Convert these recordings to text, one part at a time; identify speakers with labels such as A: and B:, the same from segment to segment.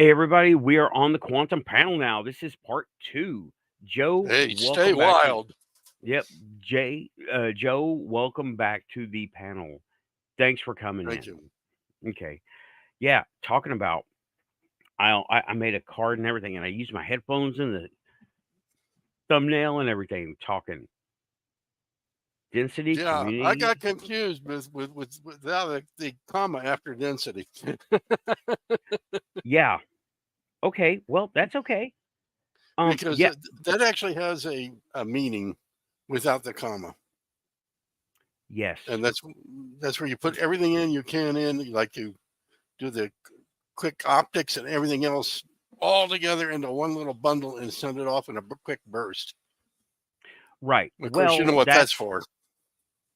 A: Hey, everybody, we are on the quantum panel now. This is part two. Joe,
B: Hey, stay
A: welcome back.
B: wild.
A: Yep, Joe, welcome back to the panel. Thanks for coming
B: Thank
A: in.
B: you.
A: Okay. Yeah, talking about, I made a card and everything, and I used my headphones and the thumbnail and everything, talking density,
B: Yeah, I
A: community.
B: got confused with the comma after density.
A: Yeah. Okay. Well, that's okay.
B: Because
A: Yeah.
B: that actually has a meaning without the comma.
A: Yes.
B: And that's where you put everything in you can in, like you do the quick optics and everything else all together into one little bundle and send it off in a quick burst.
A: Right.
B: Of course, you know what that's for.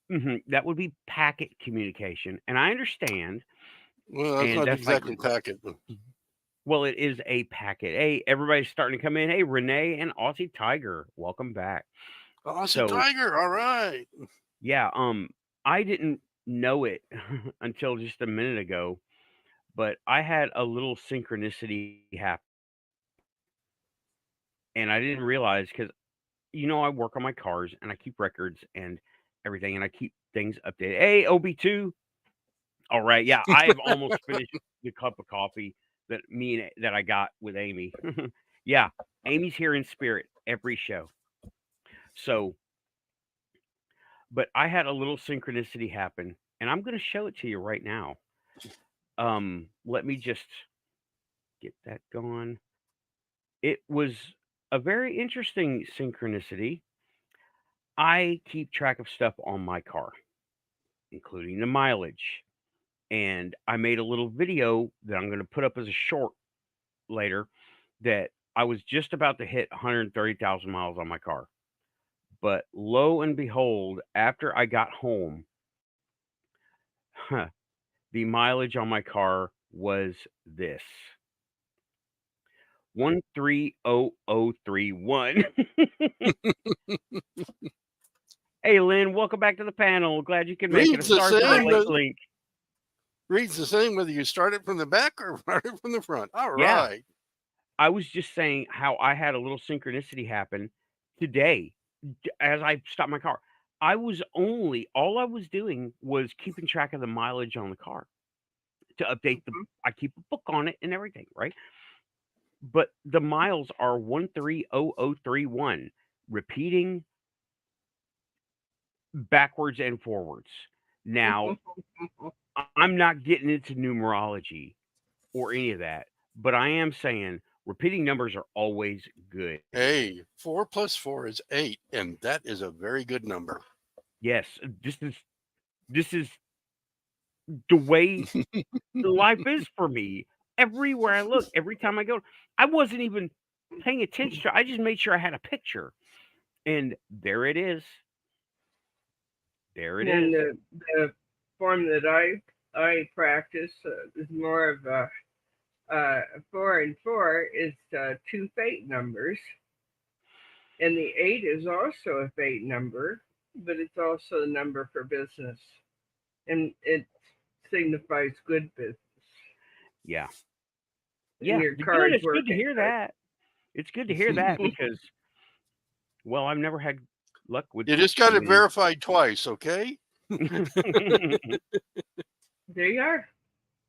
A: That would be packet communication, and I understand.
B: Well, that's
A: And
B: not
A: that's like,
B: exactly packet.
A: well, it is a packet. Hey, everybody's starting to come in. Hey, Renee and Aussie Tiger, welcome back.
B: Awesome
A: So,
B: tiger. All right.
A: yeah, I didn't know it until just a minute ago, but I had a little synchronicity happen, and I didn't realize because I work on my cars and I keep records and everything, and I keep things updated. Hey, OB2. All right, yeah, I have almost finished the cup of coffee that I got with Amy. Yeah, Amy's here in spirit every show. So, but I had a little synchronicity happen, and I'm going to show it to you right now. Let me just get that going. It was a very interesting synchronicity. I keep track of stuff on my car, including the mileage, and I made a little video that I'm going to put up as a short later that I was just about to hit 130,000 miles on my car. But lo and behold, after I got home, huh, the mileage on my car was this 130031. Hey, Lynn, welcome back to the panel. Glad you can make it.
B: Reads the
A: Sorry for the
B: same.
A: late link.
B: Reads the same whether you start it from the back or start it from the front. All
A: Yeah,
B: right.
A: I was just saying how I had a little synchronicity happen today as I stopped my car. All I was doing was keeping track of the mileage on the car to update I keep a book on it and everything, right? But the miles are 130031, repeating backwards and forwards. Now, I'm not getting into numerology or any of that, but I am saying repeating numbers are always good.
B: Hey, 4 plus 4 is 8, and that is a very good number.
A: Yes, this is the way life is for me. Everywhere I look, every time I go, I wasn't even paying attention to. I just made sure I had a picture, and there it is. There it
C: And
A: is.
C: the form that I practice is more of a 4 and 4 is two fate numbers, and the 8 is also a fate number, but it's also a number for business, and it signifies good business.
A: Yeah,
C: And
A: yeah.
C: your
A: Good.
C: cards
A: It's good
C: work.
A: to hear that. It's good to hear that because, well, I've never had luck with.
B: You just got it verified twice, okay?
C: There you are.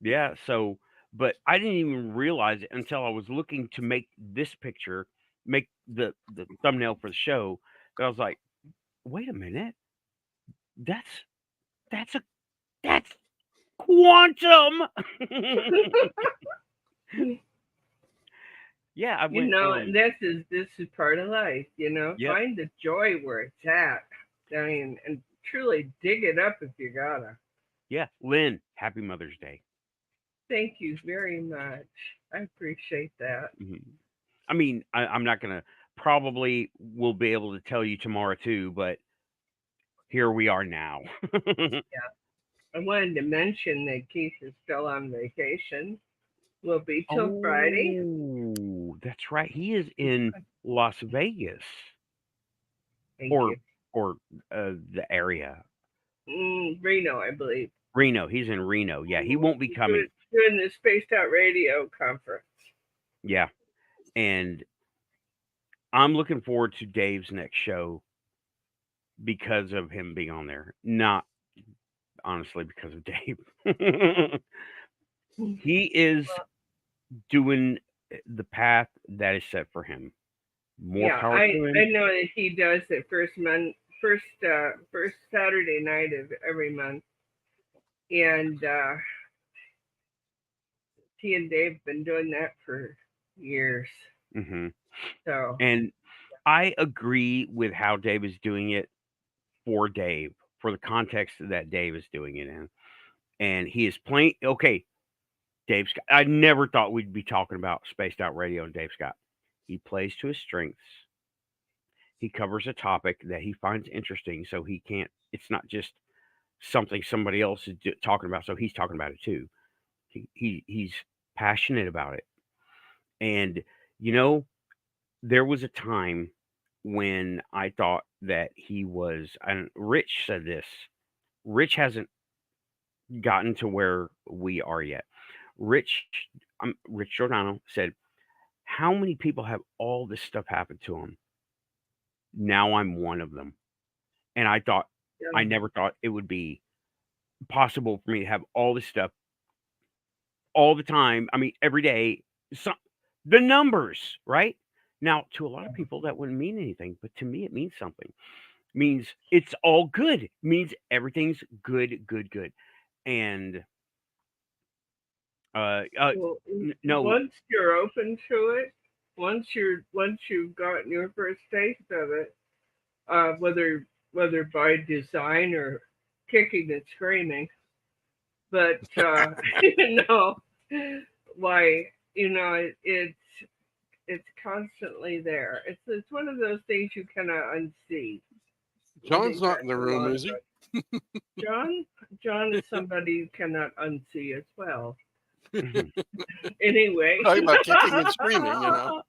A: Yeah. So, but I didn't even realize it until I was looking to make this picture, make the thumbnail for the show. That I was like, wait a minute, that's that's a that's quantum. Yeah, I went.
C: This is part of life.
A: Yep.
C: Find the joy where it's at. I mean, and truly dig it up if you gotta.
A: Yeah, Lynn, happy Mother's Day.
C: Thank you very much. I appreciate that.
A: Mhm. I mean, I'm not gonna probably will be able to tell you tomorrow too, but here we are now.
C: I wanted to mention that Keith is still on vacation. Will be till Friday.
A: Oh, that's right. He is in Las Vegas
C: Thank
A: or
C: you.
A: the area.
C: Reno, I believe.
A: Reno. He's in Reno. Yeah, he won't be coming.
C: Doing the Spaced Out Radio conference.
A: Yeah. And I'm looking forward to Dave's next show because of him being on there. Not honestly because of Dave. He is doing the path that is set for him. More
C: Yeah,
A: power
C: I
A: to
C: I
A: him.
C: know that he does it first Saturday night of every month, and he and Dave been doing that for years.
A: Hmm.
C: So
A: And I agree with how Dave is doing it for Dave, for the context that Dave is doing it in. And he is playing. Okay, Dave Scott. I never thought we'd be talking about Spaced Out Radio and Dave Scott. He plays to his strengths. He covers a topic that he finds interesting, so he can't. It's not just something somebody else is talking about, so he's talking about it too. He's passionate about it, and you know, there was a time when I thought that he was. And Rich said this. Rich hasn't gotten to where we are yet. Rich, Rich Giordano said, "How many people have all this stuff happen to them? Now I'm one of them." And I
C: yeah.
A: never thought it would be possible for me to have all this stuff all the time. I mean, every day. Some the numbers, right? Now, to a lot of people, that wouldn't mean anything, but to me, it means something. Means it's all good. Means everything's good, good, good. And uh, uh,
C: Well,
A: no,
C: once you're open to it, once you've gotten your first taste of it, whether by design or kicking and screaming, but no, why it's constantly there. It's one of those things you cannot unsee. I
B: John's
C: think
B: not in
C: that's
B: the
C: a
B: room,
C: lot of
B: is he?
C: it. John is somebody you cannot unsee as well.
A: mhm,
C: Anyway,
B: Talking about kicking and screaming, you know.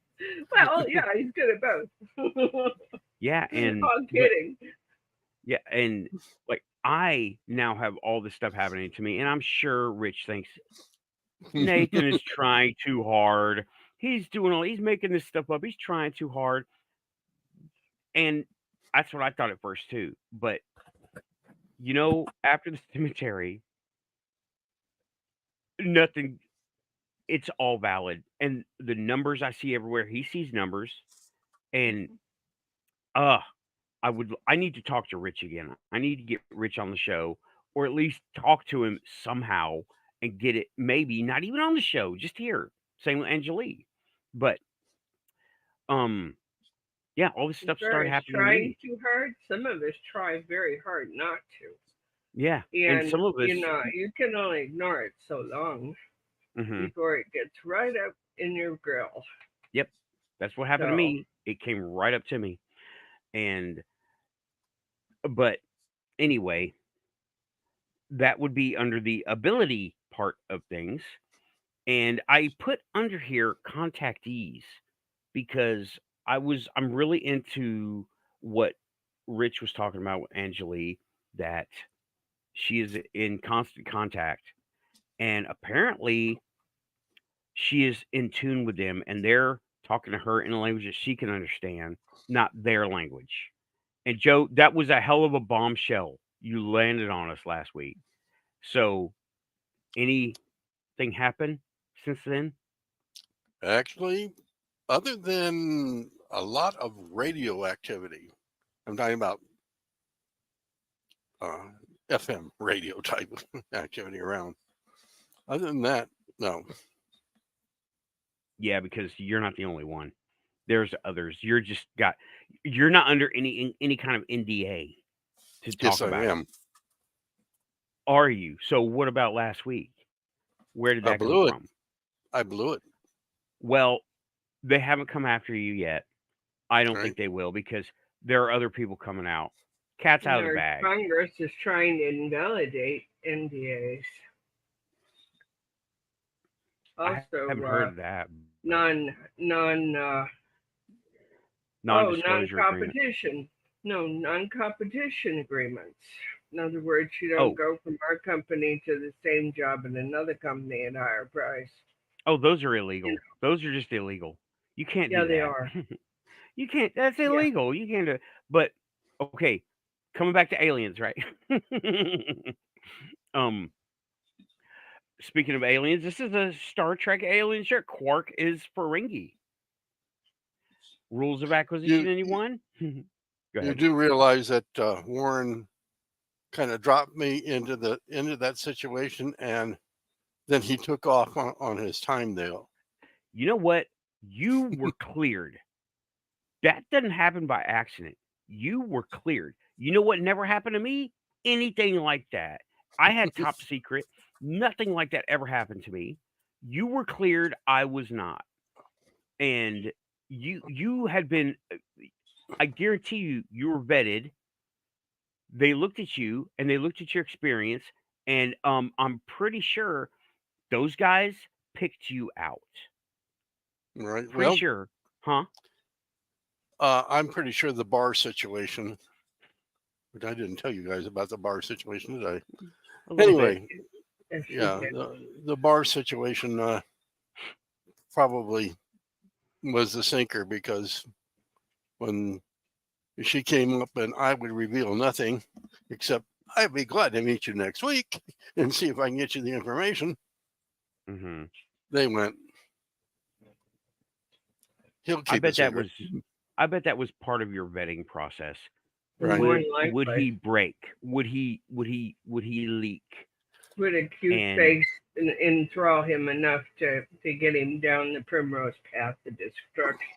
C: well, yeah, he's good at both.
A: yeah, and
C: I'm
A: but
C: kidding.
A: yeah, and like I now have all this stuff happening to me, and I'm sure Rich thinks Nathan is trying too hard. He's making this stuff up. He's trying too hard. And that's what I thought at first too. But after the cemetery, nothing it's all valid. And the numbers I see everywhere, he sees numbers. And uh I need to talk to Rich again. I need to get Rich on the show, or at least talk to him somehow and get it, maybe not even on the show, just here. Same with Anjali. But um yeah, all this stuff started
C: Very
A: happening to
C: trying
A: me.
C: too hard. Some of us try very hard not
A: Yeah.
C: to,
A: And
C: and
A: some of us
C: you can only ignore it so long
A: mhm.
C: before it gets right up in your grill.
A: Yep. That's what happened to
C: So
A: me. It came right up to me. And but anyway, that would be under the ability part of things. And I put under here contactees because I'm really into what Rich was talking about with Anjali, that she is in constant contact, and apparently she is in tune with them, and they're talking to her in a language that she can understand, not their language. And Joe, that was a hell of a bombshell you landed on us last week. So anything happened since then?
B: Actually, other than a lot of radio activity, I'm talking about uh, FM radio type activity around. Other than that, no.
A: Yeah, because you're not the only one. There's others. You're not under any kind of NDA to
B: Yes,
A: talk
B: I
A: about it.
B: am.
A: Are you? So what about last week? Where did
B: I
A: that come
B: blew it.
A: from?
B: I blew it.
A: Well, they haven't come after you yet. I don't
B: Right.
A: think they will because there are other people coming out. Cat's out of the
C: our
A: bag.
C: Congress is trying to invalidate NDAs.
A: I
C: Also,
A: haven't heard of that, but
C: non non
A: non-disclosure agreement.
C: non-competition. No, non-competition agreements. In other words, you don't
A: Oh,
C: go from our company to the same job in another company at higher price.
A: Oh, those are illegal. Those are just illegal. You can't
C: Yeah,
A: do
C: they
A: that.
C: are.
A: You can't. That's illegal. You can't do it. But okay, coming back to aliens, right? um, speaking of aliens, this is a Star Trek alien shirt. Quark is Ferengi. Rules of acquisition,
B: You
A: anyone? Go
B: you
A: ahead.
B: do realize that Warren kind of dropped me into that situation, and then he took off on his time there.
A: You know what? You were cleared. That doesn't happen by accident. You were cleared. You know what never happened to me? Anything like that. I had top secret. Nothing like that ever happened to me. You were cleared. I was not. And you had been. I guarantee you, you were vetted. They looked at you and they looked at your experience, and I'm pretty sure those guys picked you out.
B: Right.
A: Pretty
B: Well,
A: sure, huh?
B: I'm pretty sure the bar situation, which I didn't tell you guys about the bar situation, did I?
A: A little bit.
B: Anyway,
C: Yes, you
B: yeah,
C: did.
B: the bar situation probably was the sinker, because when she came up and I would reveal nothing except I'd be glad to meet you next week and see if I can get you the information.
A: hmm
B: They went, he'll
A: I
B: keep
A: bet
B: it
A: that
B: secret.
A: was. I bet that was part of your vetting process.
B: Right.
C: More
A: Would
C: likely.
A: he break? Would he leak?
C: Would a cute
A: And
C: face enthrall him enough to get him down the primrose path to destruction?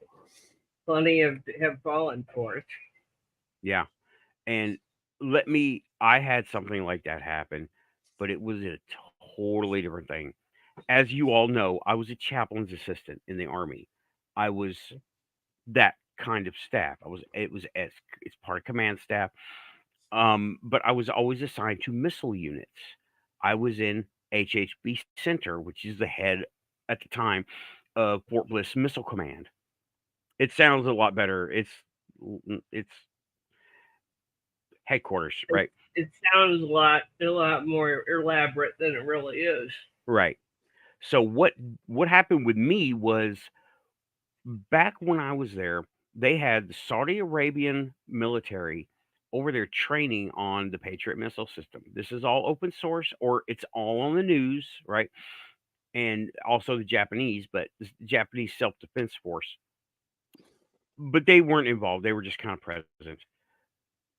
C: Plenty have fallen for it.
A: yeah, and I had something like that happen, but it was a totally different thing. As you all know, I was a chaplain's assistant in the army. I was that kind of staff. It's part of command staff. But I was always assigned to missile units. I was in HHB Center, which is the head at the time of Fort Bliss Missile Command. It sounds a lot better. It's headquarters, right?
C: It sounds a lot more elaborate than it really is.
A: Right. So what happened with me was, back when I was there, they had the Saudi Arabian military over there training on the Patriot missile system. This is all open source, or it's all on the news, right? And also the Japanese, but the Japanese Self Defense Force. But they weren't involved. They were just kind of present.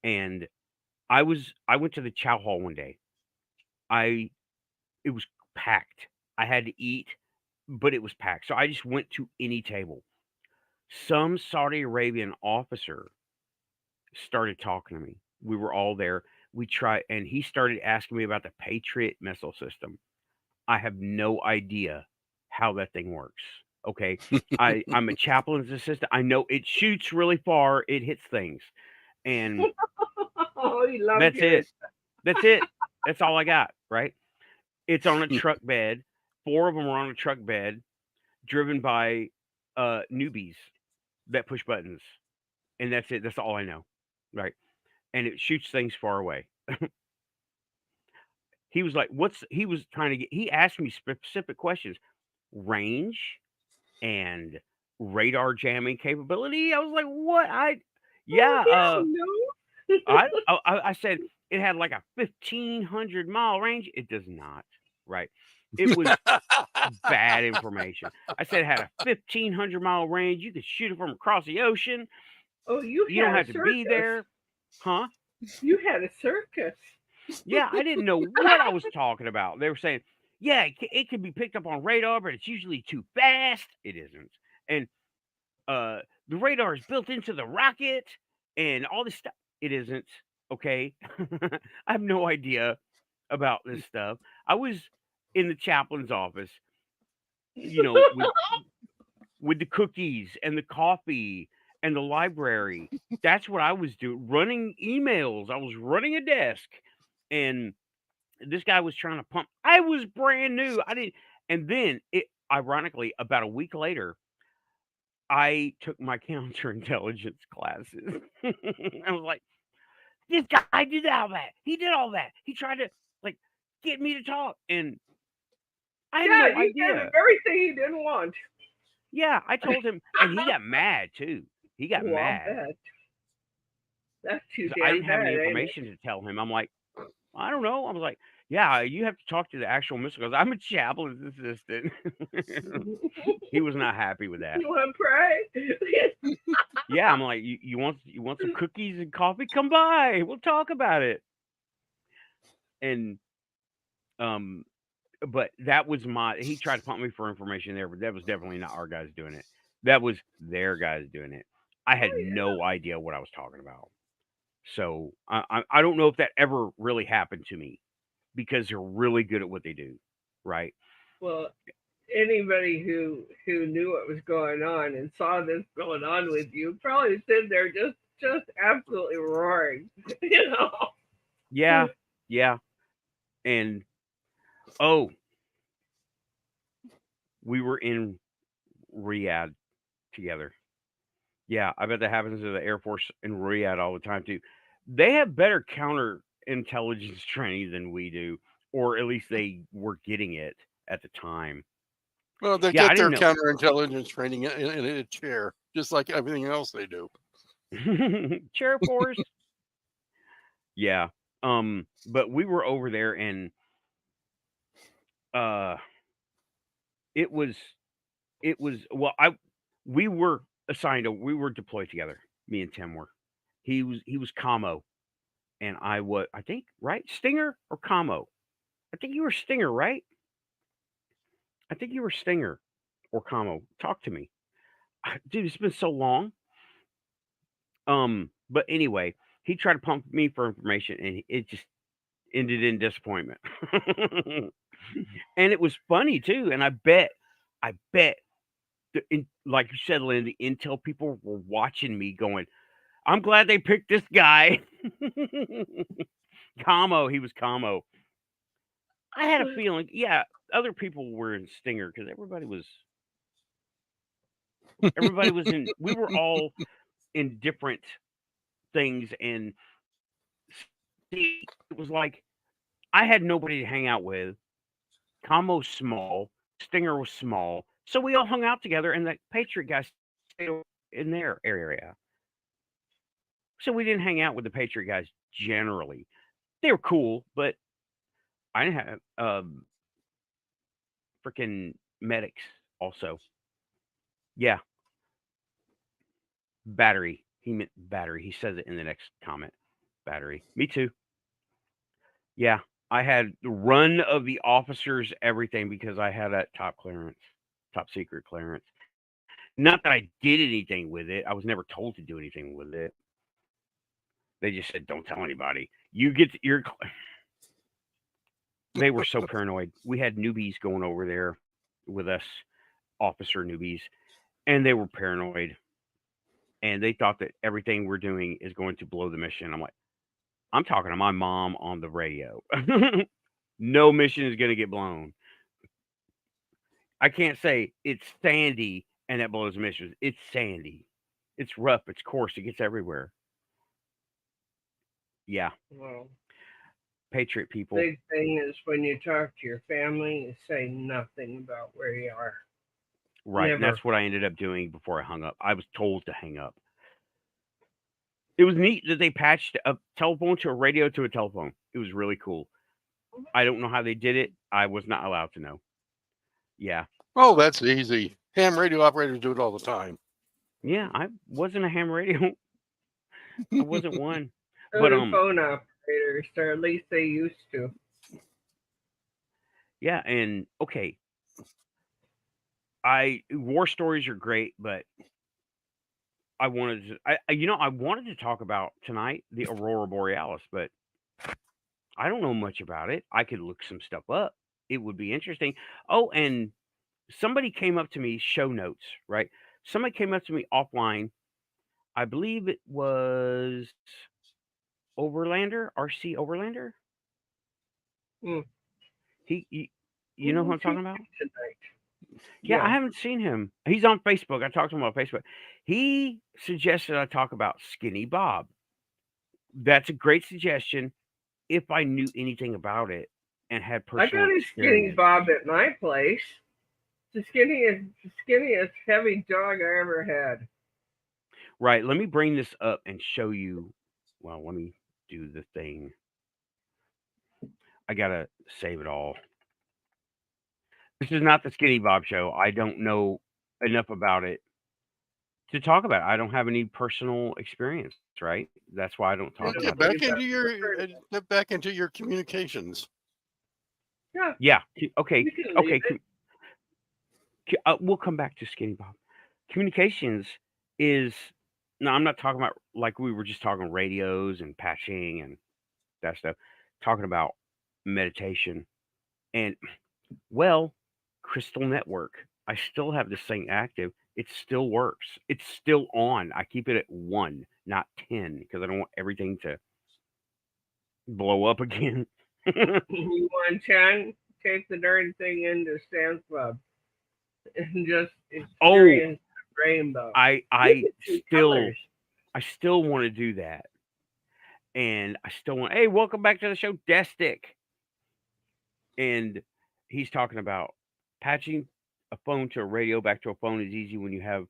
A: And I went to the chow hall one day. I It was packed. I had to eat, but it was packed. So I just went to any table. Some Saudi Arabian officer started talking to me. We were all there. And he started asking me about the Patriot missile system. I have no idea how that thing works. Okay. I'm a chaplain's assistant. I know it shoots really far, it hits things. And
C: Oh, he loved
A: that's
C: you.
A: it. That's it. That's all I got, right? It's on a truck bed. 4 of them are on a truck bed, driven by newbies that push buttons. And that's it. That's all I know. Right. And it shoots things far away. He was like, he was trying to he asked me specific questions, range and radar jamming capability. I was like, what? Yeah,
C: Oh, no.
A: I said it had like a 1,500-mile range. It does not, right? It was bad information. I said it had a 1,500-mile range. You could shoot it from across the ocean.
C: Oh, you
A: You don't
C: had
A: have
C: a
A: to be
C: circus.
A: there, huh?
C: You had a circus.
A: Yeah, I didn't know what I was talking about. They were saying, yeah, it can be picked up on radar, but it's usually too fast. It isn't. And the radar is built into the rocket and all this stuff. It isn't. Okay. I have no idea about this stuff. I was in the chaplain's office, with the cookies and the coffee and the library. That's what I was doing, running emails. I was running a desk, and this guy was trying to pump. I was brand new. I didn't. And then ironically, about a week later, I took my counterintelligence classes. I was like, this guy did all that. He did all that. He tried to like get me to talk. And I had
C: Yeah,
A: no
C: you gave
A: idea.
C: him everything he didn't want.
A: Yeah, I told him, and he got mad too. He got
C: Well, I'll
A: mad
C: bet. That's too
A: 'cause I
C: damn
A: didn't have
C: bad,
A: any
C: ain't it?
A: information to tell him. I'm like, I don't know. I was like, yeah, you have to talk to the actual missile because I'm a chaplain's assistant. He was not happy with that.
C: You want to pray?
A: Yeah, I'm like, you want some cookies and coffee? Come by. We'll talk about it. And but that was he tried to pump me for information there, but that was definitely not our guys doing it. That was their guys doing it. I had no idea what I was talking about. So I don't know if that ever really happened to me because they're really good at what they do, right?
C: Well, anybody who knew what was going on and saw this going on with you probably stood there just absolutely roaring, you know.
A: Yeah, yeah. And oh, we were in Riyadh together. Yeah, I bet that happens to the Air Force in Riyadh all the time too. They have better counterintelligence training than we do, or at least they were getting it at the time.
B: Well, they
A: Yeah, I
B: get their
A: didn't know.
B: counterintelligence training in a chair, just like everything else they do.
A: Chair Force. Yeah. But we were over there and uh it was well, we were we were deployed together. Me and Tim were. He was Camo and I think, right? Stinger or Camo? I think you were Stinger, right? I think you were Stinger or Camo. Talk to me. Dude, it's been so long. But anyway, he tried to pump me for information and it just ended in disappointment. And it was funny too. And I bet, like you said, Lynn, the intel people were watching me going, I'm glad they picked this guy. Camo, he was Camo. I had a feeling, yeah, other people were in Stinger because everybody was we were all in different things. And see, it was like I had nobody to hang out with. Camo's small, Stinger was small, so we all hung out together, and the Patriot guys stayed in their area. So we didn't hang out with the Patriot guys generally. They were cool, but I didn't have freaking medics also. Yeah, battery. He meant battery. He says it in the next comment. Battery. Me too. Yeah, I had the run of the officers, everything because I had that top clearance, top secret clearance. Not that I did anything with it. I was never told to do anything with it. They just said, "Don't tell anybody." You get your. They were so paranoid. We had newbies going over there with us, officer newbies, and they were paranoid. And they thought that everything we're doing is going to blow the mission. I'm like, I'm talking to my mom on the radio. No mission is going to get blown. I can't say it's sandy and that blows missions. It's sandy. It's rough. It's coarse. It gets everywhere. Yeah.
C: Well,
A: Patriot people.
C: big thing is when you talk to your family, you say nothing about where you are.
A: Right. And
C: Never.
A: that's what I ended up doing before I hung up. I was told to hang up. It was neat that they patched a telephone to a radio to a telephone. It was really cool. I don't know how they did it. I was not allowed to know. Yeah.
B: Oh, that's easy. Ham radio operators do it all the time.
A: Yeah, I wasn't a ham radio. I wasn't one.
C: So
A: But
C: do phone operators, or at least they used to.
A: yeah, and okay. War stories are great, but I wanted to talk about tonight the Aurora Borealis, but I don't know much about it. I could look some stuff up. It would be interesting. Oh, and somebody came up to me, show notes, right? Somebody came up to me offline. I believe it was Overlander, RC Overlander.
C: Hmm.
A: You know who I'm talking about?
C: Tonight.
A: Yeah, I haven't seen him. He's on Facebook. I talked to him on Facebook. He suggested I talk about Skinny Bob. That's a great suggestion if I knew anything about it. and had
C: I
A: personal
C: got a skinny
A: experience.
C: Bob at my place. The skinniest heavy dog I ever had.
A: Right. Let me bring this up and show you. Well, let me do the thing. I gotta save it all. This is not the Skinny Bob show. I don't know enough about it to talk about it. I don't have any personal experience, right? That's why I don't
C: You
A: talk
C: know,
B: Get
A: about that.
B: back into your get back into your communications.
C: yeah,
A: Yeah. Okay.
C: you can leave
A: Okay.
C: it.
A: We'll come back to Skinny Bob. Communications is no. I'm not talking about like we were just talking radios and patching and that stuff. Talking about meditation and well, Crystal Network. I still have this thing active. It still works. It's still on. I keep it at 1, not 10, because I don't want everything to blow up again.
C: You want 10? Take the darn thing into Sam's Club and just
A: Oh,
C: experience the rainbow.
A: I
C: You can see colors.
A: still want to do that. And I still want, hey, welcome back to the show, Destic. And he's talking about patching a phone to a radio back to a phone is easy when you have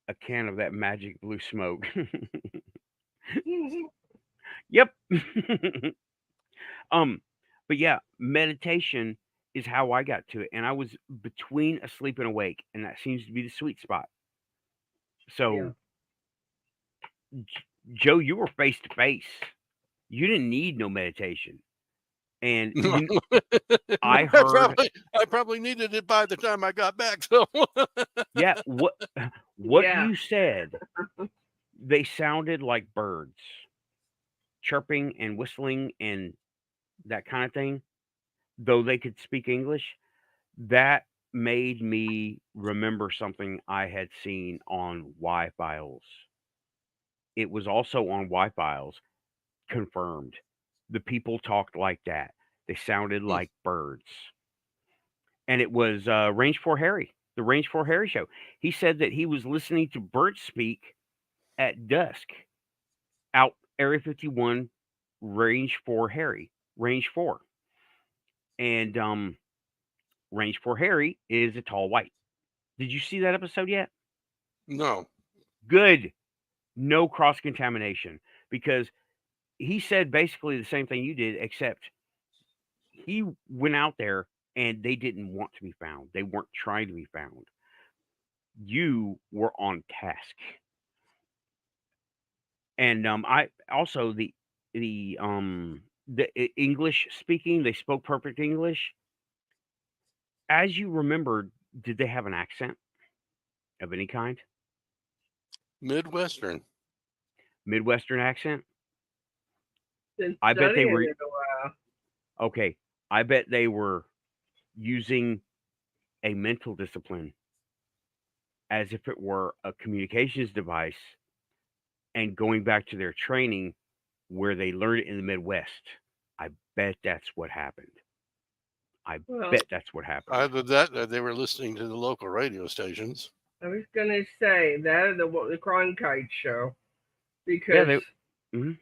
A: a can of that magic blue smoke. Yep. But yeah, meditation is how I got to it, and I was between asleep and awake, and that seems to be the sweet spot. So,
C: Yeah.
A: Joe, you were face to face. You didn't need no meditation, and I heard,
B: I probably needed it by the time I got back. So
A: yeah, what
C: Yeah.
A: you said, they sounded like birds chirping and whistling and that kind of thing. Though they could speak English, that made me remember something I had seen on Y-Files. It was also on Y-Files, confirmed. The people talked like that. They sounded like birds. And it was Range 4 Harry, the Range 4 Harry show. He said that he was listening to birds speak at dusk out Area 51, Range 4 Harry, Range 4. And Range 4 Harry is a tall white. Did you see that episode yet?
B: no.
A: Good. No cross contamination because he said basically the same thing you did, except he went out there and they didn't want to be found. They weren't trying to be found. You were on task. And I also the English speaking, they spoke perfect English. As you remembered, did they have an accent of any kind?
B: Midwestern.
A: Midwestern accent?
C: Been
A: I bet they
C: studying
A: were
C: it a while.
A: okay. I bet they were using a mental discipline as if it were a communications device and going back to their training where they learned it in the Midwest. I bet that's what happened. I
C: Well,
A: bet that's what happened.
B: Either that or they were listening to the local radio stations.
C: I was gonna say that or the Cronkite show
A: Yeah,
C: because
A: mhm.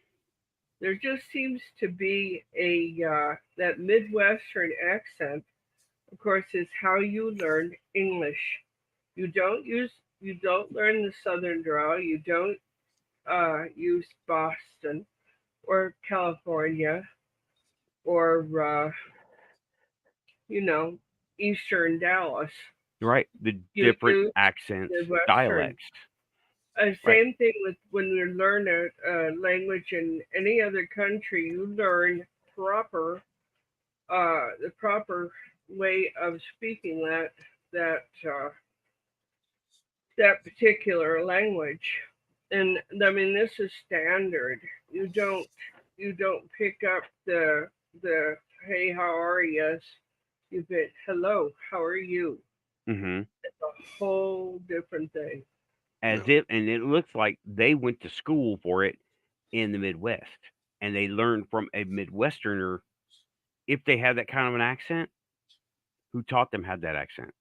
C: there just seems to be a that Midwestern accent. Of course, is how you learn English. You don't learn the Southern drawl. You don't use Boston or California or you know Eastern Dallas.
A: Right. The
C: You
A: different
C: use
A: accents,
C: Midwestern.
A: dialects. Right.
C: Same thing with when you learn a language in any other country. You learn proper the proper way of speaking that that particular language. And I mean, this is standard. You don't pick up the hey, how are you? You get hello, how are you?
A: Hmm.
C: It's a whole different thing.
A: As if, and it looks like they went to school for it in the Midwest and they learned from a Midwesterner if they had that kind of an accent. Who taught them had that accent?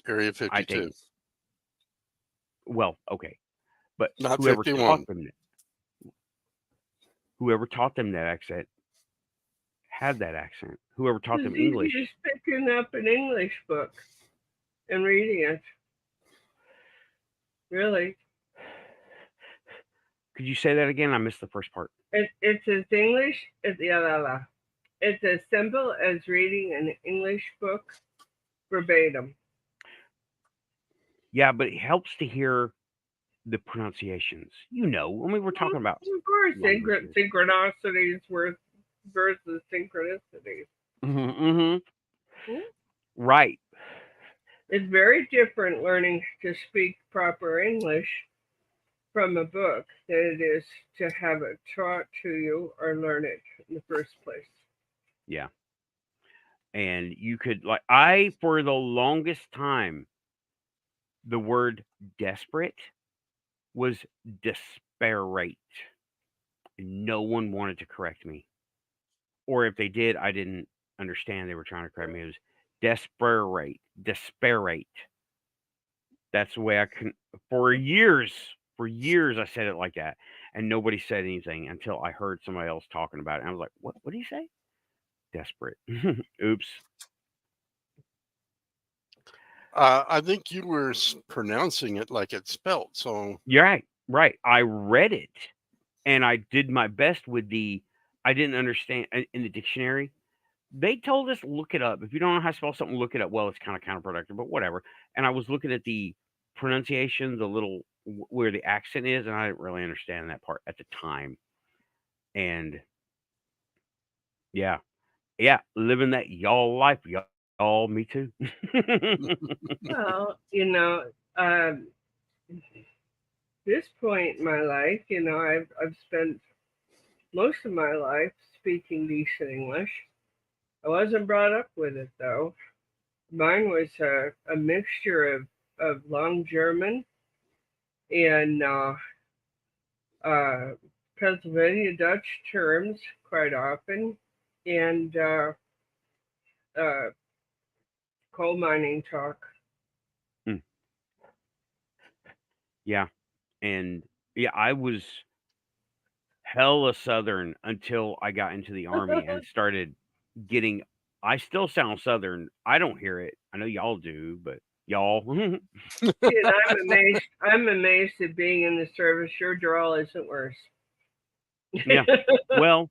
B: Area
A: I
B: 52.
A: think. Well, okay, but
B: Not
A: whoever
B: 51.
A: taught them that accent had that accent? Whoever taught them
C: It's easy
A: English.
C: just picking up an English book and reading it. Really.
A: Could you say that again? I missed the first part.
C: It's as English as It's as simple as reading an English book verbatim.
A: Yeah, but it helps to hear the pronunciations. You know, I mean, we're talking about
C: Of course,
A: languages.
C: synchronicities versus synchronicities.
A: Mm-hmm. Right.
C: It's very different learning to speak proper English from a book than it is to have it taught to you or learn it in the first place.
A: Yeah. And you could like for the longest time, the word desperate was desperate. No one wanted to correct me. Or if they did, I didn't understand they were trying to correct me. It was desperate. Desperate. That's the way I can for years I said it like that. And nobody said anything until I heard somebody else talking about it. And I was like, what did he say? Desperate. Oops.
B: I think you were pronouncing it like it's spelt. So
A: You're right. Right. I read it and I did my best with I didn't understand in the dictionary. They told us look it up. If you don't know how to spell something, look it up. Well, it's kind of counterproductive, but whatever. And I was looking at the pronunciation, the little where the accent is, and I didn't really understand that part at the time. And yeah, living that y'all life, y'all, me too.
C: Well, this point in my life, I've spent most of my life speaking decent English. I wasn't brought up with it though. Mine was a mixture of long German and Pennsylvania Dutch terms quite often, and coal mining talk.
A: Yeah, and yeah, I was hella Southern until I got into the Army and started getting. I still sound Southern. I don't hear it. I know y'all do, but y'all.
C: And I'm amazed at being in the service. Your drawl isn't worse.
A: Yeah. Well,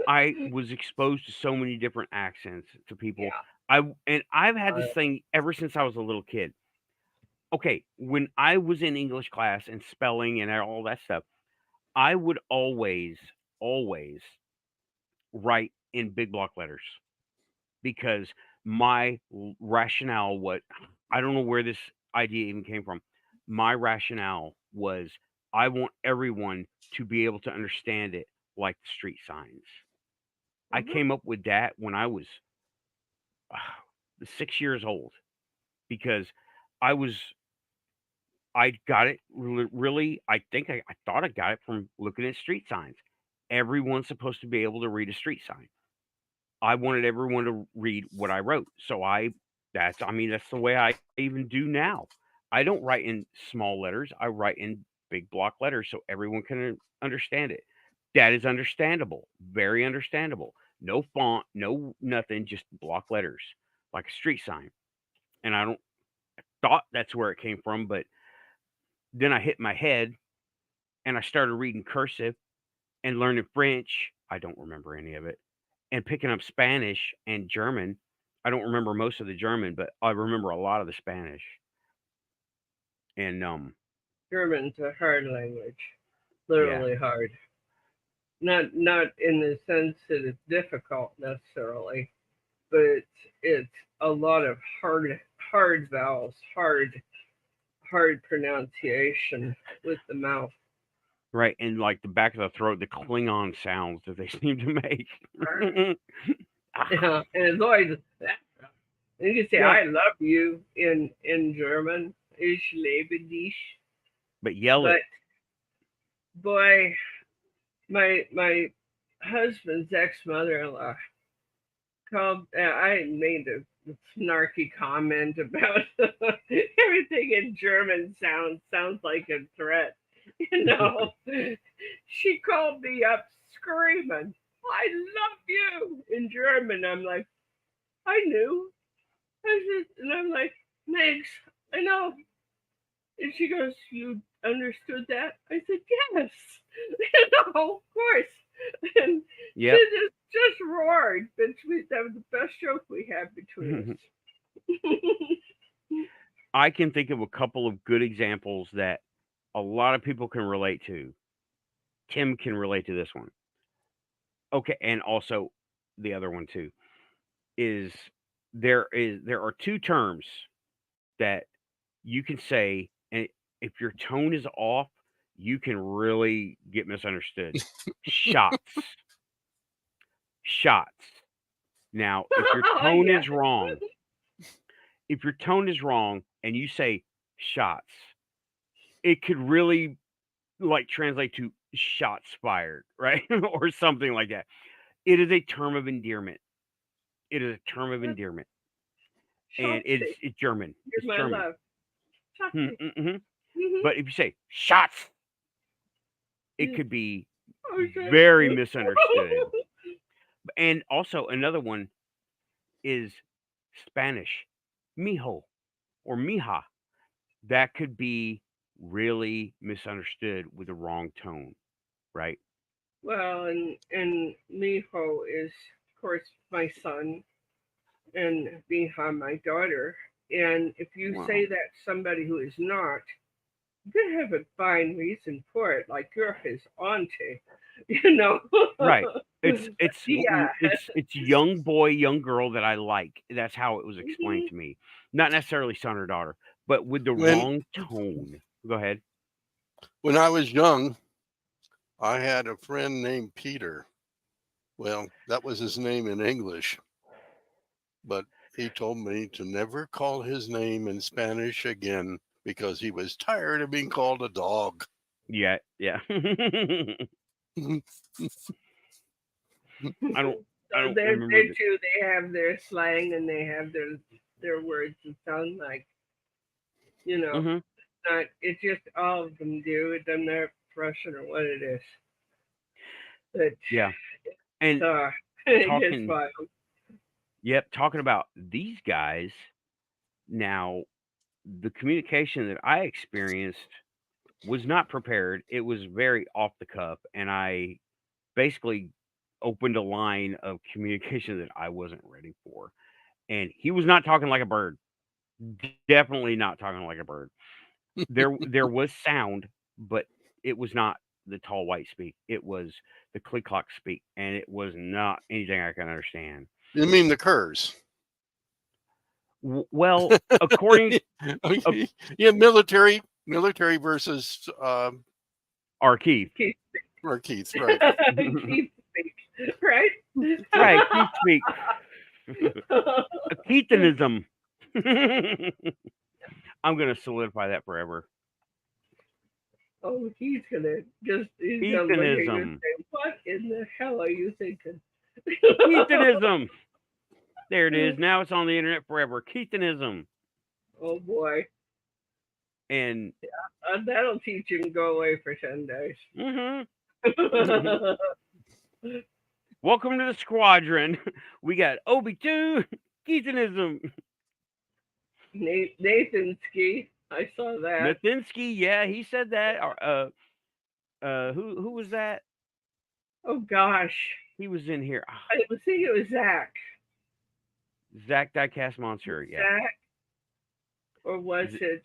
A: I was exposed to so many different accents to people.
C: Yeah.
A: I've had this thing ever since I was a little kid. Okay, when I was in English class and spelling and all that stuff, I would always write in big block letters because my rationale, I don't know where this idea even came from. My rationale was I want everyone to be able to understand it like the street signs. I came up with that when I was 6 years old because I was I got it really. I think I thought I got it from looking at street signs. Everyone's supposed to be able to read a street sign. I wanted everyone to read what I wrote. So that's the way I even do now. I don't write in small letters. I write in big block letters so everyone can understand it. That is understandable. Very understandable. No font, no nothing, just block letters like a street sign. And I thought that's where it came from, but then I hit my head and I started reading cursive and learning French. I don't remember any of it. And picking up Spanish and German. I don't remember most of the German, but I remember a lot of the Spanish. And
C: German's a hard language. Literally hard. Not in the sense that it's difficult necessarily, but it's a lot of hard vowels, hard pronunciation with the mouth.
A: right, and like the back of the throat, the Klingon sounds that they seem to make.
C: Yeah, and it's always you can say "I love you" in German. Ich liebe dich.
A: But yell it.
C: Boy, my husband's ex-mother-in-law called. I made a snarky comment about everything in German sounds like a threat. She called me up screaming. I love you in German. I'm like, I knew. I said, and I'm like, thanks. I know. And she goes, you understood that? I said, yes. Of course. And
A: Yep.
C: she just roared. But that was the best joke we had between us.
A: I can think of a couple of good examples that a lot of people can relate to. Tim can relate to this one. Okay, and also the other one too is there are two terms that you can say, and if your tone is off, you can really get misunderstood. Shots. Shots. Now, if your tone
C: Yeah.
A: is wrong, if your tone is wrong and you say shots, it could really like translate to shots fired, right? Or something like that. It is a term of endearment. It is a term of endearment. And it's
C: Shotzi.
A: German.
C: You're
A: It's
C: my
A: German.
C: love. Shotzi.
A: Mm-hmm. But if you say shots, it could be
C: Okay.
A: very misunderstood. And also another one is Spanish, mijo or mija. That could be really misunderstood with the wrong tone, right?
C: Well, and Miho is, of course, my son, and Miha, my daughter. And if you
A: Wow.
C: say that somebody who is not, you have a fine reason for it, like you're his auntie, you know.
A: Right. It's
C: Yeah.
A: it's young boy, young girl that I like. That's how it was explained
C: Mhm.
A: to me. Not necessarily son or daughter, but with the
B: When
A: wrong tone. Go ahead.
B: when I was young, I had a friend named Peter. Well, that was his name in English, but he told me to never call his name in Spanish again because he was tired of being called a dog.
A: Yeah, yeah. I don't
C: So
A: remember
C: they too, they have their slang and they have their words that sound like, you know,
A: Mhm.
C: not, it's just all of them do. It doesn't matter Russian or what it is. But
A: Yeah. And
C: it gets
A: talking
C: wild.
A: talking about these guys, now the communication that I experienced was not prepared. It was very off the cuff, and I basically opened a line of communication that I wasn't ready for. And he was not talking like a bird. Definitely not talking like a bird. There was sound, but it was not the tall white speak. It was the click clock speak, and it was not anything I can understand.
B: You mean the curs?
A: Well, according
B: Okay. Yeah, military versus
A: our Keith,
C: Keith,
B: or Keith, right?
C: Keith speaks, right?
A: right? Keith speak Keithanism. I'm gonna solidify that forever.
C: Oh, he's gonna look at you and
A: Keithanism.
C: say, "What in the hell are you thinking?"
A: Keithanism. There it is. Now it's on the internet forever. Keithanism.
C: Oh boy,
A: And
C: that'll teach him to go away for 10 days.
A: mhm. Welcome to the squadron. We got Obi-2, Keithanism,
C: Nathan Ski, I saw that.
A: Nathinsky. Yeah, he said that. Or, who was that?
C: Oh gosh,
A: He was in here.
C: I think it was Zach.
A: Zach Diecast Monster. Yeah,
C: Zach, or was it?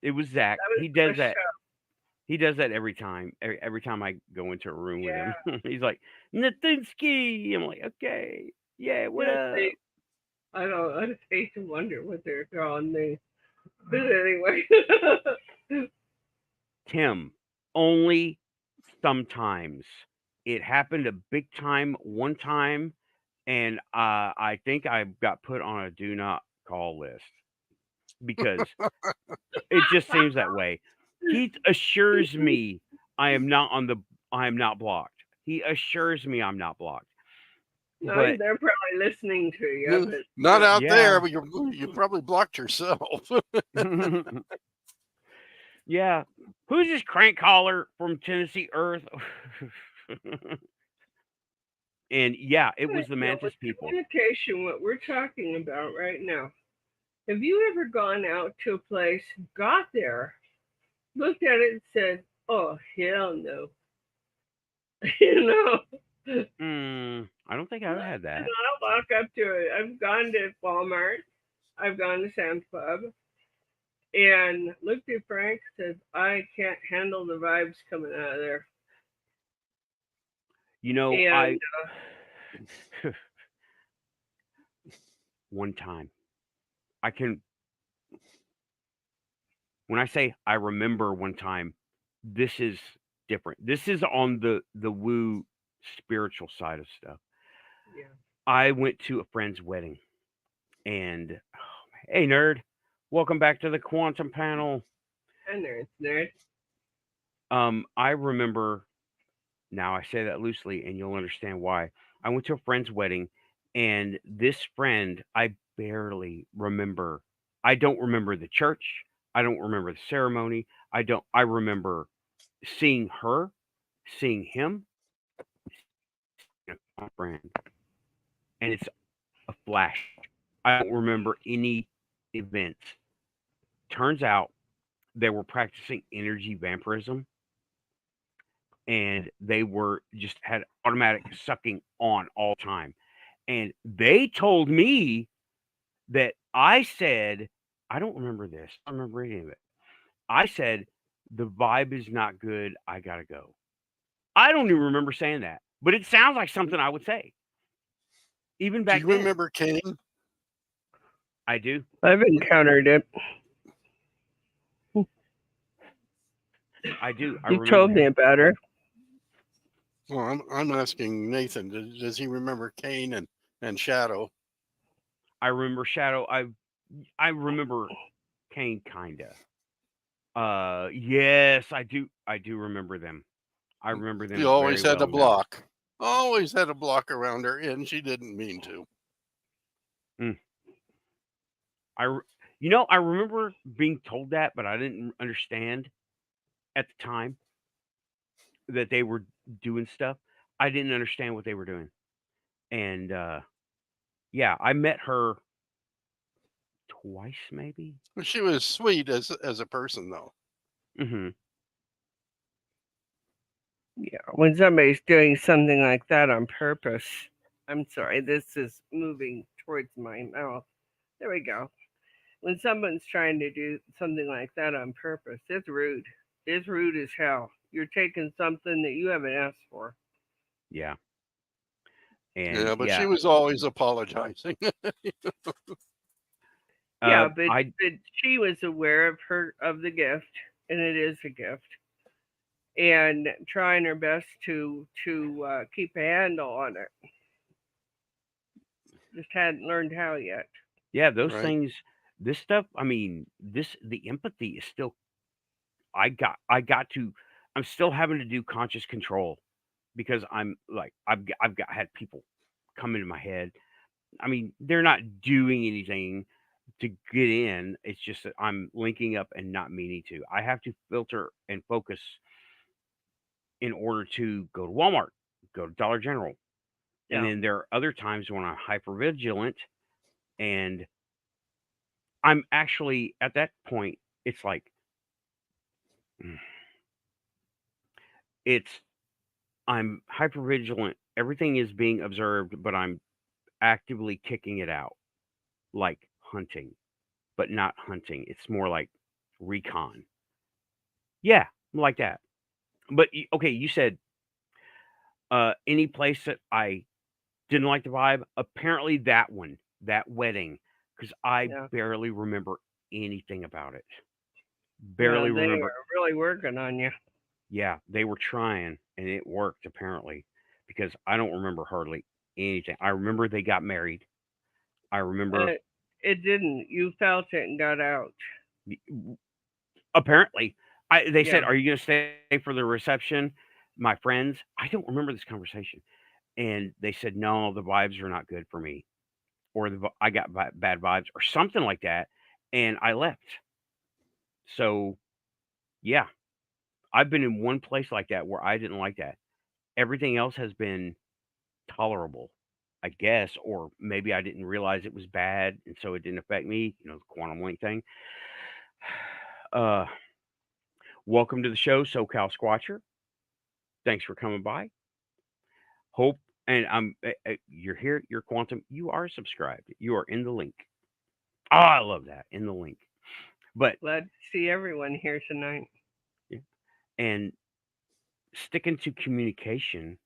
A: it was Zach.
C: That was
A: He
C: from
A: does
C: a
A: that.
C: show.
A: He does that every time. Every time I go into a room with
C: Yeah,
A: him, he's like Nathinsky. I'm like, okay, yeah, what
C: yeah.
A: up?
C: I don't. I just hate to wonder what they're calling me. But anyway,
A: Tim, only sometimes. It happened a big time one time, and I think I got put on a do not call list because it just seems that way. Keith assures me I am not blocked. He assures me I'm not blocked.
C: no,
A: But
C: they're probably listening to you. But
B: Not out
A: yeah.
B: there, but you probably blocked yourself.
A: Yeah. Who's this crank caller from Tennessee Earth? And yeah, it was
C: But
A: the
C: no,
A: Mantis
C: with
A: people.
C: communication, what we're talking about right now. Have you ever gone out to a place, got there, looked at it, and said, "Oh hell no," you know?
A: I don't think I've had
C: And
A: that.
C: I'll walk up to it. I've gone to Walmart. I've gone to Sam's Club and looked at Frank. Said, "I can't handle the vibes coming out of there."
A: You know,
C: And
A: one time, I can, when I say I remember one time, this is different. This is on the woo spiritual side of stuff.
C: yeah,
A: I went to a friend's wedding, and hey, nerd, welcome back to the quantum panel.
C: and there's nerd.
A: I remember, now I say that loosely, and you'll understand why. I went to a friend's wedding, and this friend, I barely remember. I don't remember the church. I don't remember the ceremony. I remember seeing her, seeing him, my friend, and it's a flash. I don't remember any events. Turns out they were practicing energy vampirism, and they were just had automatic sucking on all time. And they told me that I said, I don't remember this. I don't remember any of it. I said, the vibe is not good. I got to go. I don't even remember saying that, but it sounds like something I would say. Even
B: Do
A: back
B: you
A: then,
B: remember Kane?
A: I do.
C: I've encountered it.
A: I do. I
C: You
A: remember
C: told me
A: him.
C: about her.
B: Well, I'm asking Nathan. Does he remember Kane and Shadow?
A: I remember Shadow. I remember Kane kinda. Yes, I do. I do remember them. I remember
B: He
A: them
B: always
A: very
B: had a
A: well now.
B: block. Always had a block around her, and she didn't mean to.
A: I remember being told that, but I didn't understand at the time that they were doing stuff. I didn't understand what they were doing. And yeah, I met her twice maybe.
B: She was sweet as a person, though.
A: Mhm.
C: Yeah, when somebody's doing something like that on purpose. I'm sorry, this is moving towards my mouth. There we go. When someone's trying to do something like that on purpose, it's rude. It's rude as hell. You're taking something that you haven't asked for.
A: Yeah. And
B: Yeah, but
A: yeah,
B: she was always apologizing.
C: Yeah, but
A: I
C: she was aware of the gift, and it is a gift, and trying her best to keep a handle on it. Just hadn't learned how yet.
A: yeah, those
B: Right.
A: things, this stuff, I mean, the empathy is still I got to I'm still having to do conscious control because I'm like I've got had people come into my head. I mean, they're not doing anything to get in. It's just that I'm linking up and not meaning to. I have to filter and focus in order to go to Walmart, go to Dollar General. And
C: Yeah.
A: then there are other times when I'm hyper vigilant and I'm actually at that point, it's like mm, it's I'm hyper vigilant. Everything is being observed, but I'm actively kicking it out, like hunting, but not hunting. It's more like recon. Yeah, like that. But okay, you said any place that I didn't like the vibe. Apparently, that one, that wedding, because I
C: Yeah.
A: barely remember anything about it.
C: Yeah,
A: Barely
C: they
A: remember.
C: are really working on you.
A: Yeah, they were trying, and it worked apparently, because I don't remember hardly anything. I remember they got married. I remember
C: It didn't. You felt it and got out.
A: apparently they said,
C: Yeah.
A: "Are you going to stay for the reception?" My friends, I don't remember this conversation, and they said, "No, the vibes are not good for me." Or I got bad vibes or something like that, and I left. So, yeah, I've been in one place like that where I didn't like that. Everything else has been tolerable, I guess, or maybe I didn't realize it was bad, and so it didn't affect me. The quantum link thing. Uh, welcome to the show, SoCal Squatcher. Thanks for coming by. Hope, and you're here. You're quantum. You are subscribed. You are in the link. Oh, I love that, in the link. But
C: Glad to see everyone here tonight.
A: yeah, and sticking to communication.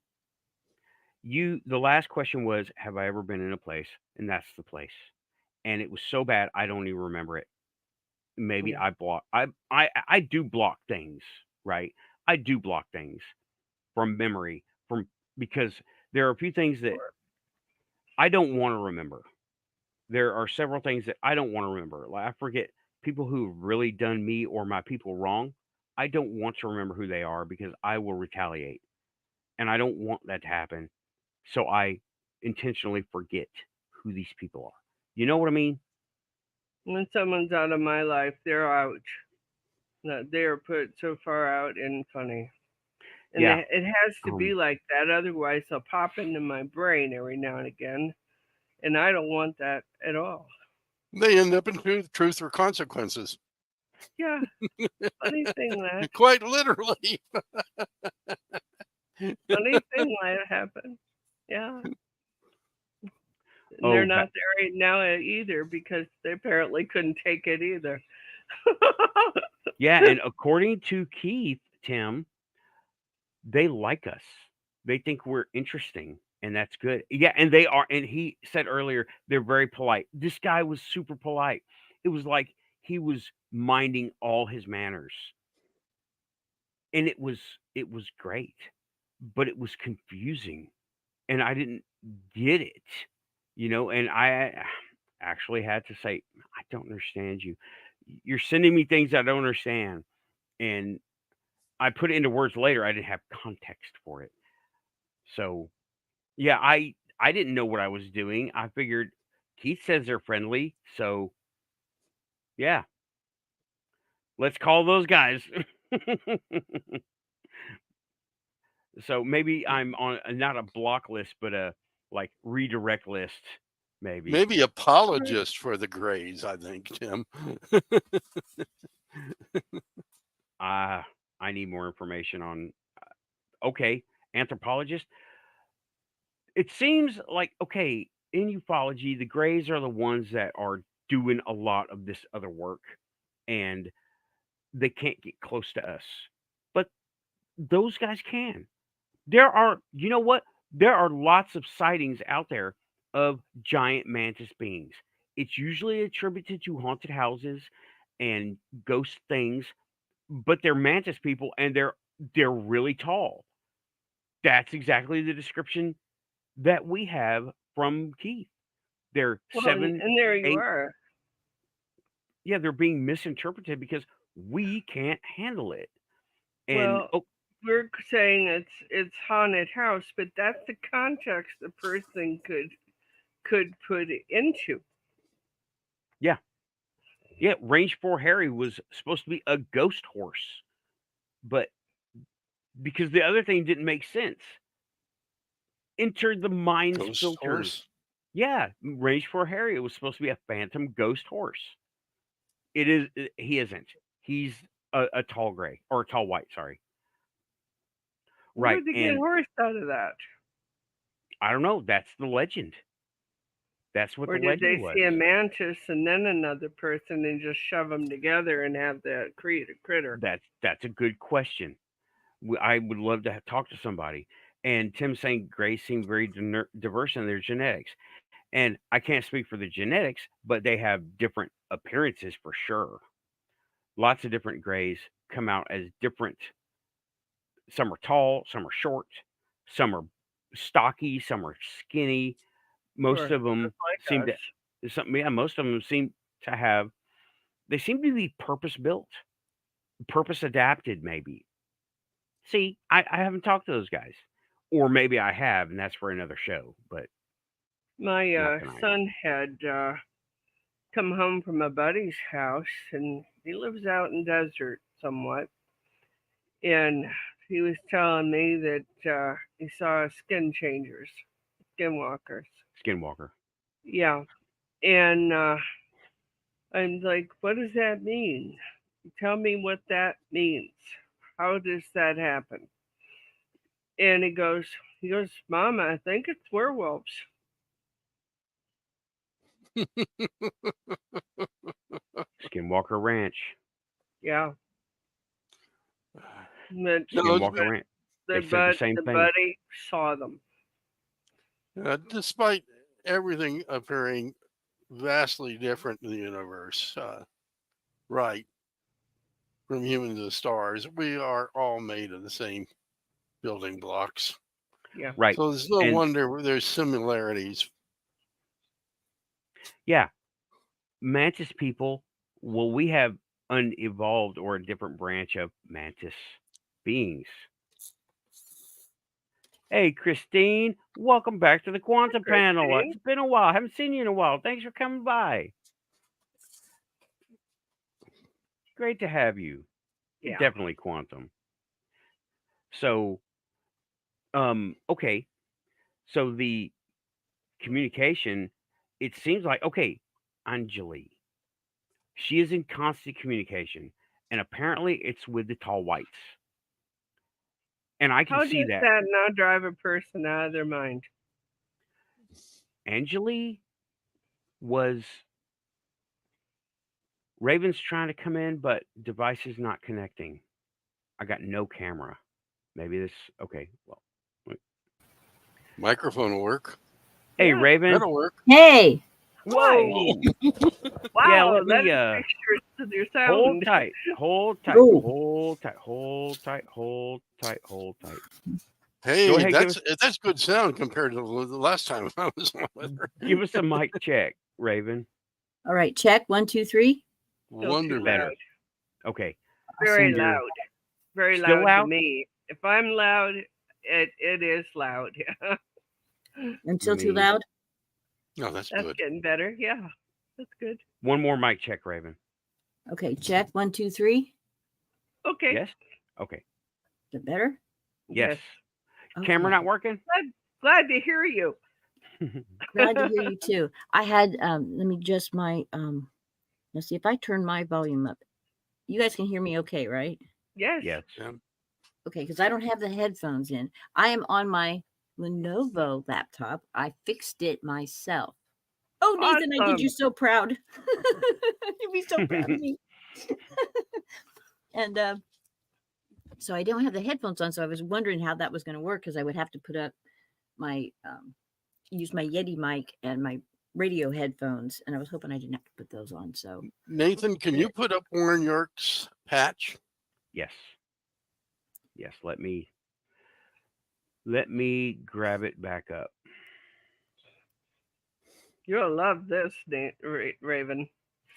A: The last question was, have I ever been in a place? And that's the place. And it was so bad I don't even remember it. Maybe
C: Yeah.
A: I block. I do block things, right? I do block things from memory, because there are a few things that I don't want to remember. There are several things that I don't want to remember. Like, I forget people who've really done me or my people wrong. I don't want to remember who they are because I will retaliate, and I don't want that to happen. So I intentionally forget who these people are. You know what I mean?
C: When someone's out of my life, they're out. They are put so far out and funny. And
A: Yeah.
C: it has to be like that. Otherwise, they'll pop into my brain every now and again. And I don't want that at all.
B: They end up in truth or consequences.
C: Yeah. Funny thing that.
B: Quite literally.
C: Funny thing that happened. Yeah. And they're not there right now either because they apparently couldn't take it either.
A: Yeah, and according to Keith, Tim, they like us. They think we're interesting, and that's good. Yeah, and they are. And he said earlier they're very polite. This guy was super polite. It was like he was minding all his manners, and it was great, but it was confusing, and I didn't get it, And I actually had to say, I don't understand you. You're sending me things I don't understand, and I put it into words later. I didn't have context for it. So, yeah, I didn't know what I was doing. I figured Keith says they're friendly, so yeah, let's call those guys. So maybe I'm on not a block list, but a like redirect list, maybe.
B: Maybe apologist for the Greys, I think, Tim.
A: I need more information on. Okay, anthropologist. It seems like, okay, in ufology, the Greys are the ones that are doing a lot of this other work, and they can't get close to us. But those guys can. You know what? There are lots of sightings out there of giant mantis beings. It's usually attributed to haunted houses and ghost things, but they're mantis people, and they're really tall. That's exactly the description that we have from Keith. They're
C: Well,
A: 7,
C: and there you
A: 8.
C: are.
A: Yeah, they're being misinterpreted because we can't handle it. And
C: Well, we're saying it's haunted house, but that's the context a person could put it into.
A: yeah, Range 4 Harry was supposed to be a ghost horse, but because the other thing didn't make sense. Enter the mind's
B: Ghost
A: filters.
B: horse?
A: Yeah, Range 4 Harry was supposed to be a phantom ghost horse. It is. He isn't. He's a tall gray or a tall white. Sorry.
C: Where
A: Right,
C: did they get
A: and
C: horse out of that?
A: I don't know. That's the legend. That's what
C: Or
A: the
C: did they
A: legend was.
C: see a mantis and then another person and just shove them together and have that critter?
A: That's a good question. I would love to talk to somebody. And Tim saying Grays seem very diverse in their genetics. And I can't speak for the genetics, but they have different appearances for sure. Lots of different Grays come out as different. Some are tall, some are short, some are stocky, some are skinny. Most of them seem to most of them seem to have. They seem to be purpose built, purpose adapted. Maybe. See, I haven't talked to those guys, or maybe I have, and that's for another show. But
C: my son had come home from a buddy's house, and he lives out in desert somewhat, and he was telling me that he saw skin changers. Skinwalkers.
A: Skinwalker.
C: Yeah. And I'm like, what does that mean? Tell me what that means. How does that happen? And he goes, Mama, I think it's werewolves.
A: Skinwalker Ranch.
C: Yeah. But
A: Skinwalker Ranch. They said the same
C: the
A: thing.
C: buddy saw them.
B: Despite everything appearing vastly different in the universe, right, from humans to stars, we are all made of the same building blocks.
C: Yeah.
A: Right.
B: So there's no
A: And-
B: wonder there's similarities.
A: Yeah. Mantis people, well, we have unevolved or a different branch of mantis beings. Hey, Christine, welcome back to the Quantum Panel.
C: Christine.
A: It's been a while. Haven't seen you in a while. Thanks for coming by. Great to have you.
C: Yeah.
A: Definitely quantum. So, okay. So the communication, it seems like, okay, Anjali, she is in constant communication, and apparently it's with the tall whites. And I can
C: How
A: see
C: does
A: that.
C: that not drive a person out of their mind?
A: Anjali was Raven's trying to come in, but device is not connecting. I got no camera. Maybe this. Okay. Well,
B: Microphone will work.
A: hey,
C: Yeah.
A: Raven.
B: That'll work.
D: Hey,
A: Whoa.
C: Wow,
A: let
C: that
A: me,
C: is pictures of your
A: Hold
C: sound.
A: tight. Hold tight.
D: Ooh.
A: Hold tight. Hold tight. Hold tight. Hold tight.
B: Hey,
A: Go ahead, give
B: that's good sound compared to the last time I was on with her.
A: Give us a mic check, Raven.
D: all right, check 1, 2, 3.
C: Still too
B: Wonderful.
A: Better.
C: loud.
A: Okay.
D: I'll
C: Very
D: send you-
C: loud. Very
A: Still
C: loud,
A: loud?
C: to me. If I'm loud, it is loud.
D: I'm still too
A: Me.
D: loud.
B: No, that's
C: That's
B: good.
C: getting better. Yeah, that's good.
A: One more mic check, Raven.
D: Okay, check 1, 2, 3.
C: Okay.
A: Yes. Okay.
D: Is it better?
A: Yes.
D: Okay.
A: Camera not working?
C: Glad to hear you.
D: Glad to hear you too. I had let me adjust my let's see if I turn my volume up. You guys can hear me okay, right?
C: Yes.
A: Yes.
B: Yeah.
D: Okay, because I don't have the headphones in. I am on my Lenovo laptop. I fixed it myself. Oh, Nathan, I did you
C: Awesome.
D: so proud. You'd be so proud of me. And so I don't have the headphones on, so I was wondering how that was going to work because I would have to put up my use my Yeti mic and my radio headphones, and I was hoping I didn't have to put those on. So
B: Nathan, can you put up Warren York's patch?
A: Yes. Yes. Let me grab it back up.
C: You'll love this, Raven.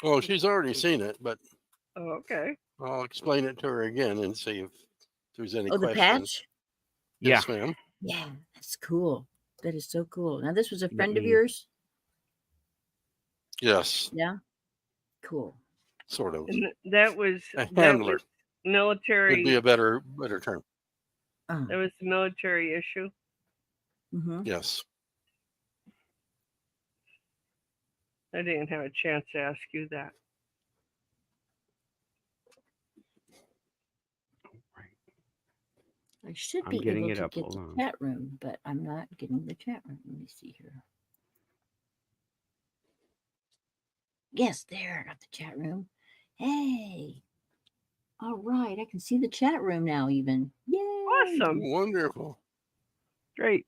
B: Oh, she's already seen it, but
C: Oh, okay.
B: I'll explain it to her again and see if there's any
D: the
B: questions.
D: patch.
B: Yes, ma'am.
D: Yeah, that's cool. That is so cool. Now this was a friend of
A: me-
D: yours.
B: Yes,
D: Yeah, cool.
B: sort of.
C: And that was
B: A handler
C: military.
B: would be a better term.
D: Oh,
C: That was a military issue.
D: mm-hmm.
B: Yes.
C: I didn't have a chance to ask you that.
D: I should
A: I'm
D: be
A: getting
D: able
A: it
D: to
A: up.
D: get
A: Hold
D: the
A: on.
D: chat room, but I'm not getting the chat room. Let me see here. Yes, there, I got the chat room. Hey. All right, I can see the chat room now even. Yay.
C: Awesome.
B: Wonderful.
A: Great.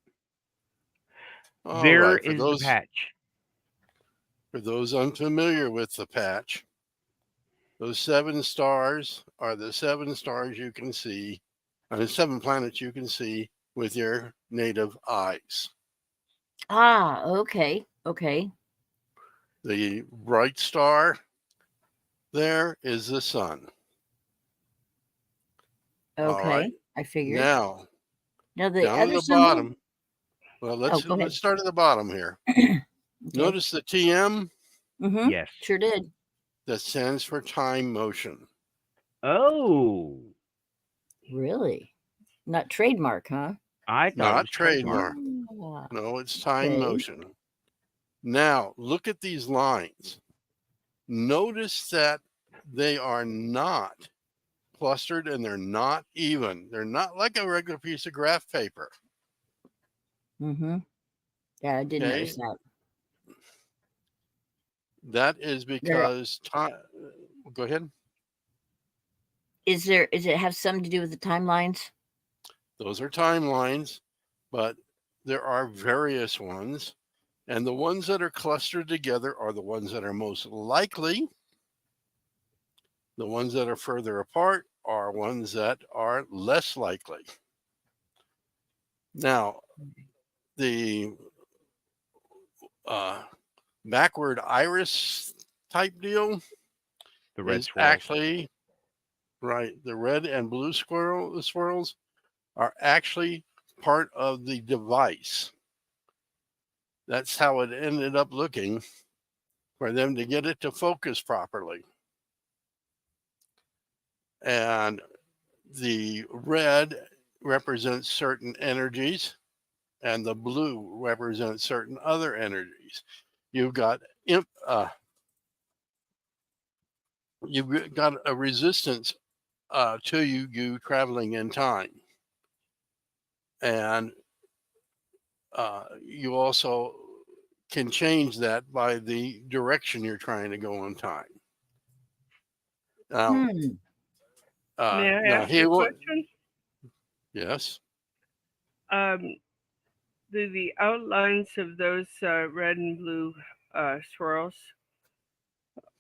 B: All
A: There
B: right,
A: is the patch.
B: For those unfamiliar with the patch, those 7 stars are the 7 stars you can see, and the 7 planets you can see with your native eyes.
D: Ah, okay. Okay.
B: The bright star there is the sun. All
D: Okay.
B: right.
D: I figured.
B: Now,
D: Now the
B: down at
D: other
B: the
D: symbol.
B: bottom. Well,
D: go ahead.
B: let's start at the bottom here.
D: Okay.
B: Notice the TM
D: Mm-hmm.
A: Yes.
D: Sure did.
B: that stands for time motion.
A: Oh,
D: Really? Not trademark, huh?
A: I thought it
B: Not
A: was trademark.
B: trademark. No, it's time
D: Okay.
B: motion. Now, look at these lines. Notice that they are not clustered and they're not even. They're not like a regular piece of graph paper.
D: Mm-hmm. Yeah, I did
B: Okay.
D: notice that.
B: That is because time. Go ahead.
D: Is it have something to do with the timelines?
B: Those are timelines, but there are various ones. And the ones that are clustered together are the ones that are most likely. The ones that are further apart are ones that are less likely. Now, the backward iris type deal
A: The red
B: is
A: swirls.
B: actually right. The red and blue swirls are actually part of the device. That's how it ended up looking for them to get it to focus properly. And the red represents certain energies and the blue represents certain other energies. You've got a resistance to you traveling in time. And you also can change that by the direction you're trying to go in time. Now,
C: May I
B: now
C: ask you a question?
B: Yes.
C: Do the outlines of those red and blue swirls,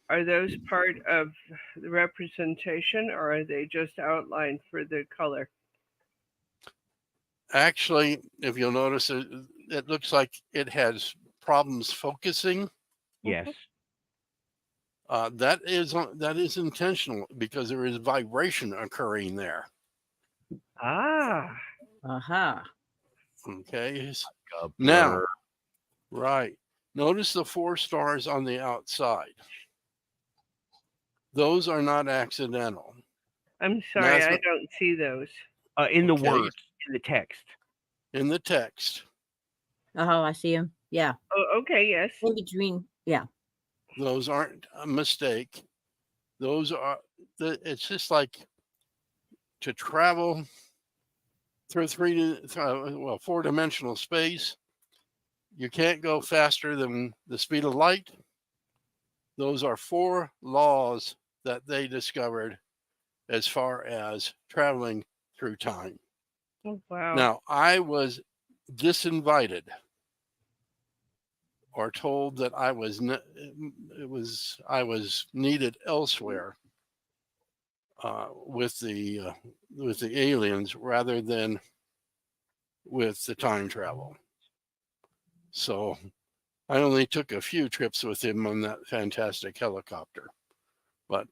C: are those part of the representation, or are they just outlined for the color?
B: Actually, if you'll notice, it looks like it has problems focusing.
A: Yes.
B: That is intentional because there is vibration occurring there.
C: Ah.
D: Uh-huh.
B: Okay.
A: A
B: Now,
A: blur.
B: right. Notice the 4 stars on the outside. Those are not accidental.
C: I'm sorry, I don't see those.
A: In the
B: Okay.
A: words, in the text.
B: In the text.
D: Oh, I see them. Yeah.
C: Oh, okay, yes.
D: In between. Yeah.
B: Those aren't a mistake. Those are, it's just like to travel through 4-dimensional space. You can't go faster than the speed of light. Those are 4 laws that they discovered as far as traveling through time.
C: Oh, wow.
B: Now, I was disinvited or told that I was needed elsewhere with the aliens rather than with the time travel. So I only took a few trips with him on that fantastic helicopter. But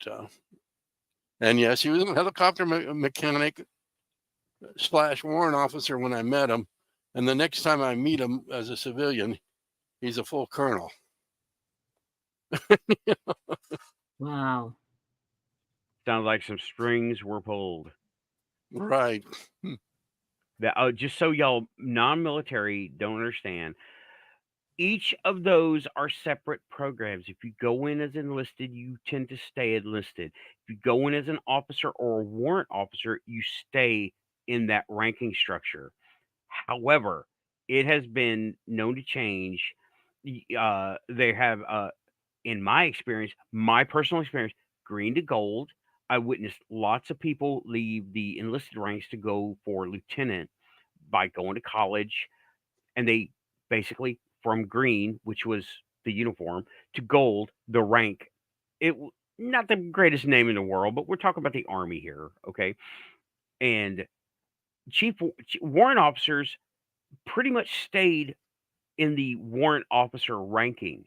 B: and yes, he was a helicopter mechanic / warrant officer when I met him. And the next time I meet him as a civilian, he's a full colonel.
D: Wow.
A: Sounds like some strings were pulled.
B: Right.
A: That just so y'all non-military don't understand, each of those are separate programs. If you go in as enlisted, you tend to stay enlisted. If you go in as an officer or a warrant officer, you stay in that ranking structure. However, it has been known to change. They have, in my experience, my personal experience, green to gold. I witnessed lots of people leave the enlisted ranks to go for lieutenant by going to college, and they basically from green, which was the uniform, to gold, the rank. Not the greatest name in the world, but we're talking about the Army here, okay? And warrant officers pretty much stayed in the warrant officer ranking,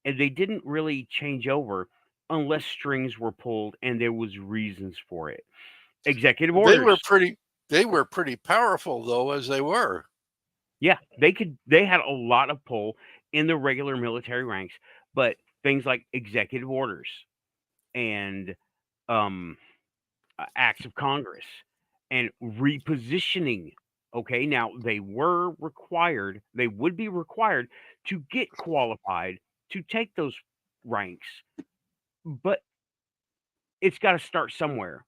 A: and they didn't really change over unless strings were pulled and there was reasons for it. Executive orders.
B: They were pretty powerful though, as they were.
A: Yeah, they had a lot of pull in the regular military ranks, but things like executive orders and acts of Congress and repositioning Okay, now they would be required to get qualified to take those ranks, but it's got to start somewhere.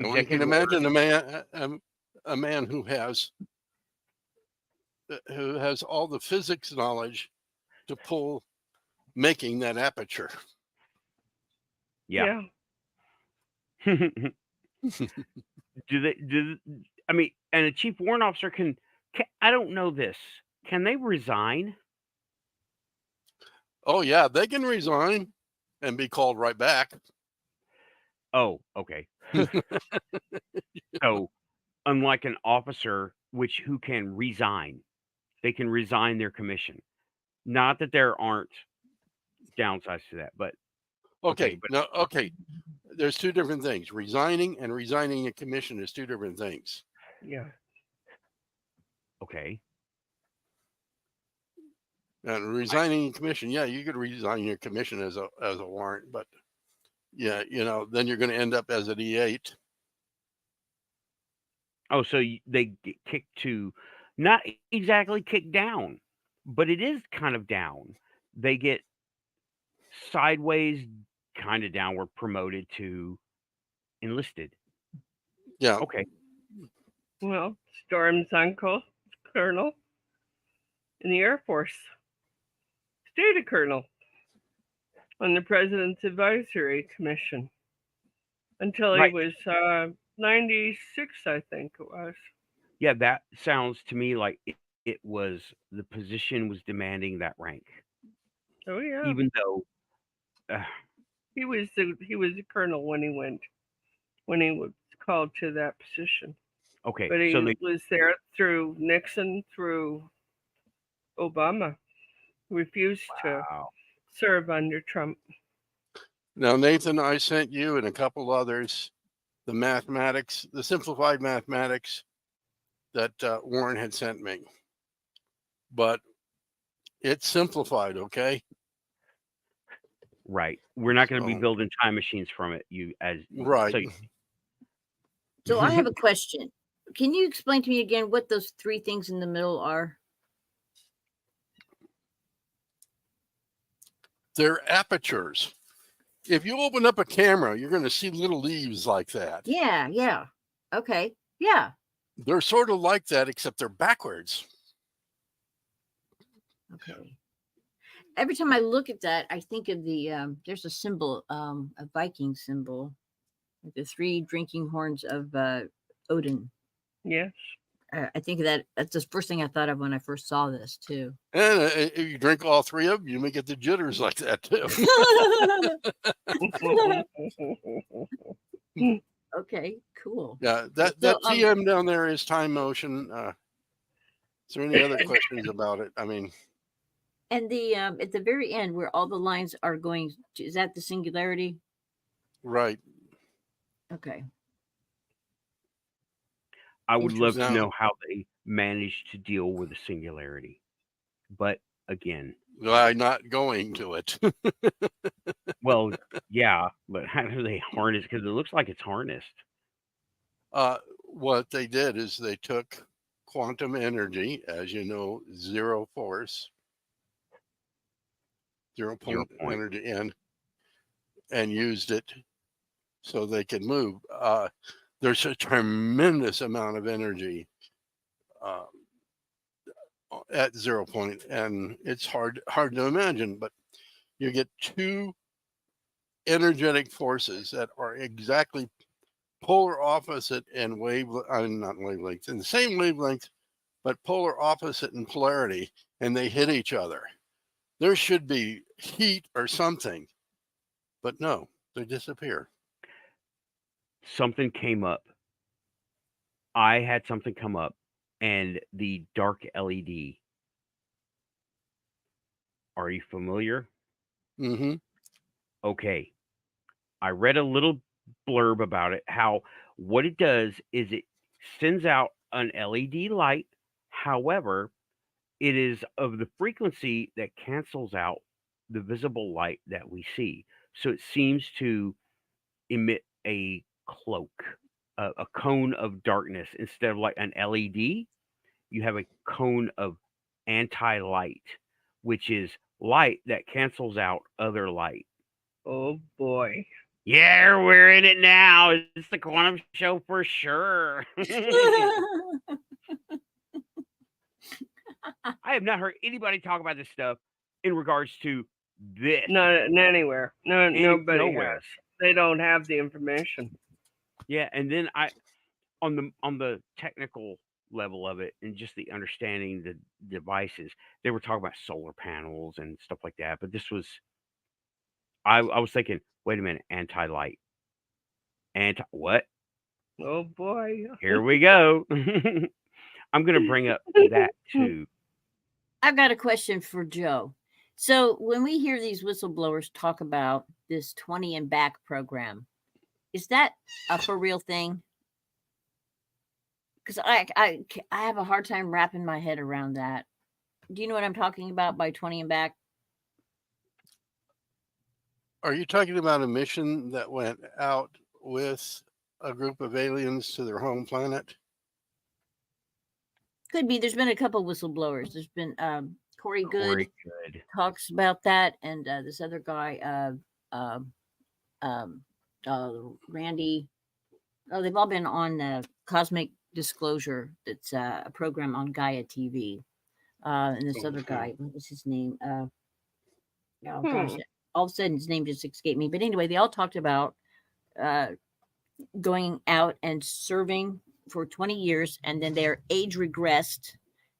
B: Well, you can
A: Executive order.
B: imagine a man who has all the physics knowledge to pull making that aperture.
A: Yeah. I mean, and a chief warrant officer can I don't know this. Can they resign?
B: Oh yeah, they can resign and be called right back.
A: Oh, okay. So, unlike an officer who can resign, they can resign their commission. Not that there aren't downsides to that, but
B: Okay,
A: but
B: no, okay. There's two different things. Resigning and resigning a commission is two different things.
C: Yeah.
A: okay.
B: And resigning a commission, yeah, you could resign your commission as a warrant, but yeah, then you're going to end up as an E8.
A: Oh, so they get kicked to not exactly kicked down, but it is kind of down. They get sideways, kind of downward promoted to enlisted.
B: Yeah.
A: Okay.
C: Well, Storm's uncle, Colonel in the Air Force, stayed a colonel on the President's Advisory Commission until he was 96, I think it was.
A: Yeah, that sounds to me like it was the position was demanding that rank.
C: Oh yeah.
A: Even though
C: he was a colonel when he was called to that position.
A: Okay,
C: but he
A: so
C: was there through Nixon, through Obama. Refused to serve under Trump.
B: Now, Nathan, I sent you and a couple others the simplified mathematics that Warren had sent me, but it's simplified. Okay.
A: Right. We're not going to be building time machines from it.
B: Right.
D: So I have a question. Can you explain to me again what those three things in the middle are?
B: They're apertures. If you open up a camera, you're going to see little leaves like that.
D: Yeah. Yeah. Okay. Yeah.
B: They're sort of like that, except they're backwards.
D: Okay. Every time I look at that, I think of there's a symbol, a Viking symbol, like the three drinking horns of Odin.
C: Yes.
D: I think that's the first thing I thought of when I first saw this too.
B: And if you drink all three of them, you may get the jitters like that too.
D: Okay, cool.
B: Yeah, that TM down there is time motion. Is there any other questions about it? I mean,
D: and the at the very end where all the lines are going, is that the singularity?
B: Right.
D: Okay.
A: I would love to know how they managed to deal with the singularity, but again,
B: I'm not going to it.
A: Well, yeah, but how do they harness? Because it looks like it's harnessed.
B: What they did is they took quantum energy, as you know, zero force, 0 point energy in, and used it so they could move. There's a tremendous amount of energy at 0 point, and it's hard to imagine, but you get two energetic forces that are exactly polar opposite in not wavelength, in the same wavelength, but polar opposite in polarity, and they hit each other. There should be heat or something, but no, they disappear.
A: Something came up. I had something come up, and the dark LED. Are you familiar?
B: Mm-hmm.
A: Okay. I read a little blurb about it, how what it does is it sends out an LED light. However, it is of the frequency that cancels out the visible light that we see. So it seems to emit a cloak, a cone of darkness. Instead of like an LED, you have a cone of anti-light, which is light that cancels out other light.
C: Oh boy.
A: Yeah, we're in it now. It's the quantum show for sure. I have not heard anybody talk about this stuff in regards to this.
C: Not anywhere. No, nobody
A: nowhere.
C: has. They don't have the information.
A: Yeah, and then on the technical level of it and just the understanding the devices, they were talking about solar panels and stuff like that. But this was, I was thinking, wait a minute, anti-light, what?
C: Oh boy.
A: Here we go. I'm gonna bring up that too.
D: I've got a question for Joe. So when we hear these whistleblowers talk about this 20 and back program, is that a for real thing? Because I have a hard time wrapping my head around that. Do you know what I'm talking about by 20 and back?
B: Are you talking about a mission that went out with a group of aliens to their home planet?
D: Could be. There's been a couple whistleblowers. There's been Corey Good
A: Good.
D: talks about that, and this other guy, Randy. Oh, they've all been on Cosmic Disclosure. That's a program on Gaia TV. And this other guy, what was his name? Oh gosh, all of a sudden his name just escaped me. But anyway, they all talked about going out and serving for 20 years, and then they're age regressed,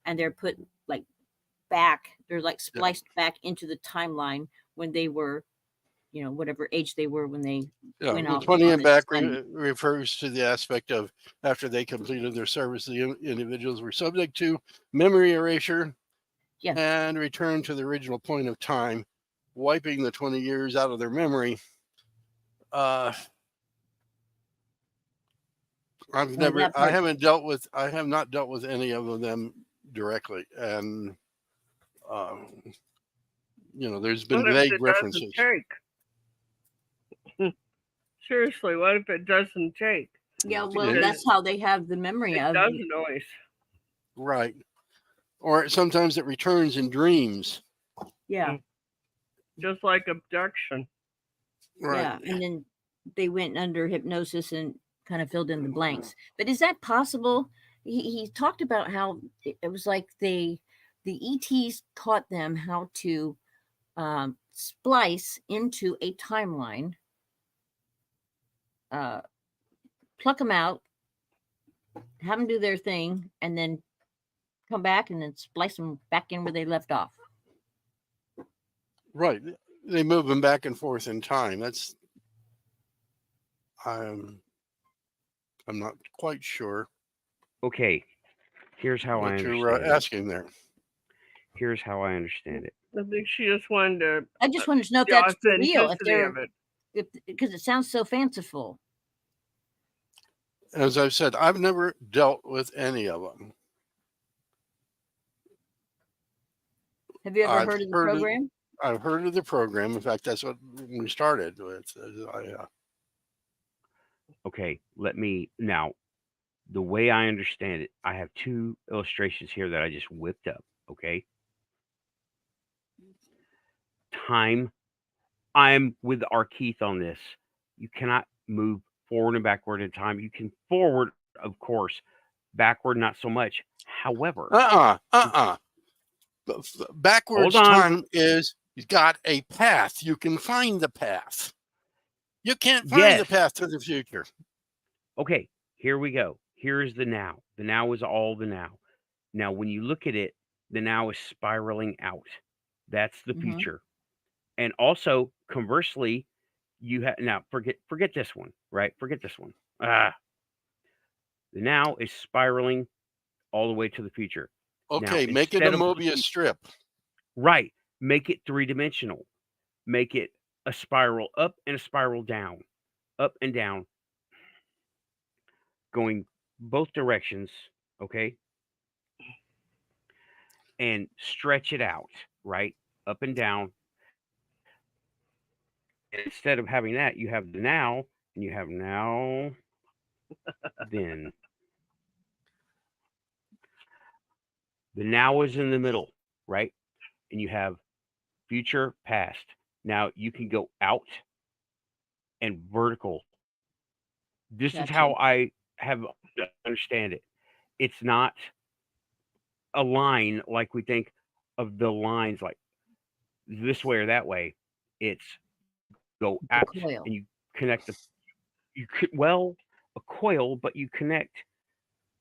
D: and they're put like back. They're like spliced back into the timeline when they were, whatever age they were when they went
B: the
D: off.
B: 20 and back refers to the aspect of after they completed their service, the individuals were subject to memory erasure and return to the original point of time, wiping the 20 years out of their memory. I have not dealt with any of them directly, and there's been vague references.
C: Seriously, what if it doesn't take?
D: Yeah, well, that's how they have the memory of.
C: It doesn't always.
B: Right. Or sometimes it returns in dreams.
D: Yeah.
C: Just like abduction.
B: Right.
D: Yeah, and then they went under hypnosis and kind of filled in the blanks. But is that possible? He talked about how it was like the ETs taught them how to splice into a timeline, pluck them out, have them do their thing, and then come back and then splice them back in where they left off.
B: Right. They move them back and forth in time. That's I'm not quite sure.
A: Okay, here's how I understand
B: you're asking there.
A: Here's how I understand it.
C: I think she just wanted to.
D: I just wanted to know if that's for real. Because it sounds so fanciful.
B: As I've said, I've never dealt with any of them.
D: Have you ever heard of the program?
B: I've heard of the program. In fact, that's what we started with.
A: Okay, now, the way I understand it, I have two illustrations here that I just whipped up, okay? Time, I'm with our Keith on this. You cannot move forward and backward in time. You can forward, of course, backward, not so much. However,
B: backwards time is you've got a path. You can find the path. You can't find the path to the future.
A: Okay, here we go. Here is the now. The now is all the now. Now, when you look at it, the now is spiraling out. That's the future. And also, conversely, you have now forget this one, right? Forget this one. The now is spiraling all the way to the future.
B: Okay,
A: now,
B: make it a Mobius strip.
A: Right. Make it three-dimensional. Make it a spiral up and a spiral down. Up and down. Going both directions, okay? And stretch it out, right? Up and down. And instead of having that, you have the now, and you have now, then the now is in the middle, right? And you have future, past. Now you can go out and vertical. This is how
D: Gotcha.
A: I have to understand it. It's not a line like we think of the lines like this way or that way. It's go out
D: It's a
A: and you
D: coil.
A: connect well, a coil, but you connect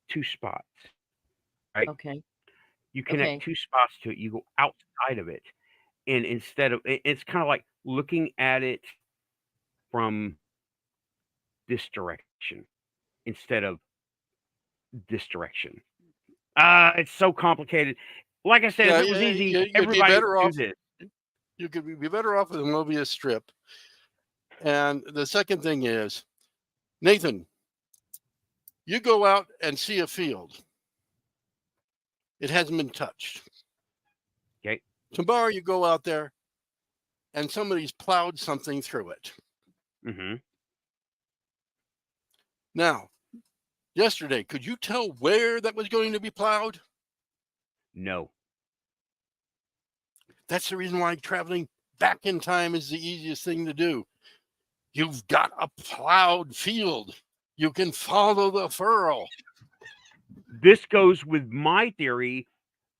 A: two spots, right?
D: Okay.
A: You connect
D: Okay.
A: two spots to it. You go outside of it, and instead of it's kind of like looking at it from this direction instead of this direction. It's so complicated. Like I said, if
B: Yeah,
A: it was easy,
B: you'd be
A: everybody would
B: better
A: do
B: off.
A: this.
B: You could be better off with a Mobius strip. And the second thing is, Nathan, you go out and see a field. It hasn't been touched.
A: Okay.
B: Tomorrow you go out there and somebody's plowed something through it.
A: Mm-hmm.
B: Now, yesterday, could you tell where that was going to be plowed?
A: No.
B: That's the reason why traveling back in time is the easiest thing to do. You've got a plowed field. You can follow the furrow.
A: This goes with my theory.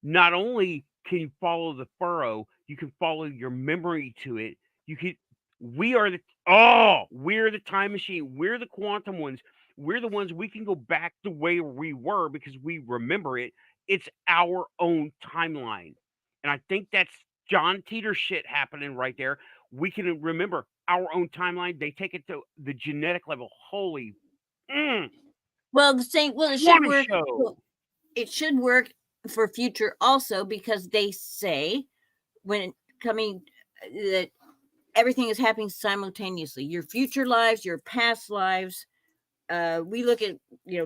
A: Not only can you follow the furrow, you can follow your memory to it. You can. We're the time machine. We're the quantum ones. We're the ones we can go back the way we were because we remember it. It's our own timeline, and I think that's John Teeter shit happening right there. We can remember our own timeline. They take it to the genetic level. Holy
D: Well, the same. Well, it should
A: quantum
D: work.
A: show.
D: Well, it should work for future also because they say when coming that everything is happening simultaneously. Your future lives, your past lives. We look at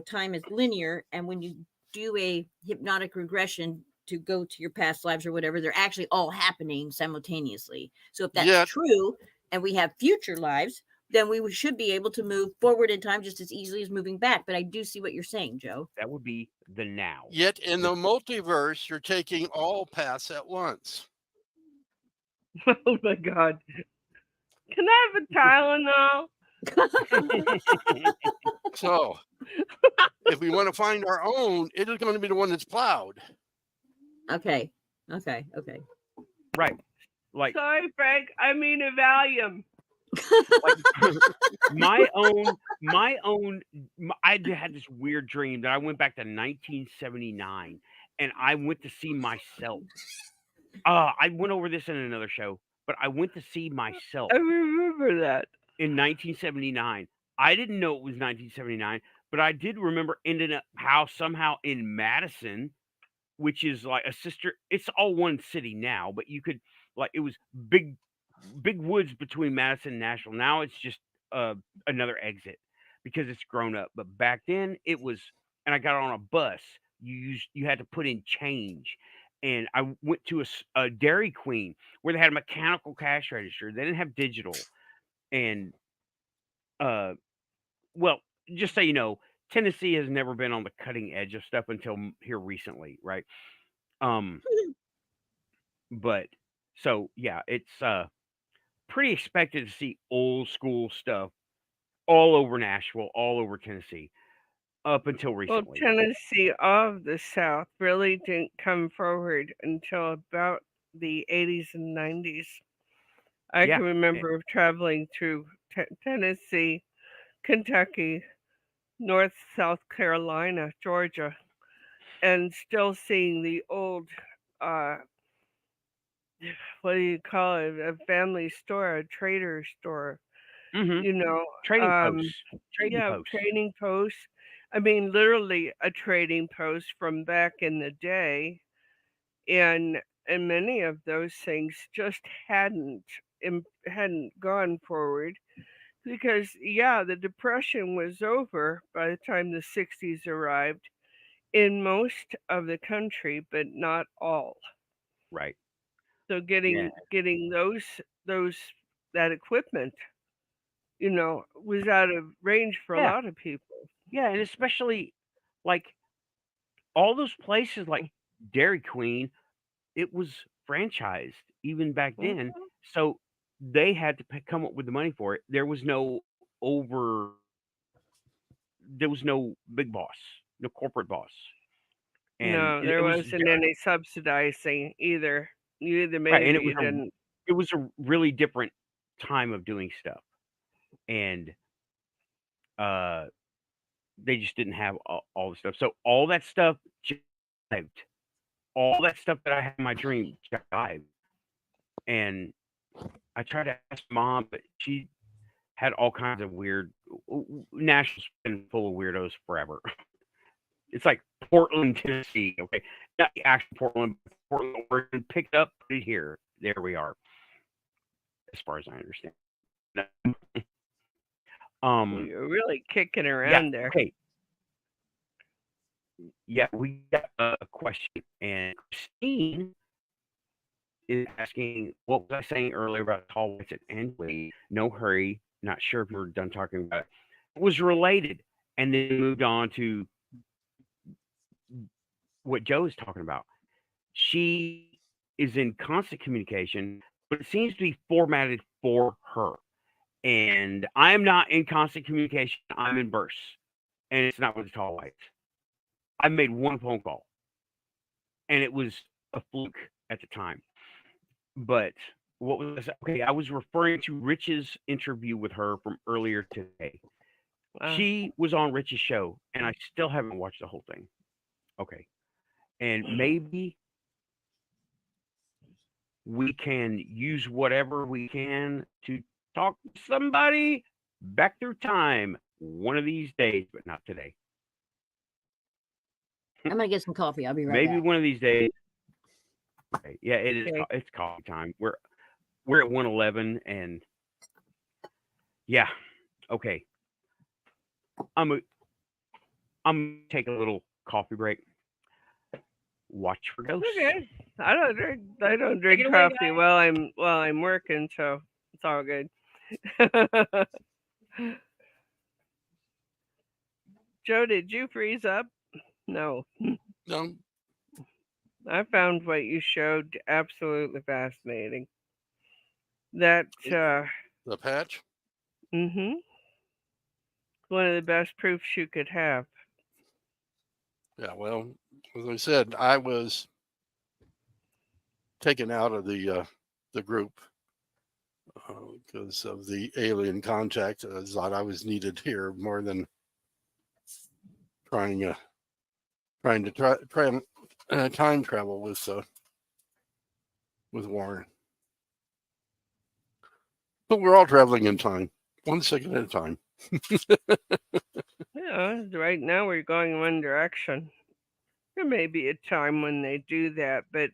D: time as linear, and when you do a hypnotic regression to go to your past lives or whatever, they're actually all happening simultaneously. So if that's
B: Yet,
D: true, and we have future lives, then we should be able to move forward in time just as easily as moving back. But I do see what you're saying, Joe.
A: That would be the now.
B: yet in the multiverse, you're taking all paths at once.
C: Oh my God. Can I have a Tylenol?
B: So, if we want to find our own, it is going to be the one that's plowed.
D: Okay.
A: Right. Like
C: Sorry, Frank. I mean a Valium.
A: my own I had this weird dream that I went back to 1979 and I went to see myself. I went over this in another show, but I went to see myself
C: I remember that.
A: in 1979. I didn't know it was 1979, but I did remember ending up somehow in Madison, which is like a sister. It's all one city now, but you could it was big woods between Madison and Nashville. Now it's just another exit because it's grown up. But back then it was, and I got on a bus. You had to put in change, and I went to a Dairy Queen where they had a mechanical cash register. They didn't have digital, and well, just so you know, Tennessee has never been on the cutting edge of stuff until here recently, right? But so yeah, it's pretty expected to see old school stuff all over Nashville, all over Tennessee, up until
C: Well,
A: recently.
C: Tennessee of the South really didn't come forward until about the 80s and 90s. I
A: Yeah,
C: can remember traveling through Tennessee, Kentucky, North, South Carolina, Georgia, and still seeing the old, uh, what do you call it? A family store, a trader store,
A: hmm
C: you know.
A: trading
C: Um,
A: posts, trading
C: yeah,
A: posts.
C: trading posts. I mean, literally a trading post from back in the day, and many of those things just hadn't gone forward because the depression was over by the time the 60s arrived in most of the country, but not all.
A: Right.
C: So
A: Yeah.
C: getting those that equipment, was out of range for a
A: Yeah.
C: lot of people.
A: Yeah, and especially like all those places like Dairy Queen, it was franchised even back then.
C: Mhm.
A: So they had to come up with the money for it. There was no big boss, no corporate boss. And
C: No,
A: it
C: there
A: was
C: wasn't any subsidizing either. You either
A: right,
C: made
A: and
C: it or you didn't.
A: it was a really different time of doing stuff. And uh they just didn't have all the stuff. So all that stuff jived. All that stuff that I had in my dream jived. And I tried to ask mom, but she had all kinds of weird. Nashville's been full of weirdos forever. It's like Portland, Tennessee. Okay, not the actual Portland, but Portland, Oregon. Pick it up, put it here. There we are. As far as I understand.
C: Well, you're really kicking
A: Yeah.
C: around there.
A: Okay. Yeah, we got a question, and Christine is asking, what was I saying earlier about tall whites at Anjali? No hurry. Not sure if we're done talking about it. It was related, and then moved on to what Joe is talking about. She is in constant communication, but it seems to be formatted for her. And I'm not in constant communication. I'm in bursts, and it's not with the tall whites. I made one phone call, and it was a fluke at the time. But what was okay? I was referring to Rich's interview with her from earlier today.
C: Wow.
A: She was on Rich's show, and I still haven't watched the whole thing. Okay, and maybe we can use whatever we can to talk to somebody back through time one of these days, but not today.
D: I'm gonna get some coffee. I'll be right
A: Maybe
D: back.
A: one of these days. Okay. Yeah, it is.
C: Okay.
A: It's coffee time. We're at 1:11, and yeah. Okay. I'm a, I'm gonna take a little coffee break. Watch for ghosts.
C: Okay. I don't
D: Take
C: drink
D: it away,
C: coffee
D: guys.
C: while I'm working, so it's all good. Joe, did you freeze up? No.
B: No,
C: I found what you showed absolutely fascinating. That
B: the patch.
C: mhm. One of the best proofs you could have.
B: Yeah, well, as I said, I was taken out of the group because of the alien contact. I thought I was needed here more than trying to time travel with Warren. But we're all traveling in time, 1 second at a time.
C: Yeah, right now we're going one direction. There may be a time when they do that, but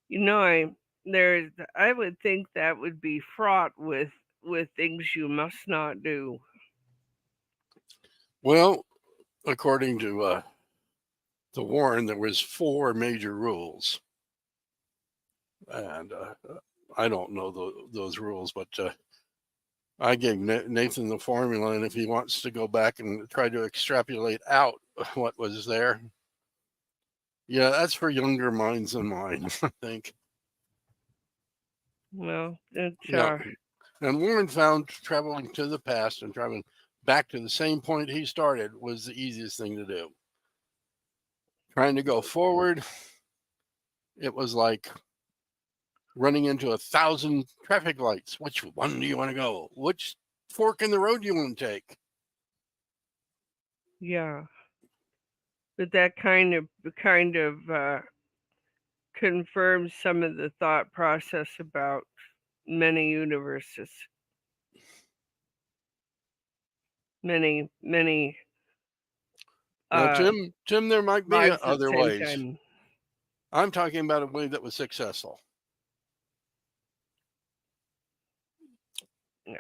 C: you know, I would think that would be fraught with things you must not do.
B: Well, according to Warren, there was 4 major rules, and I don't know those rules, but I gave Nathan the formula, and if he wants to go back and try to extrapolate out what was there, yeah, that's for younger minds than mine, I think.
C: Well, it's
B: Yeah, and Warren found traveling to the past and traveling back to the same point he started was the easiest thing to do. Trying to go forward, it was like running into 1,000 traffic lights. Which one do you want to go? Which fork in the road do you want to take?
C: yeah. But that kind of confirms some of the thought process about many universes, many
B: Now,
C: uh
B: Tim, there might be
C: lives at the
B: other
C: same
B: ways.
C: time.
B: I'm talking about a way that was successful.
C: Yeah.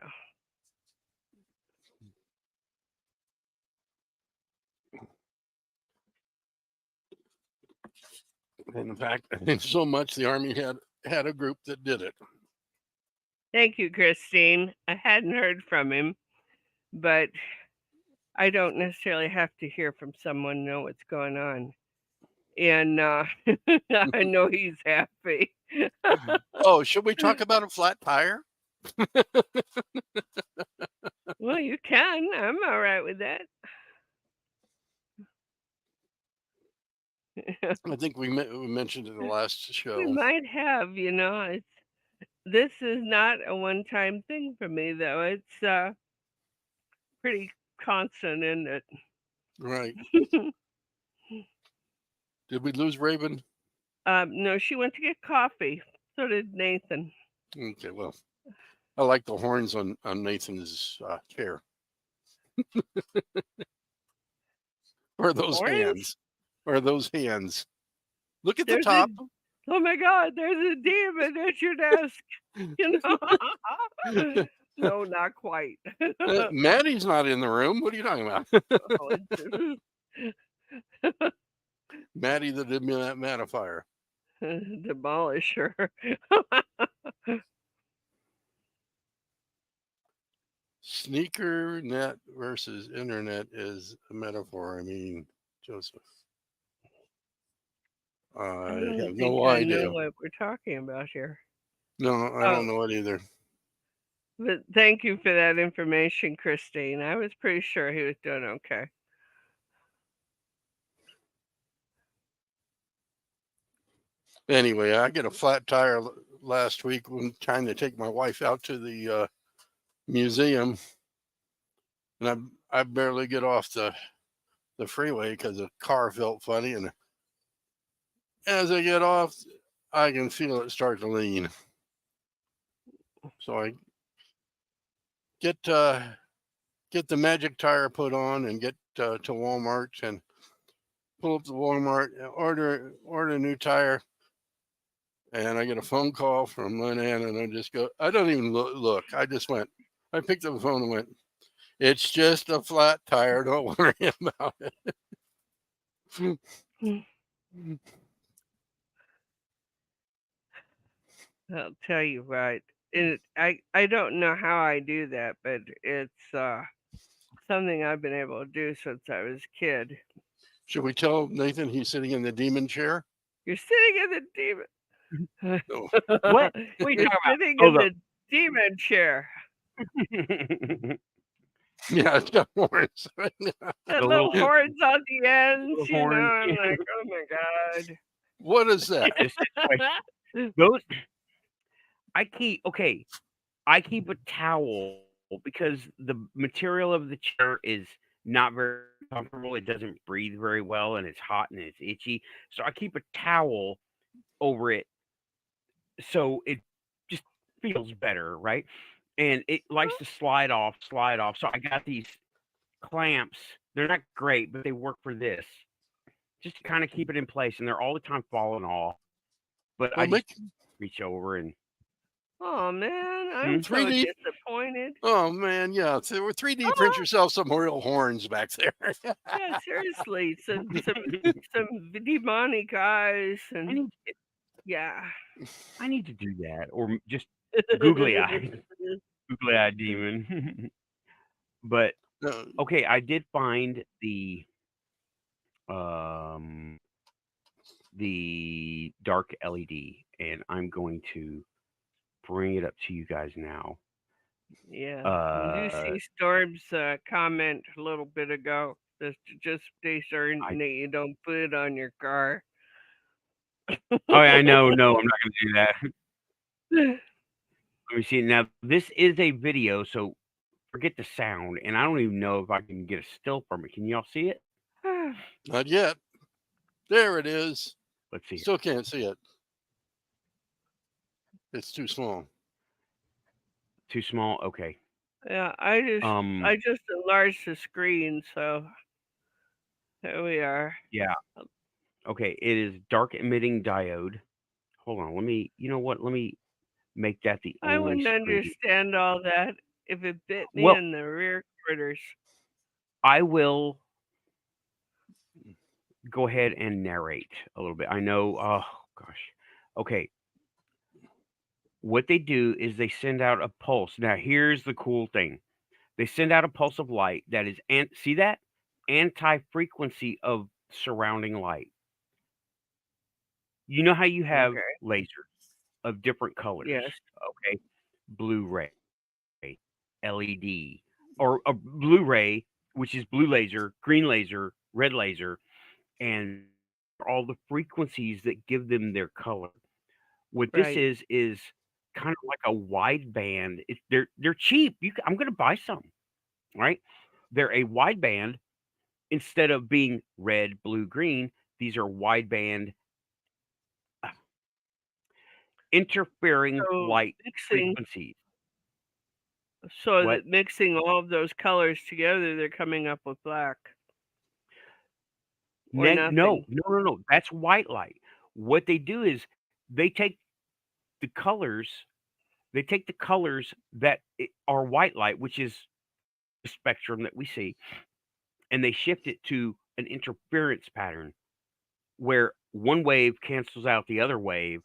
B: And in fact, I think so much the Army had a group that did it.
C: Thank you, Christine. I hadn't heard from him, but I don't necessarily have to hear from someone to know what's going on. And I know he's happy.
B: Oh, should we talk about a flat tire?
C: Well, you can. I'm all right with that.
B: I think we mentioned it in the last
C: We
B: show.
C: might have, this is not a one-time thing for me though. It's pretty constant, isn't it?
B: Right. Did we lose Raven?
C: No, she went to get coffee. So did Nathan.
B: Okay, well, I like the horns on Nathan's chair. Or those
C: Horns?
B: hands. Or those hands. Look at the
C: There's
B: top.
C: Oh my God, there's a demon at your desk. No, not quite.
B: Maddie's not in the room. What are you talking about? Maddie the dehumidifier.
C: Demolisher.
B: Sneaker net versus internet is a metaphor. I mean, Joseph. I have no idea.
C: I know what we're talking about here.
B: No, I don't know it either.
C: But thank you for that information, Christine. I was pretty sure he was doing okay.
B: Anyway, I get a flat tire last week when trying to take my wife out to the museum, and I barely get off the freeway because the car felt funny, and as I get off, I can feel it start to lean. So I get the magic tire put on and get to Walmart and pull up to Walmart, order a new tire, and I get a phone call from Lynn, and I just go, I don't even look. I just went, I picked up the phone and went, it's just a flat tire. Don't worry about it.
C: I'll tell you what. I don't know how I do that, but it's something I've been able to do since I was a kid.
B: Should we tell Nathan he's sitting in the demon chair?
C: You're sitting in the demon.
B: No.
A: What? What are you
C: You're
A: talking about?
C: sitting in
A: Hold
C: the demon chair.
B: Yeah, it's got horns.
C: That little horns on the ends,
A: little
C: you know.
A: horns,
C: I'm
A: yeah.
C: like, oh my God.
B: What is that?
A: Those I keep a towel because the material of the chair is not very comfortable. It doesn't breathe very well, and it's hot and it's itchy. So I keep a towel over it so it just feels better, right? And it likes to slide off. So I got these clamps. They're not great, but they work for this. Just to kind of keep it in place, and they're all the time falling off. But
B: Well,
A: I just reach over and
C: Oh man, I'm so
B: 3D.
C: disappointed.
B: Oh man, yeah. So we're 3D print yourself some real horns back there.
C: Yeah, seriously, some demonic eyes and yeah.
A: I need to do that, or just googly eyed demon. But okay, I did find the dark LED, and I'm going to bring it up to you guys now.
C: Yeah, you see Storm's comment a little bit ago. Just stay certain that you don't put it on your car.
A: Oh, I know. No, I'm not going to do that. Let me see. Now, this is a video, so forget the sound, and I don't even know if I can get a still from it. Can y'all see it?
B: Not yet. There it is.
A: Let's see.
B: Still can't see it. It's too small.
A: Too small? Okay.
C: Yeah, I just enlarged the screen, so there we are.
A: Yeah. Okay, it is dark emitting diode. Hold on, you know what? Let me make that the only
C: I wouldn't
A: screen.
C: understand all that if it bit me
A: Well,
C: in the rear quarters.
A: I will go ahead and narrate a little bit. I know, oh gosh. Okay. What they do is they send out a pulse. Now, here's the cool thing. They send out a pulse of light that is see that anti-frequency of surrounding light. You know how you have
C: Okay.
A: lasers of different colors,
C: Yes.
A: okay? Blu-ray, LED, or a Blu-ray, which is blue laser, green laser, red laser, and all the frequencies that give them their color. What this
C: Right.
A: is kind of like a wide band. They're cheap. I'm going to buy some, right? They're a wide band instead of being red, blue, green. These are wide band interfering
C: So
A: light
C: mixing,
A: frequencies.
C: so
A: What?
C: that mixing all of those colors together, they're coming up with black or
A: No,
C: nothing.
A: no. That's white light. What they do is they take the colors. They take the colors that are white light, which is the spectrum that we see, and they shift it to an interference pattern where one wave cancels out the other wave.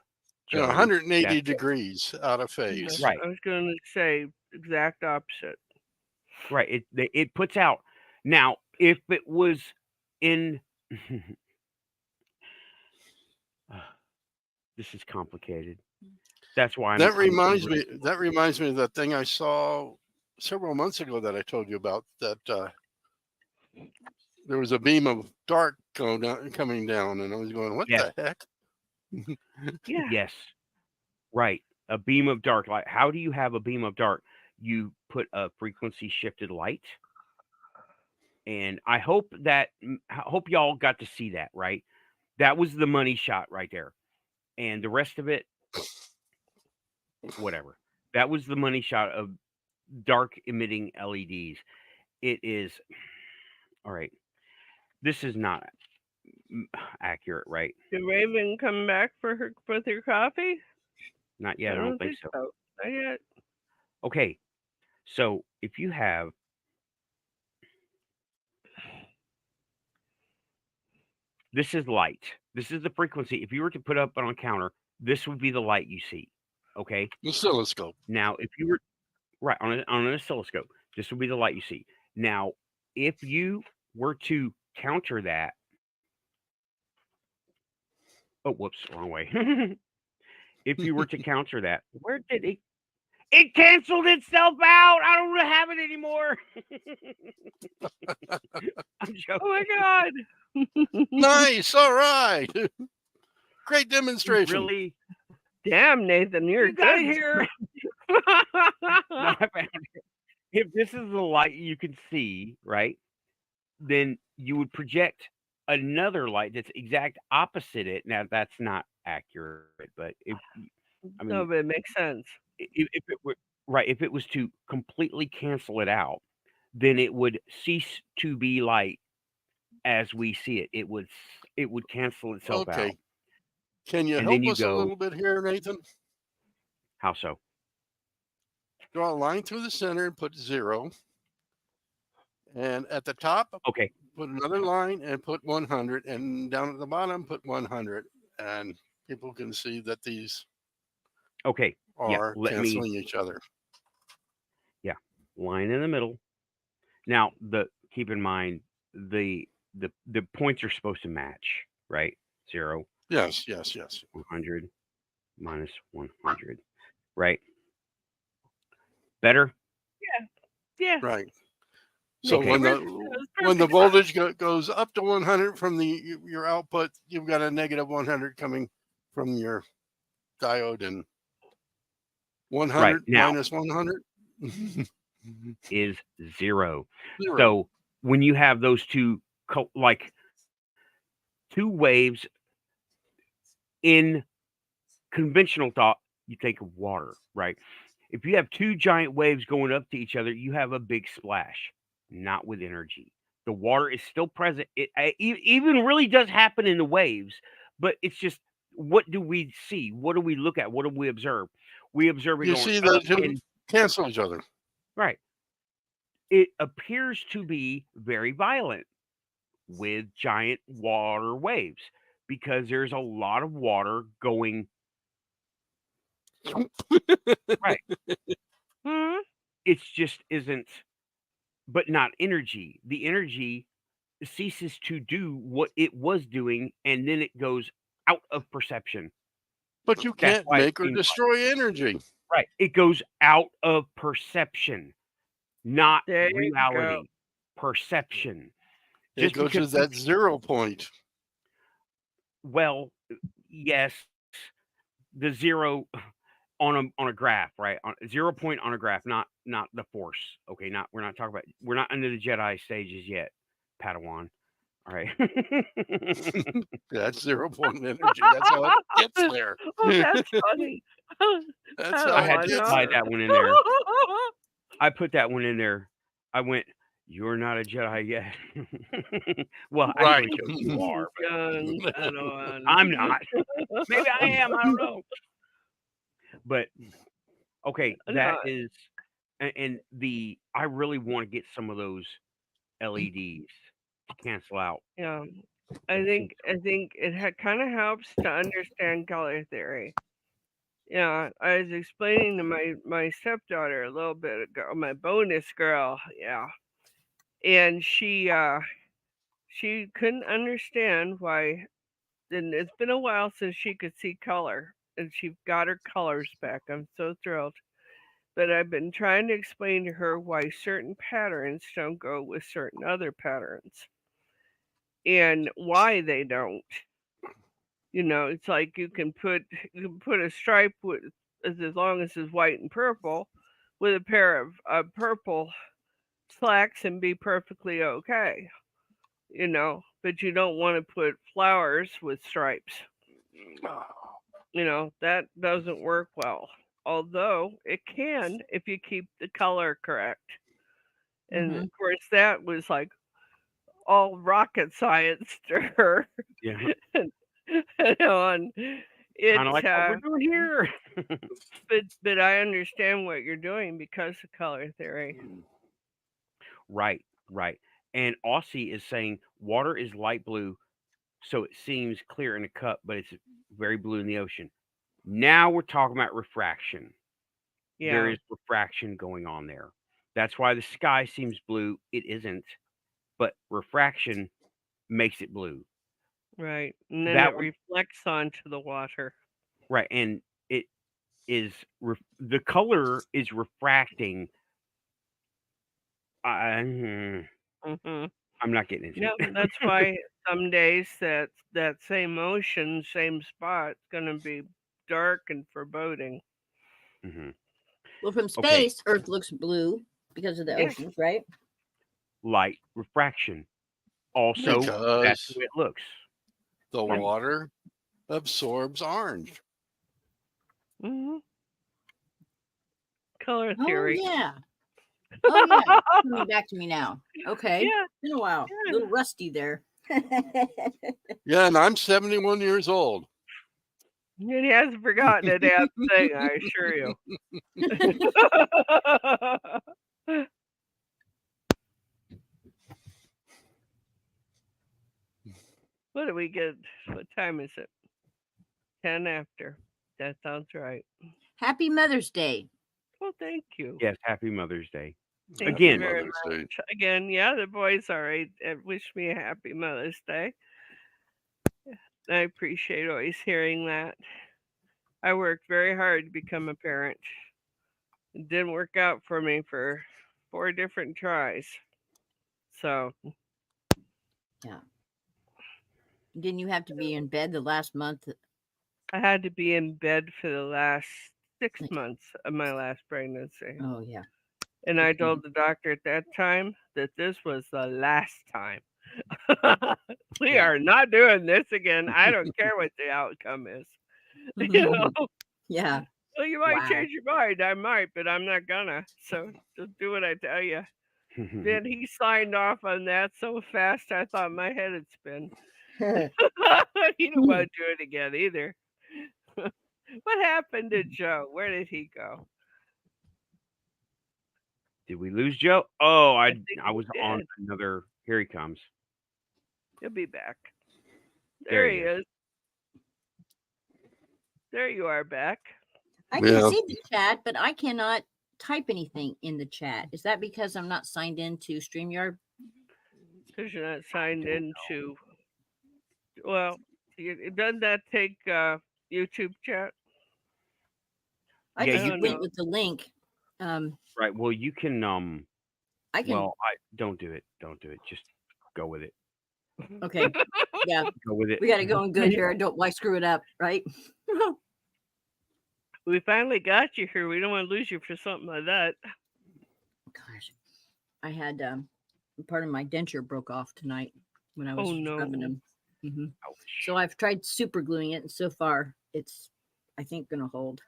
B: You know,
A: Joe,
B: 180
A: that's it.
B: degrees out of
C: Yeah,
B: phase.
A: Right,
C: I was going to say exact opposite.
A: right. It puts out. Now, if it was in, this is complicated. That's why
B: That
A: I'm
B: reminds me.
A: really-
B: That reminds me of that thing I saw several months ago that I told you about. That there was a beam of dark coming down, and I was going, "What
A: Yes,
B: the heck?"
C: Yeah.
A: yes, right. A beam of dark light. How do you have a beam of dark? You put a frequency shifted light, and I hope y'all got to see that. Right, that was the money shot right there, and the rest of it, whatever. That was the money shot of dark emitting LEDs. It is all right. This is not accurate, right?
C: Did Raven come back for her with her coffee?
A: Not
C: I
A: yet. I
C: don't
A: don't think
C: think
A: so.
C: so. Not yet.
A: Okay, so if you have this is light. This is the frequency. If you were to put up on a counter, this would be the light you see. Okay.
B: Oscilloscope.
A: Now, if you were right on an oscilloscope, this would be the light you see. Now, if you were to counter that, oh, whoops, wrong way. If you were to counter that, where did it? It canceled itself out. I don't have it anymore. I'm joking.
C: Oh my God.
B: Nice. All right. Great demonstration.
A: Really?
C: Damn, Nathan, you're
A: You got
C: good.
A: it here. No, I found it. If this is the light you can see, right, then you would project another light that's exact opposite it. Now, that's not accurate, but I
C: No,
A: mean,
C: but it makes sense.
A: if it were right, if it was to completely cancel it out, then it would cease to be light as we see it. It would cancel itself out.
B: Okay. Can you
A: And then
B: help
A: you
B: us a
A: go,
B: little bit here, Nathan?
A: how so?
B: Draw a line through the center and put 0. And at the top,
A: Okay.
B: put another line and put 100. And down at the bottom, put 100. And people can see that these
A: Okay. Yeah.
B: are
A: Let me
B: canceling each other.
A: line in the middle. Now, keep in mind the points are supposed to match, right? 0,
B: Yes.
A: 100, minus 100, right? Better?
C: Yeah.
B: Right. So
A: Okay.
B: when
C: That
B: the
C: was
B: when the
C: perfect.
B: voltage goes up to 100 from your output, you've got a negative 100 coming from your diode, and 100
A: Now
B: minus 100
A: is 0.
B: 0.
A: So when you have those two two waves in conventional thought, you think of water, right? If you have two giant waves going up to each other, you have a big splash. Not with energy. The water is still present. It even really does happen in the waves, but it's just, what do we see? What do we look at? What do we observe? We observe it
B: You
A: going
B: see
A: up
B: the two
A: and
B: cancel each other.
A: right. It appears to be very violent with giant water waves because there's a lot of water going right.
C: Hmm?
A: It just isn't but not energy. The energy ceases to do what it was doing, and then it goes out of perception.
B: But you
A: That's
B: can't
A: why it
B: make or
A: seems like
B: destroy energy.
A: right. It goes out of perception, not
C: There you go.
A: reality. Perception.
B: It
A: Just
B: goes to
A: because
B: that 0 point.
A: well, yes, the zero on a graph, right? On 0 point on a graph, not the force. Okay, we're not talking about we're not under the Jedi stages yet, Padawan. All right.
B: That's 0 point energy. That's how it gets there.
C: Oh, that's funny.
B: That's
C: I
B: how
A: I
C: don't
A: had
B: it
A: to
B: gets
A: slide
B: there.
A: that one in there. I put that one in there. I went, "You're not a Jedi yet." Well,
B: Right.
A: actually, you are, but
C: Young Padawan.
A: I'm not. Maybe I am. I don't know. But okay, that
C: No.
A: is, and the I really want to get some of those LEDs to cancel out.
C: Yeah,
A: That
C: I
A: seems
C: think it kind of helps to understand color theory. Yeah, I was explaining to my stepdaughter a little bit ago, my bonus girl. Yeah, and she couldn't understand why. And it's been a while since she could see color, and she got her colors back. I'm so thrilled. But I've been trying to explain to her why certain patterns don't go with certain other patterns and why they don't. It's like you can put a stripe with as long as it's white and purple with a pair of purple slacks and be perfectly okay. But you don't want to put flowers with stripes. That doesn't work well. Although it can if you keep the color correct. And
D: Mhm.
C: of course, that was like all rocket science to her.
A: yeah,
C: And it,
A: kind of like what we're doing here.
C: but I understand what you're doing because of color theory.
A: Right, right. And Aussie is saying water is light blue, so it seems clear in a cup, but it's very blue in the ocean. Now we're talking about refraction. There
C: Yeah,
A: is refraction going on there. That's why the sky seems blue. It isn't, but refraction makes it blue.
C: right. And then
A: That
C: it
A: would
C: reflects onto the water.
A: right, and it is the color is refracting. I,
C: Hmm.
A: I'm not getting into
C: Yeah,
A: it.
C: that's why some days that same ocean, same spot, is going to be dark and foreboding.
A: hmm
D: Well, from
A: Okay,
D: space, Earth looks blue because of the
C: Yeah,
D: oceans, right?
A: light refraction. Also, that's
B: Because
A: the way it looks.
B: the
A: From
B: water absorbs orange.
C: hmm color
D: Oh
C: theory.
D: yeah. Oh yeah. Coming back to me now. Okay.
C: Yeah,
D: Been a while. A
C: yeah.
D: little rusty there.
B: Yeah, and I'm 71 years old.
C: And he hasn't forgotten a damn thing, I assure you. What do we get? What time is it? 10 after. That sounds right.
D: Happy Mother's Day.
C: Well, thank you.
A: yes, Happy Mother's Day.
C: Thank
B: Happy
C: you
A: Again,
C: very
B: Mother's Day.
C: much. Again, yeah, the boys all right. Wish me a happy Mother's Day. I appreciate always hearing that. I worked very hard to become a parent. It didn't work out for me for 4 different tries. So,
D: Yeah. Didn't you have to be in bed the last month?
C: I had to be in bed for the last 6 months of my last pregnancy.
D: Oh yeah.
C: And I told the doctor at that time that this was the last time. We
D: Yeah.
C: are not doing this again. I don't care what the outcome is. You know,
D: Yeah.
C: well, you might
D: Wow.
C: change your mind. I might, but I'm not gonna. So just do what I tell you. Then he signed off on that so fast I thought my head had spin. He didn't want to do it again either. What happened to Joe? Where did he go?
A: did we lose Joe? Oh,
C: I think
A: I
C: we
A: was on
C: did.
A: another. Here he comes.
C: He'll be back.
A: There
C: There
A: he
C: he
A: is.
C: is. There you are back.
D: I can
B: Yeah.
D: see the chat, but I cannot type anything in the chat. Is that because I'm not signed into StreamYard?
E: Because you're not signed into. Well, doesn't that take YouTube chat?
D: I
A: Yeah,
D: just
A: you
D: went with the link.
A: Right. Well, you can.
D: I can.
A: Well, don't do it. Don't do it. Just go with it.
D: Okay. Yeah.
A: Go with it.
D: We got it going good here. Why screw it up, right?
E: We finally got you here. We don't want to lose you for something like that.
D: Gosh, I had part of my denture broke off tonight when I was scrubbing them. Mm-hmm. So I've tried super gluing it, and so far it's, I think, gonna hold.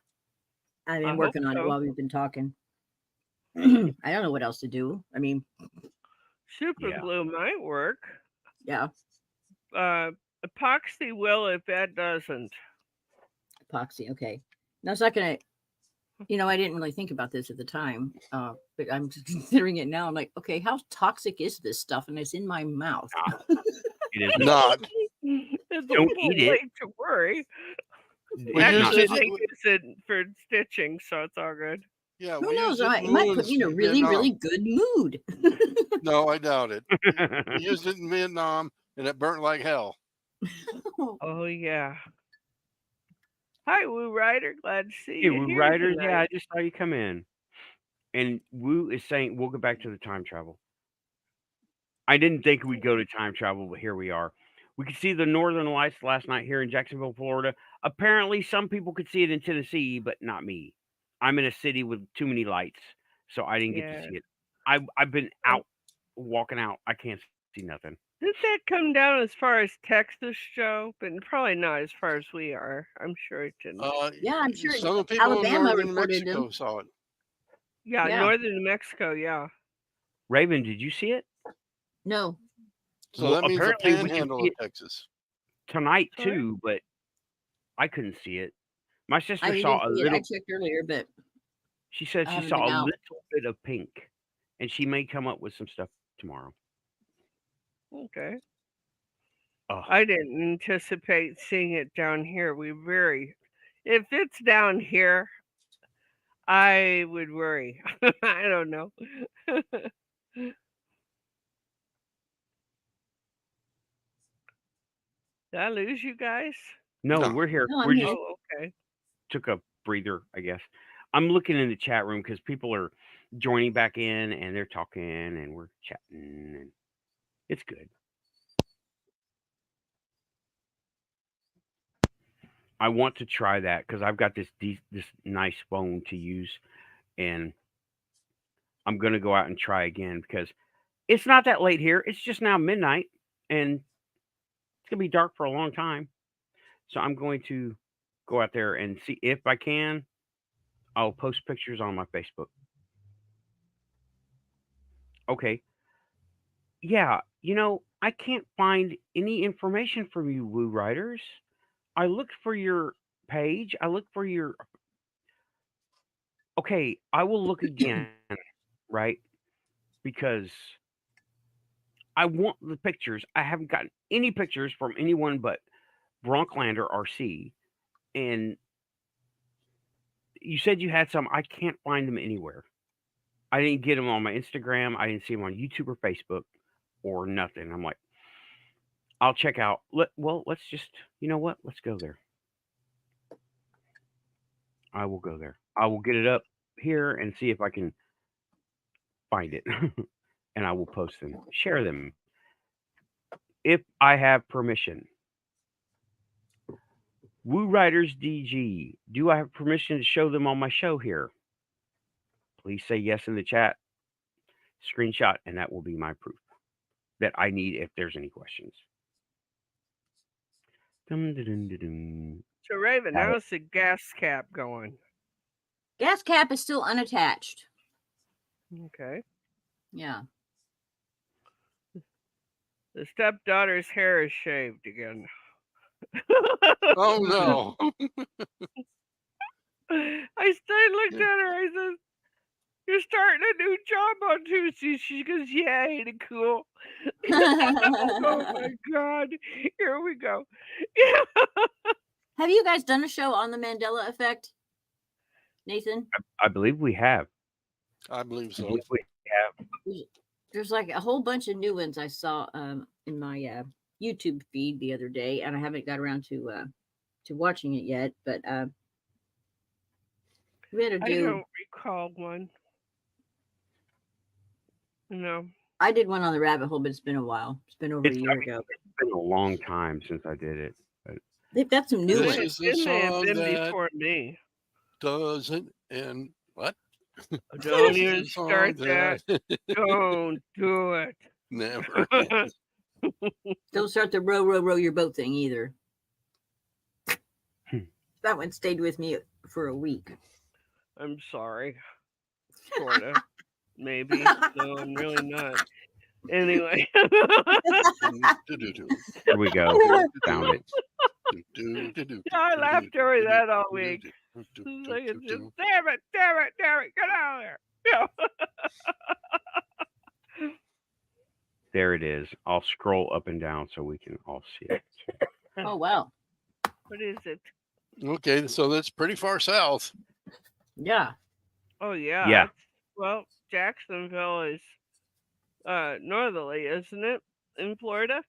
D: I've been working on it while we've been talking. I don't know what else to do. I mean,
E: super glue might work.
D: Yeah.
E: Epoxy will if that doesn't.
D: Epoxy, okay. Now it's not gonna. I didn't really think about this at the time, but I'm just considering it now. I'm like, okay, how toxic is this stuff? And it's in my mouth.
A: It is
B: not.
E: Don't eat it. To worry. Actually, they use it for stitching, so it's all good.
B: Yeah.
D: Who knows? It might put me in a really, really good mood.
B: No, I doubt it. We used it in Vietnam, and it burnt like hell.
E: Oh yeah. Hi, Woo Rider. Glad to see you.
A: Woo
E: here
A: Rider.
E: tonight.
A: Yeah, I just saw you come in. And Woo is saying we'll go back to the time travel. I didn't think we'd go to time travel, but here we are. We could see the Northern Lights last night here in Jacksonville, Florida. Apparently, some people could see it in Tennessee, but not me. I'm in a city with too many lights, so I didn't get to see it. I've been out, walking out. I can't see nothing.
E: Did that come down as far as Texas, Joe? But probably not as far as we are. I'm sure it didn't.
D: Yeah, I'm sure.
B: Some people
D: Alabama
B: in northern
D: reported
B: Mexico
D: them.
B: saw it.
E: Yeah, northern New Mexico. Yeah.
A: Raven, did you see it?
D: No.
B: So that means the panhandle of Texas.
A: Tonight too, but I couldn't see it. My sister
D: I
A: saw a little.
D: I checked earlier, but
A: she said she saw a little bit of pink, and she may come up with some stuff tomorrow.
E: Okay. I didn't anticipate seeing it down here. If it's down here, I would worry. I don't know. Did I lose you guys?
A: No, we're here.
D: No,
A: we're just
E: okay.
A: Took a breather, I guess. I'm looking in the chat room because people are joining back in and they're talking and we're chatting and it's good. I want to try that because I've got this nice phone to use, and I'm gonna go out and try again because it's not that late here. It's just now midnight, and it's gonna be dark for a long time. So I'm going to go out there and see if I can. I'll post pictures on my Facebook. Okay. Yeah, I can't find any information from you, Woo Riders. I looked for your page. I looked for your. Okay, I will look again, right? Because I want the pictures. I haven't gotten any pictures from anyone but Bronklander RC. And you said you had some. I can't find them anywhere. I didn't get them on my Instagram. I didn't see them on YouTube or Facebook or nothing. I'm like, I'll check out. Let's just, you know what? Let's go there. I will go there. I will get it up here and see if I can find it. And I will post them, share them if I have permission. Woo Riders DG, do I have permission to show them on my show here? Please say yes in the chat. Screenshot, and that will be my proof that I need if there's any questions.
E: So Raven, how's the gas cap going?
D: Gas cap is still unattached.
E: Okay.
D: Yeah.
E: The stepdaughter's hair is shaved again.
B: Oh no.
E: I looked at her. I said, "You're starting a new job on Tuesday." She goes, "Yeah, ain't it cool?" Oh my God. Here we go.
D: Have you guys done a show on the Mandela effect, Nathan?
A: I believe we have.
B: I believe
A: I
B: so.
A: believe we have.
D: There's like a whole bunch of new ones I saw in my YouTube feed the other day, and I haven't got around to watching it yet. But we had to
E: I
D: do.
E: don't recall one. No.
D: I did one on the rabbit hole, but it's been a while. It's been over a
A: It's,
D: year ago.
A: it's been a long time since I did it. But
D: They've got some new
B: This
D: ones.
B: is the
E: It may have
B: song
E: been
B: that
E: before me.
B: doesn't end. What?
E: Don't
B: This is
E: even
B: the song
E: start that.
B: that
E: Don't do it.
B: never.
D: Don't start the row your boat thing either. That one stayed with me for a week.
E: I'm sorry. Sorta. Maybe. No, I'm really not. Anyway.
A: here we go. Found it.
E: I laughed during that all week. Like it's just, damn it, get out of there. Yeah.
A: There it is. I'll scroll up and down so we can all see it.
D: Oh wow.
E: What is it?
B: Okay, so that's pretty far south.
D: Yeah.
E: Oh yeah.
A: Yeah.
E: Well, Jacksonville is northerly, isn't it? In Florida?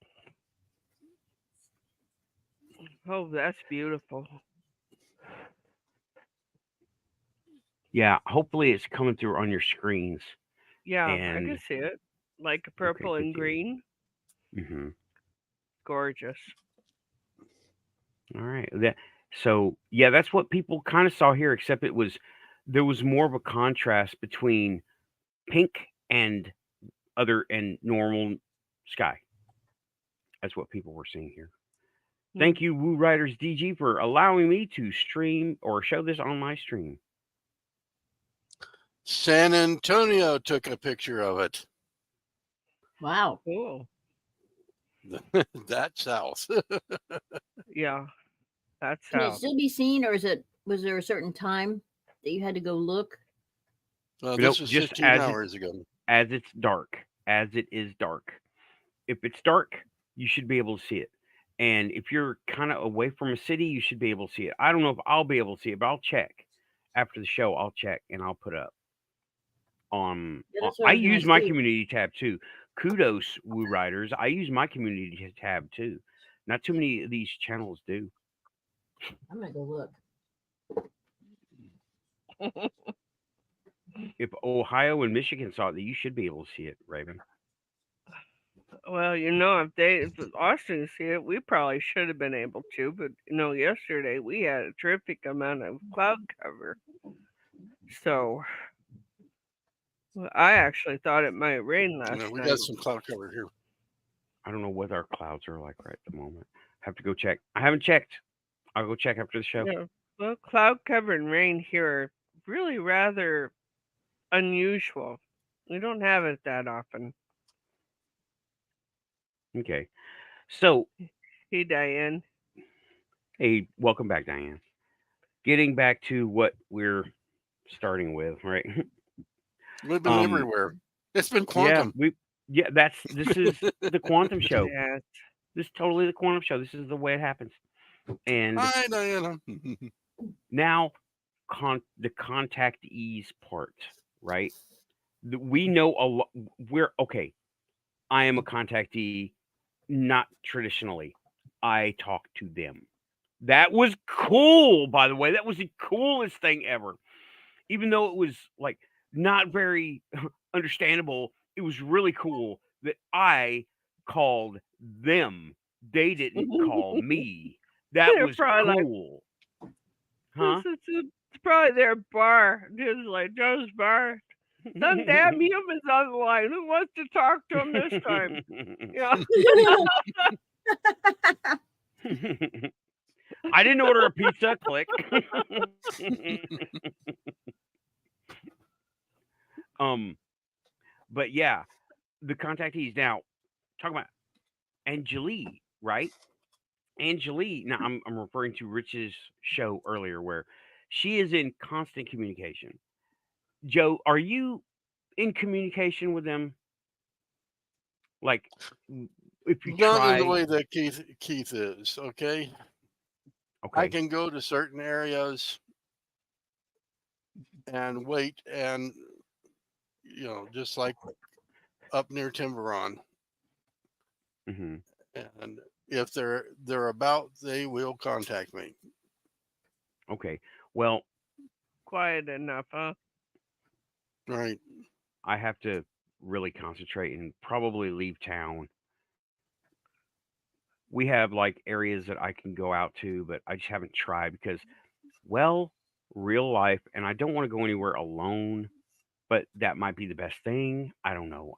E: Oh, that's beautiful.
A: Yeah, hopefully it's coming through on your screens.
E: Yeah, I
A: And
E: can see it. Like purple
A: good
E: and
A: deal.
E: green.
A: hmm
E: Gorgeous.
A: All right. So yeah, that's what people kind of saw here, except there was more of a contrast between pink and normal sky. That's what people were seeing here. Thank you, Woo Riders DG, for allowing me to stream or show this on my stream.
B: San Antonio took a picture of it.
D: Wow.
E: Cool.
B: That's south.
E: Yeah. That's
D: Can it
E: how.
D: still be seen, or was there a certain time that you had to go look?
B: This
A: Nope,
B: was
A: just
B: 15
A: as
B: hours ago.
A: As it's dark, as it is dark. If it's dark, you should be able to see it. And if you're kind of away from a city, you should be able to see it. I don't know if I'll be able to see it, but I'll check after the show. I'll check and I'll put up.
D: Yeah, that's what
A: I
D: I was gonna
A: use my
D: say.
A: community tab too. Kudos, Woo Riders. I use my community tab too. Not too many of these channels do.
D: I'm gonna go look.
A: If Ohio and Michigan saw it, you should be able to see it, Raven.
E: Well, if Austin can see it, we probably should have been able to, but yesterday we had a terrific amount of cloud cover. So I actually thought it might rain last
B: We
E: night.
B: got some cloud cover here.
A: I don't know what our clouds are like right at the moment. Have to go check. I haven't checked. I'll go check after the show.
E: Yeah. Well, cloud cover and rain here are really rather unusual. We don't have it that often.
A: Okay. So,
E: Hey, Diane.
A: hey, welcome back, Diane. Getting back to what we're starting with, right?
B: We've been everywhere. It's been quantum.
A: This is the quantum show.
E: Yes.
A: This is totally the quantum show. This is the way it happens. And
B: Hi, Diana.
A: now the contactees part, right? We know a lot. I am a contactee, not traditionally. I talk to them. That was cool, by the way. That was the coolest thing ever. Even though it was like not very understandable, it was really cool that I called them. They didn't call me. That
E: They're
A: was
E: probably
A: cool. Huh?
E: It's probably their bar. Just like Joe's bar. Some damn humans on the line. Who wants to talk to them this time? Yeah.
A: I didn't order a pizza. Click. But yeah, the contactees. Now, talking about Anjali, right? Anjali. Now, I'm referring to Rich's show earlier, where she is in constant communication. Joe, are you in communication with them? Like, if you
B: Not
A: try,
B: in the way that Keith is, okay? I can go to certain areas and wait, and just like up near Tiburon.
A: Hmm.
B: And if they're about, they will contact me.
A: Okay. Well,
E: Quiet enough, huh?
B: Right.
A: I have to really concentrate and probably leave town. We have like areas that I can go out to, but I just haven't tried because, well, real life, and I don't want to go anywhere alone, but that might be the best thing. I don't know.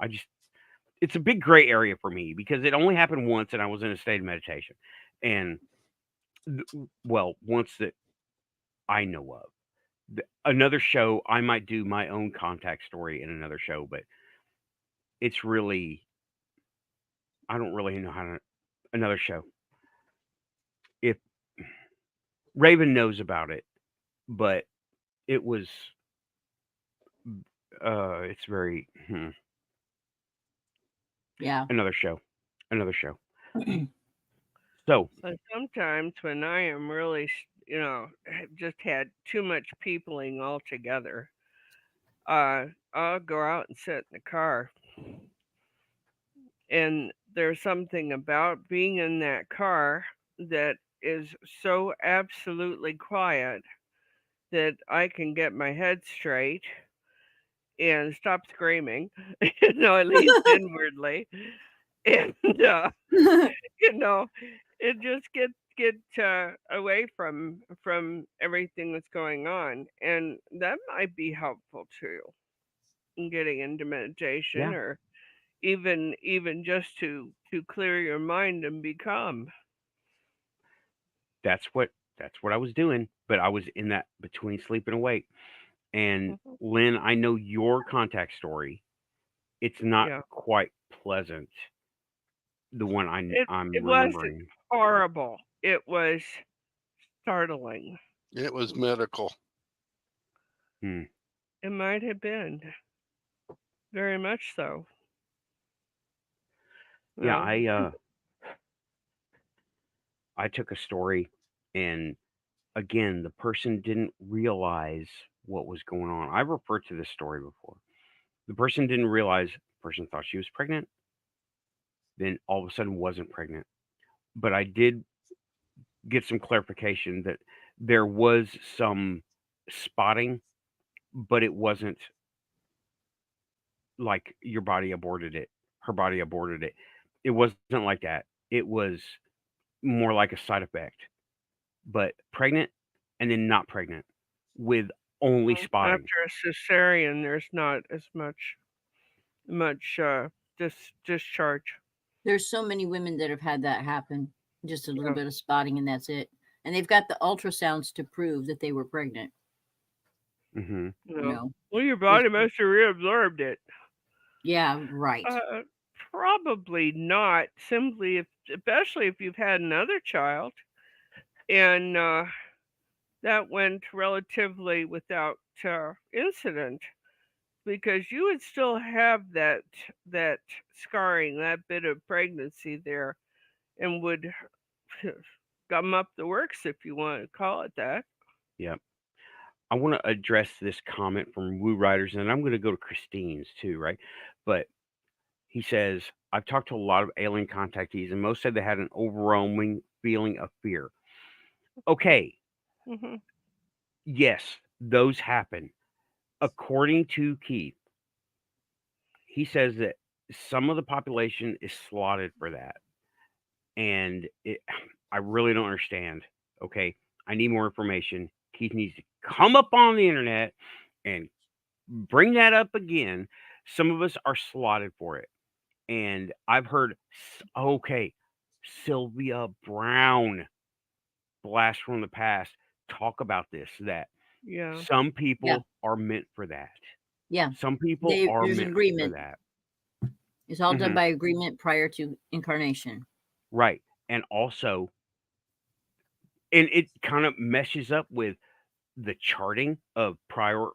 A: It's a big gray area for me because it only happened once and I was in a state of meditation. And, well, once that I know of. Another show, I might do my own contact story in another show, but it's really, I don't really know how to, another show. If Raven knows about it, but it was, it's very,
D: Yeah.
A: another show. So,
E: But sometimes when I am really, have just had too much peopling altogether, I'll go out and sit in the car. And there's something about being in that car that is so absolutely quiet that I can get my head straight and stop screaming, at least inwardly. And, you know, it just get away from everything that's going on, and that might be helpful too in getting into meditation,
A: yeah,
E: or even just to clear your mind and become.
A: that's what I was doing, but I was in that between sleep and awake. And
E: Mhm.
A: Lynn, I know your contact story. It's not
E: Yeah,
A: quite pleasant. The one
E: it
A: I'm
E: wasn't
A: remembering.
E: horrible. It was startling.
B: It was medical.
A: Hmm.
E: It might have been very much so.
A: Yeah,
E: No.
A: I took a story, and again, the person didn't realize what was going on. I've referred to this story before. The person didn't realize. The person thought she was pregnant, then all of a sudden wasn't pregnant. But I did get some clarification that there was some spotting, but it wasn't like your body aborted it. Her body aborted it. It wasn't like that. It was more like a side effect. But pregnant and then not pregnant with only spotting.
E: After a cesarean, there's not as much discharge.
D: There's so many women that have had that happen. Just a little
E: Yeah.
D: bit of spotting and that's it. And they've got the ultrasounds to prove that they were pregnant.
A: Hmm.
D: You know.
E: Well, your
D: There's-
E: body must have reabsorbed it.
D: Yeah, right.
E: Probably not. Simply, especially if you've had another child, and that went relatively without incident, because you would still have that scarring, that bit of pregnancy there, and would gum up the works, if you want to call it that.
A: Yep. I want to address this comment from Woo Riders, and I'm going to go to Christine's too, right? But he says, I've talked to a lot of alien contactees, and most said they had an overwhelming feeling of fear. Okay,
E: Hmm.
A: yes, those happen. According to Keith, he says that some of the population is slotted for that. And I really don't understand. Okay, I need more information. Keith needs to come up on the internet and bring that up again. Some of us are slotted for it. And I've heard, okay, Sylvia Brown, blast from the past, talk about this, that
E: Yeah.
A: some
D: Yeah.
A: people are meant for that.
D: Yeah.
A: Some people are
D: There's
A: meant for
D: agreement.
A: that.
D: It's all done
A: Mhm.
D: by agreement prior to incarnation.
A: Right. And also, and it kind of meshes up with the charting of prior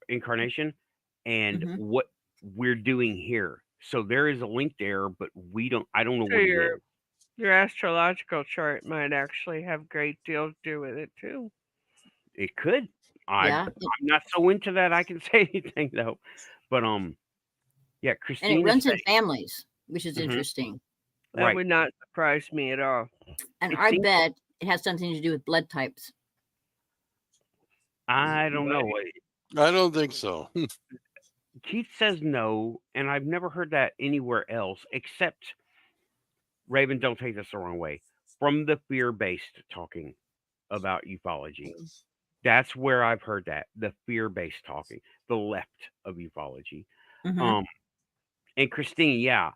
A: incarnation and
D: Hmm.
A: what we're doing here. So there is a link there, but I don't know
E: So
A: what it
E: your
A: is.
E: your astrological chart might actually have a great deal to do with it too.
A: It could.
D: Yeah.
A: I'm not so into that I can say anything though. But yeah,
D: And
A: Christine
D: it runs in
A: said,
D: families, which is
A: Mhm.
D: interesting.
E: That
A: right.
E: would not surprise me at all.
D: And
A: It
D: I
A: seems,
D: bet it has something to do with blood types.
A: I don't know.
B: I don't think so.
A: Keith says no, and I've never heard that anywhere else except Raven. Don't take this the wrong way. From the fear-based talking about ufology, that's where I've heard that, the fear-based talking, the left of ufology.
D: Mhm.
A: And Christine, yeah,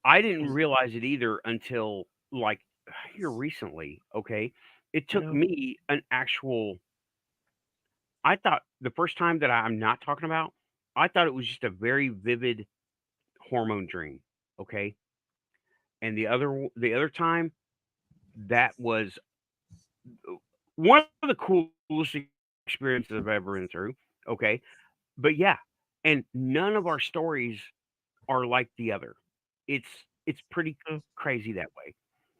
A: I didn't realize it either until like here recently. Okay, it took
E: No.
A: me an actual. I thought the first time that I'm not talking about, I thought it was just a very vivid hormone dream. Okay, and the other time that was one of the coolest experiences I've ever been through. Okay, but yeah, and none of our stories are like the other. It's it's pretty
E: Mm.
A: crazy that way.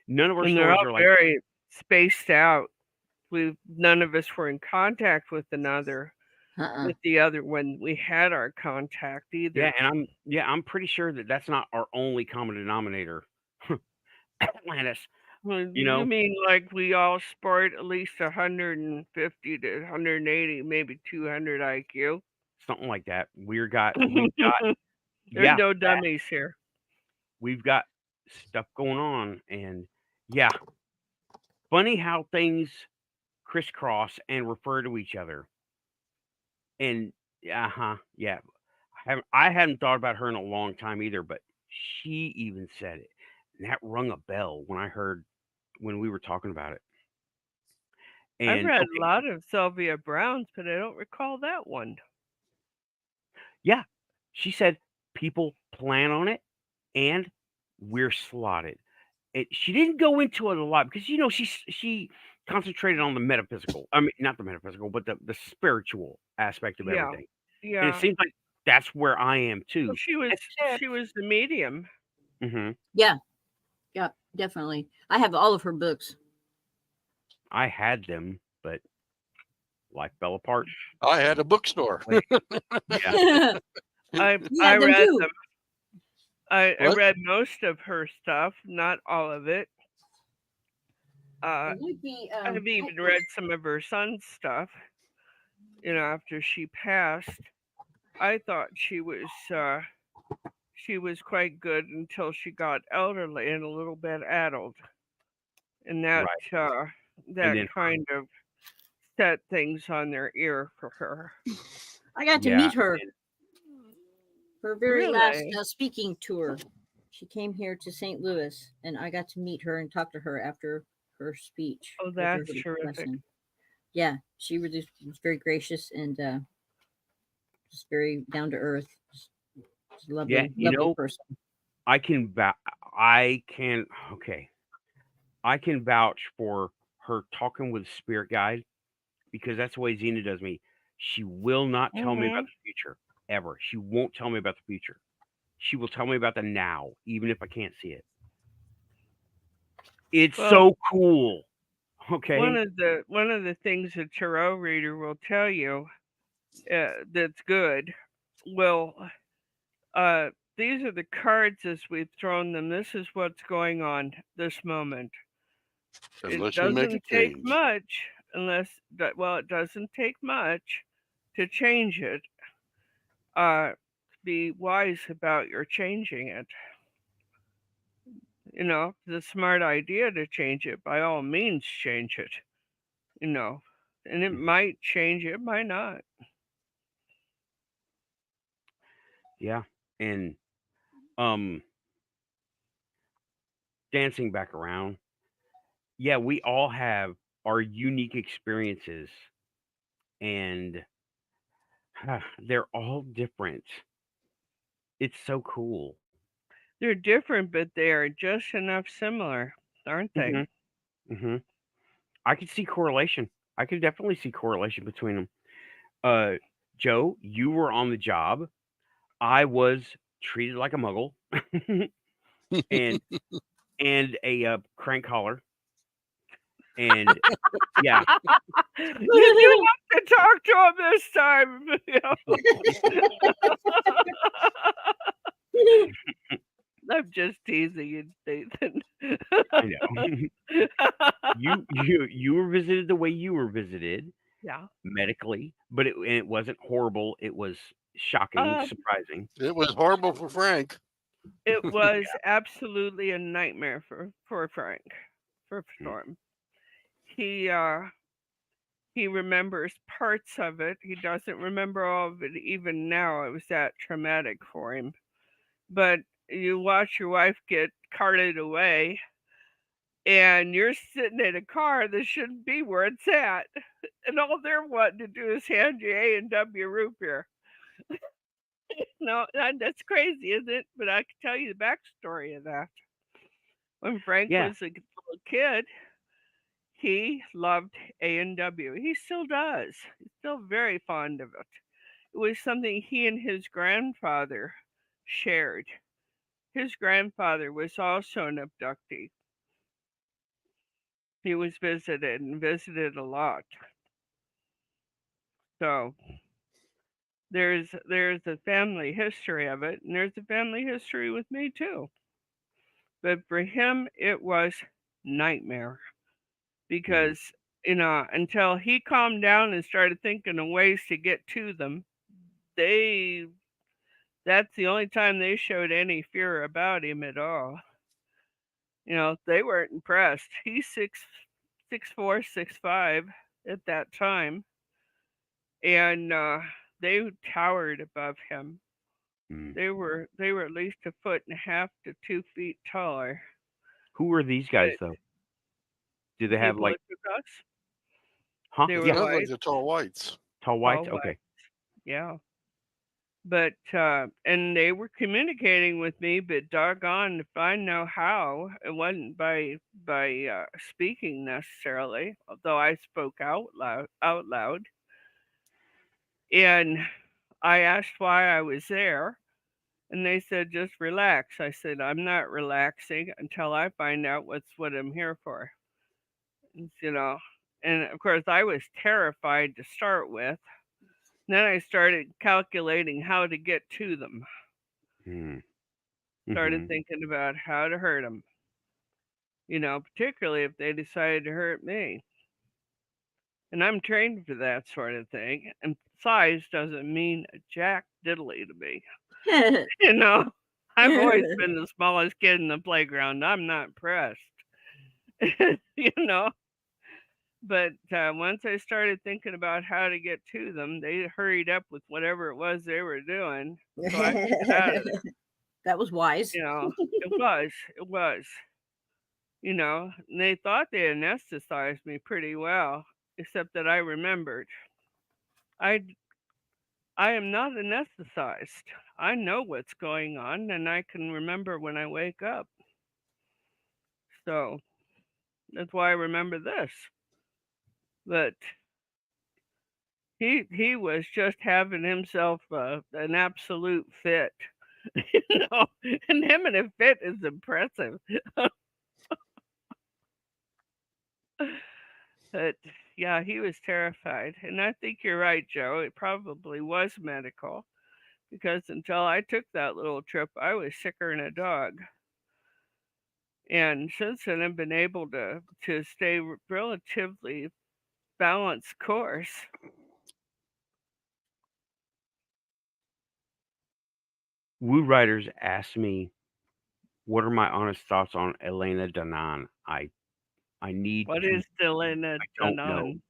A: None of our
E: And they're
A: stories
E: all
A: are like,
E: very spaced out. None of us were in contact with another
D: Uh-uh.
E: with the other when we had our contact either.
A: yeah, and I'm pretty sure that that's not our only common denominator. Atlantis,
E: Well,
A: you
E: you
A: know,
E: mean like we all sport at least 150 to 180, maybe 200 IQ?
A: something like that. We've
E: There's
A: got yeah,
E: no
A: that,
E: dummies here.
A: we've got stuff going on, and yeah, funny how things crisscross and refer to each other. And yeah, I hadn't thought about her in a long time either, but she even said it, and that rung a bell when we were talking about it.
E: I
A: And
E: read a
A: okay,
E: lot of Sylvia Browne's, but I don't recall that one.
A: yeah, she said people plan on it, and we're slotted. She didn't go into it a lot because she concentrated on the metaphysical. I mean, not the metaphysical, but the spiritual aspect of
E: Yeah,
A: everything. And it
E: yeah.
A: seems like that's where I am
E: Well,
A: too.
E: she was the medium.
A: Hmm.
D: Yeah. Yeah, definitely. I have all of her books.
A: I had them, but life fell apart.
B: I had a bookstore.
A: Yeah,
E: I
D: You
E: I
D: have them
E: read
D: too.
E: them. I
B: What?
E: read most of her stuff, not all of it.
D: It might be
E: I've even read some of her son's stuff. After she passed, I thought she was quite good until she got elderly and a little bit addled, and that
A: right. And
E: that
A: then
E: kind of set things on their ear for her.
D: I got to
A: yeah,
D: meet her
A: and
D: her very last
E: Really?
D: speaking tour. She came here to St. Louis, and I got to meet her and talk to her after her speech.
E: Oh,
D: after her
E: that's terrific.
D: lesson. Yeah, she was very gracious and just very down to earth. Just lovely,
A: yeah,
D: lovely person.
A: I can I can okay. I can vouch for her talking with spirit guide because that's the way Xena does me. She will not tell me about
E: Mhm.
A: the future ever. She won't tell me about the future. She will tell me about the now, even if I can't see it. It's
E: Well,
A: so cool.
E: one
A: Okay.
E: of the things a tarot reader will tell you that's good. Well, these are the cards as we've thrown them. This is what's going on this moment. It
B: Unless you make a
E: doesn't take
B: change.
E: much it doesn't take much to change it. Be wise about your changing it. The smart idea to change it, by all means, change it. And it
A: Mhm.
E: might change, it might not.
A: Yeah. And um dancing back around. Yeah, we all have our unique experiences and they're all different. It's so cool.
E: They're different, but they are just enough similar, aren't they?
A: Mhm. Mhm. I could see correlation. I could definitely see correlation between them. Uh, Joe, you were on the job. I was treated like a muggle and a crank collar. And yeah,
E: You do have to talk to him this time. I'm just teasing you, Nathan.
A: I know. You were visited the way you were visited
E: Yeah.
A: medically, but it wasn't horrible. It was shocking, surprising.
B: It was horrible for Frank.
E: It was absolutely a nightmare for Frank, for Storm. He remembers parts of it. He doesn't remember all of it even now. It was that traumatic for him. But you watch your wife get carted away, and you're sitting in a car that shouldn't be where it's at, and all they're wanting to do is hand you A&W root beer. No, that's crazy, isn't it? But I can tell you the backstory of that. When Frank
A: Yeah.
E: was a little kid, he loved A&W. He still does. He's still very fond of it. It was something he and his grandfather shared. His grandfather was also an abductee. He was visited and visited a lot. So there's a family history of it, and there's a family history with me too. But for him, it was nightmare because until he calmed down and started thinking of ways to get to them, that's the only time they showed any fear about him at all. They weren't impressed. He's 6'4", 6'5" at that time, and they towered above him. They were at least 1.5 to 2 feet taller.
A: Who were these guys though? Do they have
E: People
A: like?
E: that took us,
A: Huh?
E: they were
A: Yeah.
B: Sounds like
E: white,
B: the tall whites.
A: Tall whites.
E: tall
A: Okay.
E: white. Yeah. But and they were communicating with me, but doggone if I know how. It wasn't by speaking necessarily, although I spoke out loud. And I asked why I was there, and they said just relax. I said I'm not relaxing until I find out what I'm here for. And of course I was terrified to start with. Then I started calculating how to get to them. Started thinking about how to hurt them. Particularly if they decided to hurt me. And I'm trained for that sort of thing. And size doesn't mean a jack diddly to me. I've always been the smallest kid in the playground. I'm not impressed. But once I started thinking about how to get to them, they hurried up with whatever it was they were doing. So I could get out of there.
D: That was wise.
E: It was. And they thought they anesthetized me pretty well, except that I remembered. I am not anesthetized. I know what's going on, and I can remember when I wake up. So that's why I remember this. But he was just having himself an absolute fit. And him in a fit is impressive. But yeah, he was terrified. And I think you're right, Joe. It probably was medical because until I took that little trip, I was sicker than a dog. And since then, I've been able to stay relatively balanced course.
A: Woo Riders asked me, "What are my honest thoughts on Elena Danaan?" I need.
E: What
A: to,
E: is Elena
A: I don't know.
E: Danaan?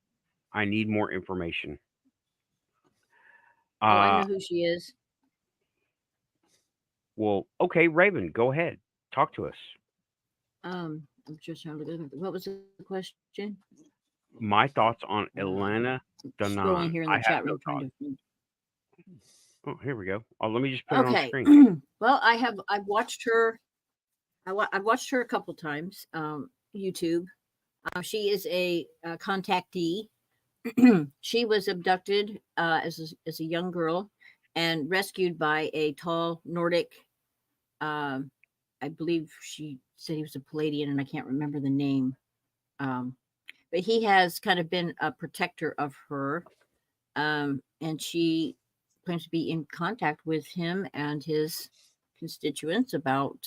A: I need more information.
D: Oh, I know who she is.
A: Well, okay, Raven, go ahead. Talk to us.
D: I'm just trying to look at what was the question?
A: My thoughts on Elena
D: Scrolling
A: Danaan.
D: here in the chat room trying to find.
A: Oh, here we go. Oh, let me just put it on
D: Okay.
A: screen.
D: Well, I've watched her. I've watched her a couple times. YouTube. She is a contactee. She was abducted as a young girl and rescued by a tall Nordic. I believe she said he was a Palladian, and I can't remember the name. but he has kind of been a protector of her, and she claims to be in contact with him and his constituents about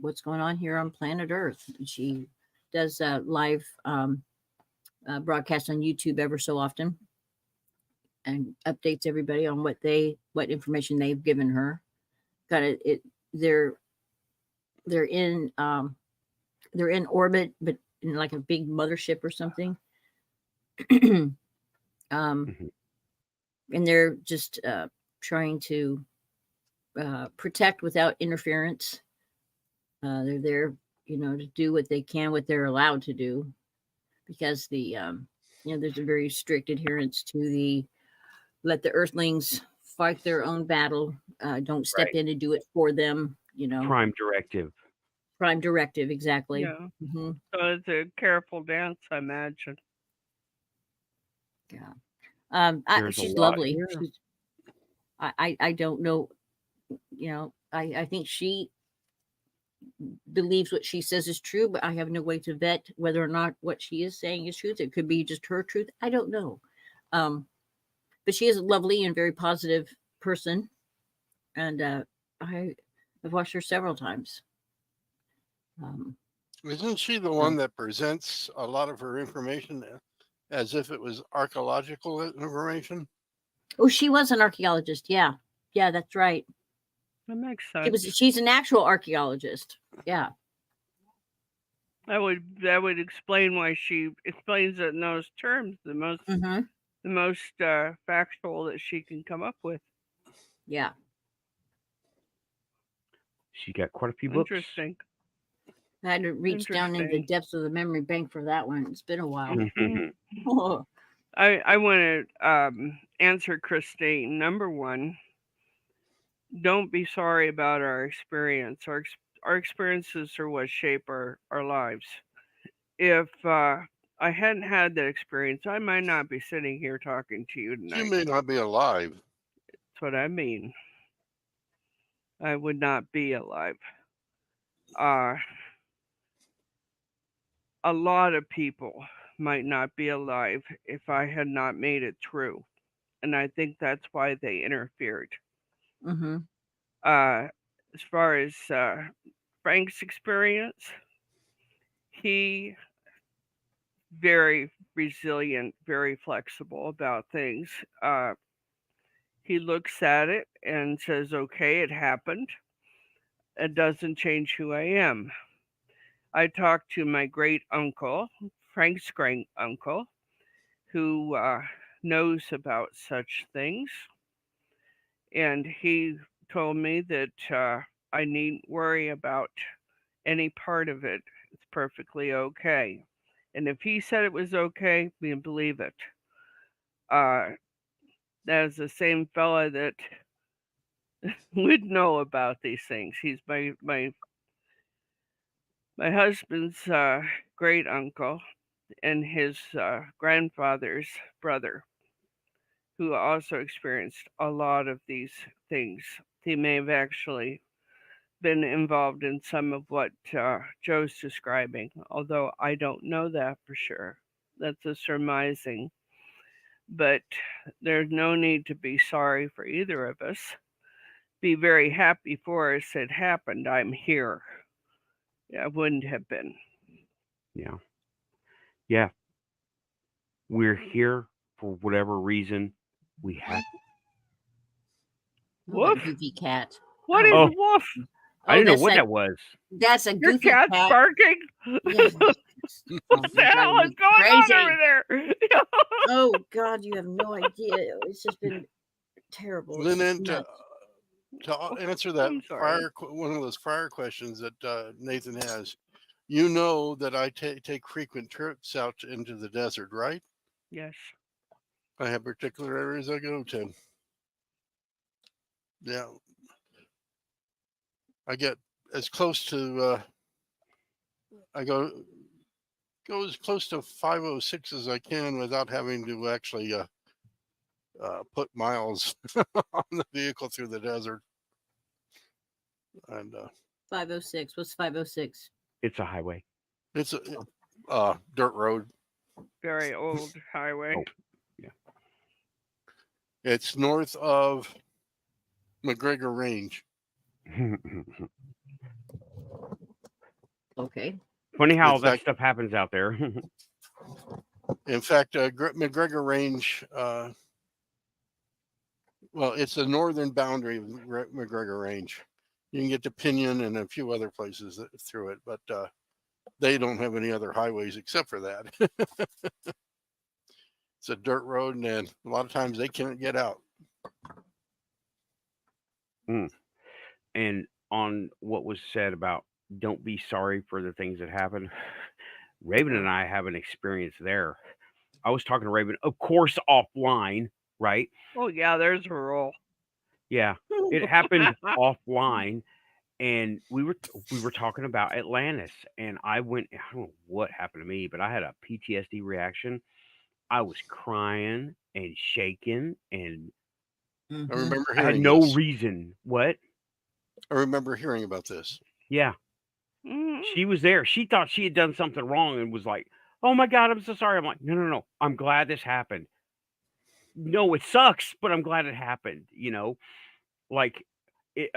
D: what's going on here on planet Earth. She does live broadcasts on YouTube ever so often, and updates everybody on what information they've given her. They're in orbit, but in like a big mothership or something.
A: Mhm.
D: And they're just trying to protect without interference. They're there, to do what they can, what they're allowed to do, because there's a very strict adherence to let the Earthlings fight their own battle. Don't step
A: Right.
D: in and do it for them.
A: Prime directive.
D: Prime directive, exactly.
E: Yeah.
D: Hmm.
E: So it's a careful dance, I imagine.
D: Yeah.
A: There's a
D: She's
A: lot
D: lovely.
A: here.
D: I don't know. I think she believes what she says is true, but I have no way to vet whether or not what she is saying is truth. It could be just her truth. I don't know. But she is a lovely and very positive person, and I've watched her several times.
B: Isn't she the one that presents a lot of her information as if it was archaeological information?
D: Oh, she was an archaeologist. Yeah, that's right.
E: That makes sense.
D: She's an actual archaeologist. Yeah.
E: That would explain why she explains it in those terms. The most factual that she can come up with.
D: Yeah.
A: She got quite a few books.
E: Interesting.
D: I had to reach down into the depths of the memory bank for that one. It's been a while. Oh.
E: I want to answer Christine. Number one, don't be sorry about our experience. Our experiences are what shape our lives. If I hadn't had that experience, I might not be sitting here talking to you tonight.
B: You may not be alive.
E: That's what I mean. I would not be alive. A lot of people might not be alive if I had not made it through. And I think that's why they interfered.
D: Mm-hmm.
E: As far as Frank's experience, he very resilient, very flexible about things. He looks at it and says, okay, it happened. It doesn't change who I am. I talked to my great uncle, Frank's great uncle, who knows about such things. And he told me that I needn't worry about any part of it. It's perfectly okay. And if he said it was okay, we believe it. That is the same fella that would know about these things. He's my husband's great uncle and his grandfather's brother, who also experienced a lot of these things. He may have actually been involved in some of what Joe's describing, although I don't know that for sure. That's a surmising. But there's no need to be sorry for either of us. Be very happy for us it happened. I'm here. I wouldn't have been.
A: Yeah. Yeah. We're here for whatever reason we have.
D: Oh,
E: Woof.
D: that goofy cat.
E: What is
A: Oh.
E: woof?
A: I didn't know
D: that's
A: what
D: that-
A: that was.
D: That's a
E: Your
D: goofy
E: cat's
D: cat.
E: barking?
D: Yeah.
E: What the hell is going on over there?
D: Oh God, you have no idea. It's just been terrible. It's
B: Lynn,
D: just
B: to
D: nuts.
B: answer that
E: I'm sorry.
B: one of those fire questions that Nathan has, you know that I take frequent trips out into the desert, right?
E: Yes.
B: I have particular areas I go to. Yeah. I get as close to, I go as close to 506 as I can without having to actually put miles on the vehicle through the desert. And
D: 506. What's 506?
A: It's a highway.
B: it's a dirt road.
E: very old highway.
A: Oh, yeah.
B: It's north of McGregor Range.
D: Okay.
A: Funny how
B: In
A: that
B: fact,
A: stuff happens out there.
B: McGregor Range. Well, it's the northern boundary of McGregor Range. You can get to Pinion and a few other places through it, but they don't have any other highways except for that. It's a dirt road, and a lot of times they can't get out.
A: And on what was said about don't be sorry for the things that happen, Raven and I have an experience there. I was talking to Raven, of course, offline, right?
E: Oh yeah, there's a roll.
A: Yeah, it happened offline, and we were talking about Atlantis, and I don't know what happened to me, but I had a PTSD reaction. I was crying and shaking, and
B: I
D: Mhm.
B: remember
A: I had
B: hearing
A: no
B: this.
A: reason. What?
B: I remember hearing about this.
A: Yeah,
E: Mhm.
A: she was there. She thought she had done something wrong and was like, "Oh my God, I'm so sorry." I'm like, "No. I'm glad this happened. No, it sucks, but I'm glad it happened." Like it.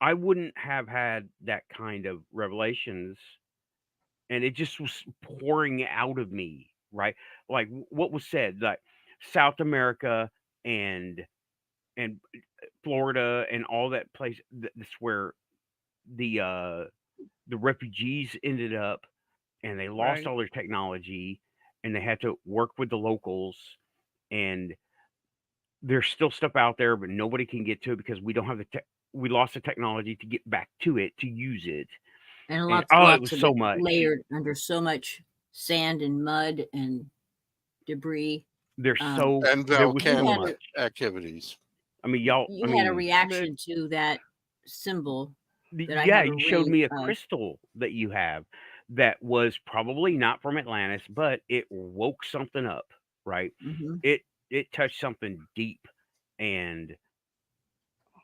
A: I wouldn't have had that kind of revelations, and it just was pouring out of me, right? Like what was said, like South America and and Florida and all that place. That's where the refugees ended up, and they lost
E: Right.
A: all their technology, and they had to work with the locals, and there's still stuff out there, but nobody can get to it because we don't have we lost the technology to get back to it to use it.
D: And
A: And
D: lots
A: oh, it
D: lots
A: was
D: of
A: so
D: it
A: much.
D: layered under so much sand and mud and debris.
A: There's
D: Um,
B: And
A: there was so
B: volcanic
A: much.
B: activities.
A: I mean, y'all. I
D: you had a
A: mean,
D: reaction to that symbol that I
A: yeah,
D: have a
A: you showed
D: ring
A: me a
D: of.
A: crystal that you have that was probably not from Atlantis, but it woke something up, right?
D: Mhm.
A: It touched something deep, and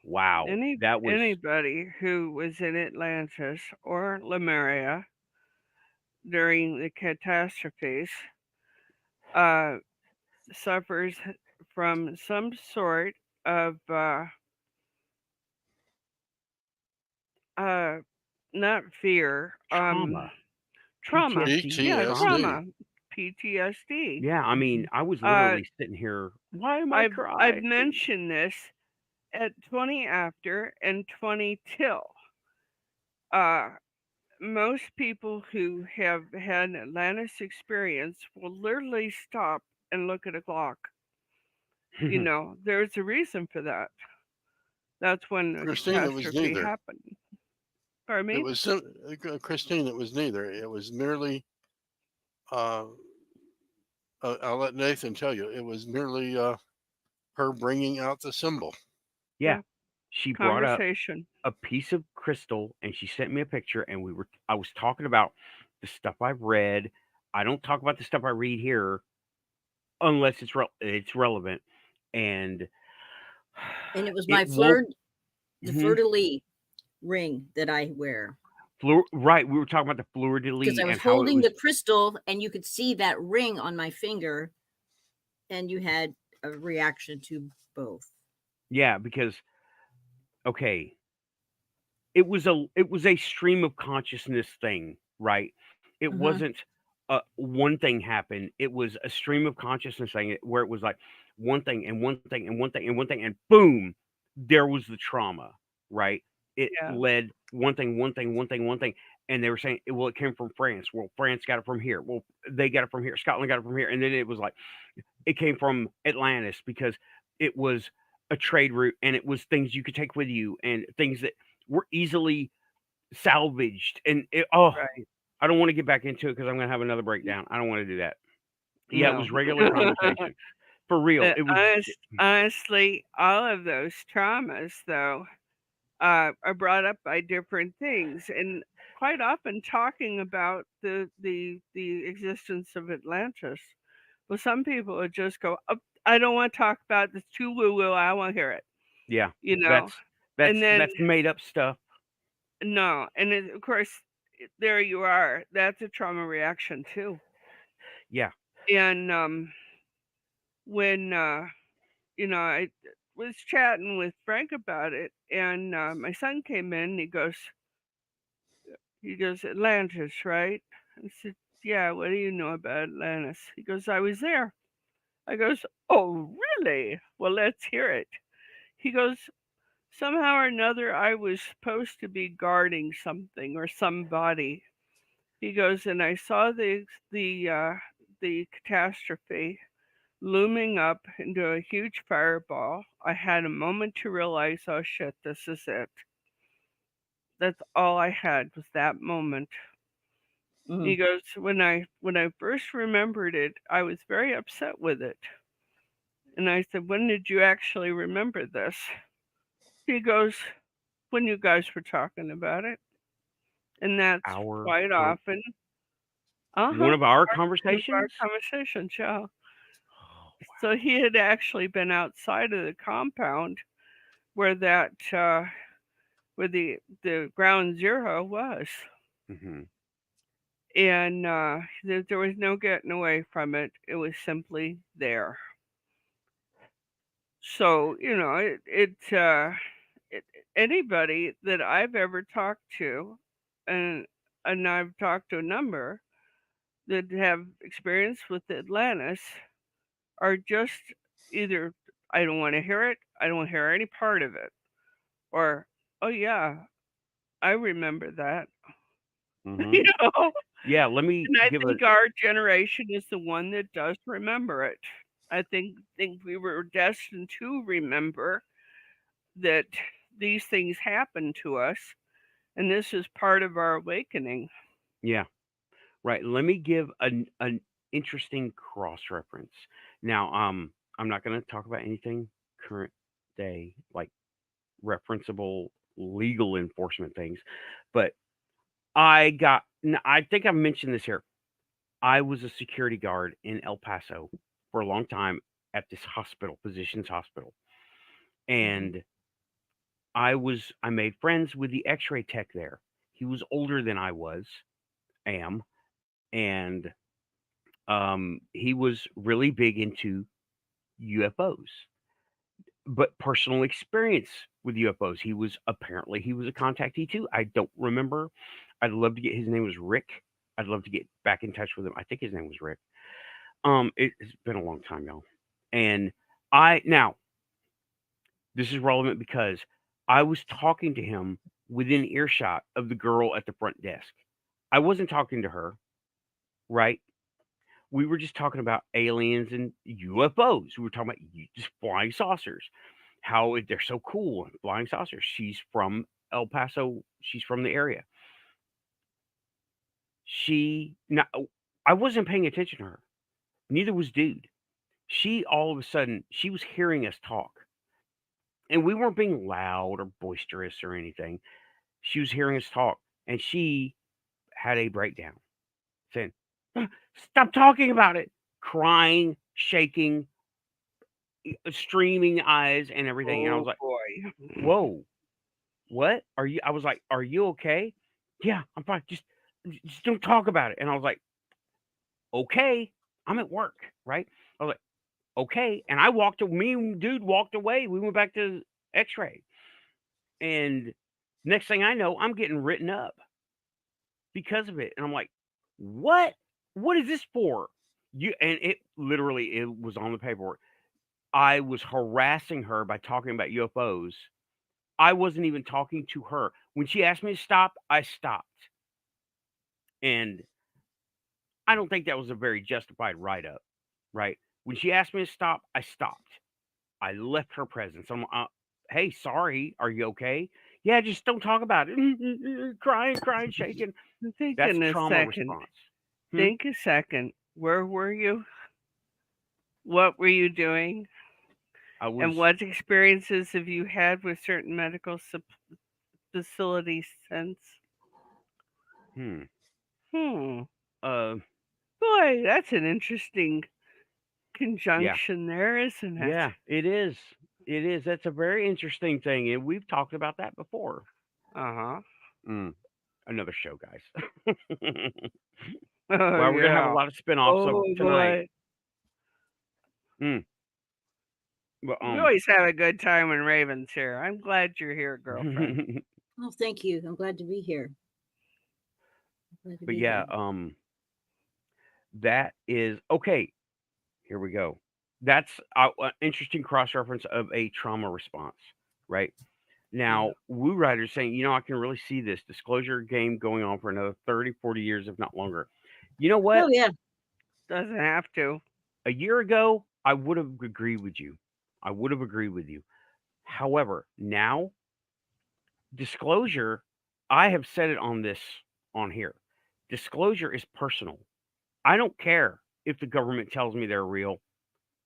A: wow, that was
E: Anybody who was in Atlantis or Lemuria during the catastrophes suffers from some sort of not fear,
A: trauma,
E: trauma.
A: PTSD,
E: Yeah,
B: PTSD.
A: trauma.
E: trauma, PTSD.
A: Yeah, I mean, I was
E: Uh,
A: literally sitting here. Why am I
E: I've
A: crying?
E: mentioned this at 20 after and 20 till. Uh, most people who have had an Atlantis experience will literally stop and look at a clock. There's a reason for that. That's when a
B: Christine, it was
E: catastrophe
B: neither.
E: happened. Pardon
B: It
E: me?
B: was Christine. It was neither. It was merely. Uh, I'll let Nathan tell you. It was merely her bringing out the symbol.
A: Yeah,
E: Yeah.
A: she brought up
E: Conversation.
A: a piece of crystal, and she sent me a picture, and I was talking about the stuff I've read. I don't talk about the stuff I read here unless it's relevant, and
D: And it was
A: it
D: my
A: woke.
D: the
A: Mhm.
D: fleur-de-lis ring that I wear.
A: Right, we were talking about the fleur de
D: Because
A: lis
D: I was
A: and how it
D: holding
A: was.
D: the crystal and you could see that ring on my finger, and you had a reaction to both.
A: Yeah, because okay, it was a stream of consciousness thing, right? It
D: Mhm.
A: wasn't one thing happened. It was a stream of consciousness thing where it was like one thing and one thing and one thing and one thing, and boom, there was the trauma, right? It
E: Yeah.
A: led one thing, one thing, one thing, one thing, and they were saying, well, it came from France. Well, France got it from here. Well, they got it from here. Scotland got it from here, and then it was like it came from Atlantis because it was a trade route, and it was things you could take with you and things that were easily salvaged. And
E: Right.
A: I don't want to get back into it because I'm going to have another breakdown. I don't want to do that. Yeah, it
E: No.
A: was regular conversation. For real. It was.
E: Honestly, all of those traumas, though, are brought up by different things, and quite often talking about the existence of Atlantis. Well, some people would just go, "Oh, I don't want to talk about it. It's too woo woo. I won't hear it."
A: Yeah,
E: You know,
A: that's
E: and then
A: that's made up stuff.
E: no, and of course, there you are. That's a trauma reaction too.
A: Yeah.
E: And when I was chatting with Frank about it, and my son came in. And he goes, Atlantis, right? I said, yeah. What do you know about Atlantis? He goes, I was there. I goes, oh, really? Well, let's hear it. He goes, somehow or another, I was supposed to be guarding something or somebody. He goes, and I saw the catastrophe looming up into a huge fireball. I had a moment to realize, oh shit, this is it. That's all I had was that moment. He
D: Mhm.
E: goes, when I first remembered it, I was very upset with it. And I said, when did you actually remember this? He goes, when you guys were talking about it. And that's
A: Our
E: quite
A: con-
E: often.
A: one of our
E: One of our
A: conversations.
E: conversations, yeah.
A: Oh,
E: So he had actually been outside of the compound where where the ground zero was.
A: hmm
E: And there was no getting away from it. It was simply there. So, it anybody that I've ever talked to, and I've talked to a number that have experience with Atlantis, are just either, I don't want to hear it, I don't want to hear any part of it, or, oh yeah, I remember that.
A: hmm
E: you know,
A: Yeah. Let me
E: and I
A: give a.
E: think our generation is the one that does remember it. I think we were destined to remember that these things happen to us, and this is part of our awakening.
A: Yeah. Right. Let me give an interesting cross reference. Now, I'm not going to talk about anything current day, like referenceable legal enforcement things, but I think I've mentioned this here. I was a security guard in El Paso for a long time at this hospital, Physicians Hospital.
D: Mhm.
A: And I made friends with the x-ray tech there. He was older than I am, and he was really big into UFOs, but personal experience with UFOs. He was a contactee too. I don't remember. I'd love to get his name was Rick. I'd love to get back in touch with him. I think his name was Rick. It's been a long time, y'all. And now this is relevant because I was talking to him within earshot of the girl at the front desk. I wasn't talking to her, right? We were just talking about aliens and UFOs. We were talking about just flying saucers, how they're so cool and flying saucers. She's from El Paso. She's from the area. Now, I wasn't paying attention to her. Neither was dude. She all of a sudden she was hearing us talk, and we weren't being loud or boisterous or anything. She was hearing us talk, and she had a breakdown, saying, "Ah, stop talking about it," crying, shaking, streaming eyes, and everything. And I
E: Oh
A: was like,
E: boy.
A: "Whoa, what are you?" I was like, "Are you okay?" "Yeah, I'm fine. Just don't talk about it." And I was like, "Okay, I'm at work, right?" I was like, "Okay." And me and dude walked away. We went back to X-ray, and next thing I know, I'm getting written up because of it. And I'm like, "What? What is this for?" It was on the paperwork. I was harassing her by talking about UFOs. I wasn't even talking to her. When she asked me to stop, I stopped. And I don't think that was a very justified write up, right? When she asked me to stop, I stopped. I left her presence. Hey, sorry. Are you okay? Yeah, just don't talk about it. Crying, shaking.
E: Think
A: That's
E: in a
A: trauma
E: second.
A: response. Hmm?
E: Think a second. Where were you? What were you doing?
A: I was,
E: And what experiences have you had with certain medical facilities since?
A: hmm.
E: Hmm.
A: Uh,
E: Boy, that's an interesting
A: yeah.
E: conjunction there, isn't it?
A: Yeah, it is. It is. That's a very interesting thing. And we've talked about that before.
E: Uh huh.
A: Mm, another show, guys.
E: Oh,
A: Well, we're gonna have a
E: yeah.
A: lot of spinoffs
E: Oh,
A: of tonight.
E: boy.
A: But
E: We always have a good time when Raven's here. I'm glad you're here, girlfriend.
D: Oh, thank you. I'm glad to be here. Glad to
A: but
D: be
A: yeah,
D: here.
A: that is okay. Here we go. That's an interesting cross reference of a trauma response, right? Now, Woo Rider's saying, I can really see this disclosure game going on for another 30, 40 years, if not longer. You know what?
D: Oh yeah.
E: Doesn't have to.
A: A year ago, I would have agreed with you. However, now, disclosure, I have said it on here. Disclosure is personal. I don't care if the government tells me they're real.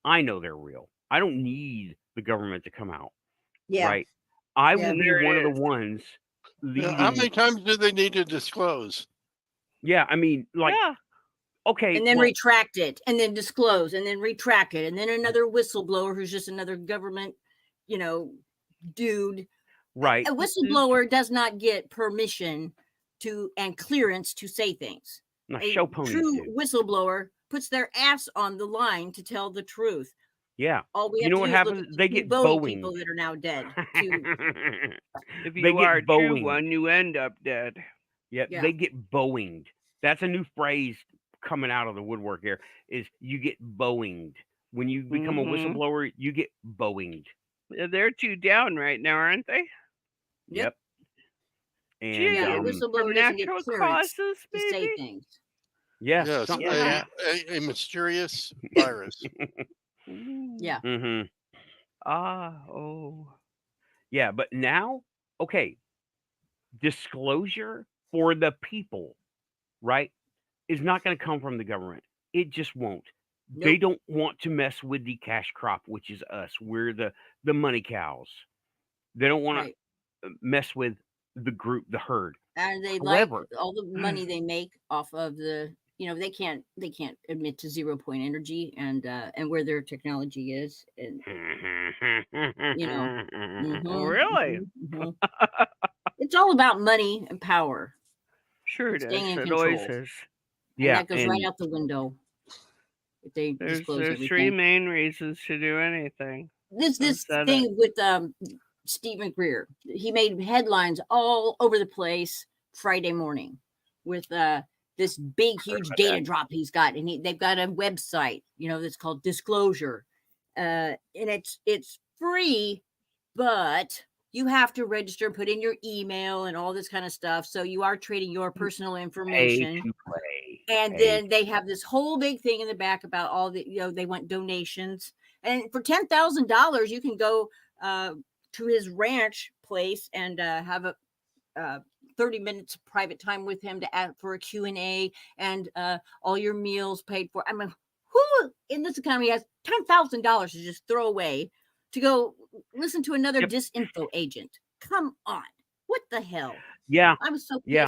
A: I know they're real. I don't need the government to come out.
D: Yeah.
A: Right? I
D: Yeah,
A: will be
E: there it
A: one of
E: is.
A: the ones leading.
B: How many times do they need to disclose?
A: Yeah, I mean, like,
E: Yeah.
A: okay,
D: And then
A: well,
D: retract it, and then disclose, and then retract it, and then another whistleblower who's just another government, dude.
A: right?
D: A whistleblower does not get permission and clearance to say things.
A: Not
D: A
A: show ponies
D: true
A: do.
D: whistleblower puts their ass on the line to tell the truth.
A: Yeah.
D: All we
A: You
D: have
A: know
D: to
A: what
D: do is look
A: happens?
D: at
A: They
D: the
A: get
D: Bowie
A: Boeing.
D: people that are now dead. To,
E: If
A: They
E: you
A: get
E: are a true
A: Boeing.
E: one, you end up dead.
A: Yeah,
D: Yeah.
A: they get Boeinged. That's a new phrase coming out of the woodwork here. Is you get Boeinged when you become a
E: Mhm.
A: whistleblower? You get Boeinged.
E: They're two down right now, aren't they?
A: Yep. And
E: Gee,
D: yeah, a
E: from
D: whistleblower doesn't get
E: natural
D: clearance
E: causes,
D: to say
E: maybe.
D: things.
A: yeah,
B: Yes,
A: something like that.
B: a mysterious virus.
E: Ooh.
D: Yeah.
A: Mm-hmm.
E: Oh.
A: Yeah, but now, okay, disclosure for the people, right, is not going to come from the government. It just won't. They
D: Nope.
A: don't want to mess with the cash crop, which is us. We're the money cows. They don't want
D: Right.
A: to mess with the group, the herd.
D: And they
A: However,
D: like all the money they make off of the, they can't admit to 0 point energy and where their technology is, and
E: Really?
D: it's all about money and power.
E: Sure
D: and
E: it is.
D: staying in
E: It always
D: control.
E: is.
D: And
A: yeah,
D: that goes right out the window if they disclose
E: There's three
D: everything.
E: main reasons to do anything.
D: This
E: said
D: thing with Stephen Greer, he made headlines all over the place Friday morning with this big huge data drop he's got, and they've got a website that's called Disclosure, and it's free, but you have to register and put in your email and all this kind of stuff, so you are trading your personal
A: pay
D: information.
A: to play.
D: And then they have this whole big thing in the back about all the, they want donations. And for $10,000, you can go to his ranch place and have a 30 minutes of private time with him to ask for a Q&A and all your meals paid for. I mean, who in this economy has $10,000 to just throw away to go listen to another disinfo agent? Come on. What the hell?
A: Yeah.
D: I was so pissed.
A: Yeah.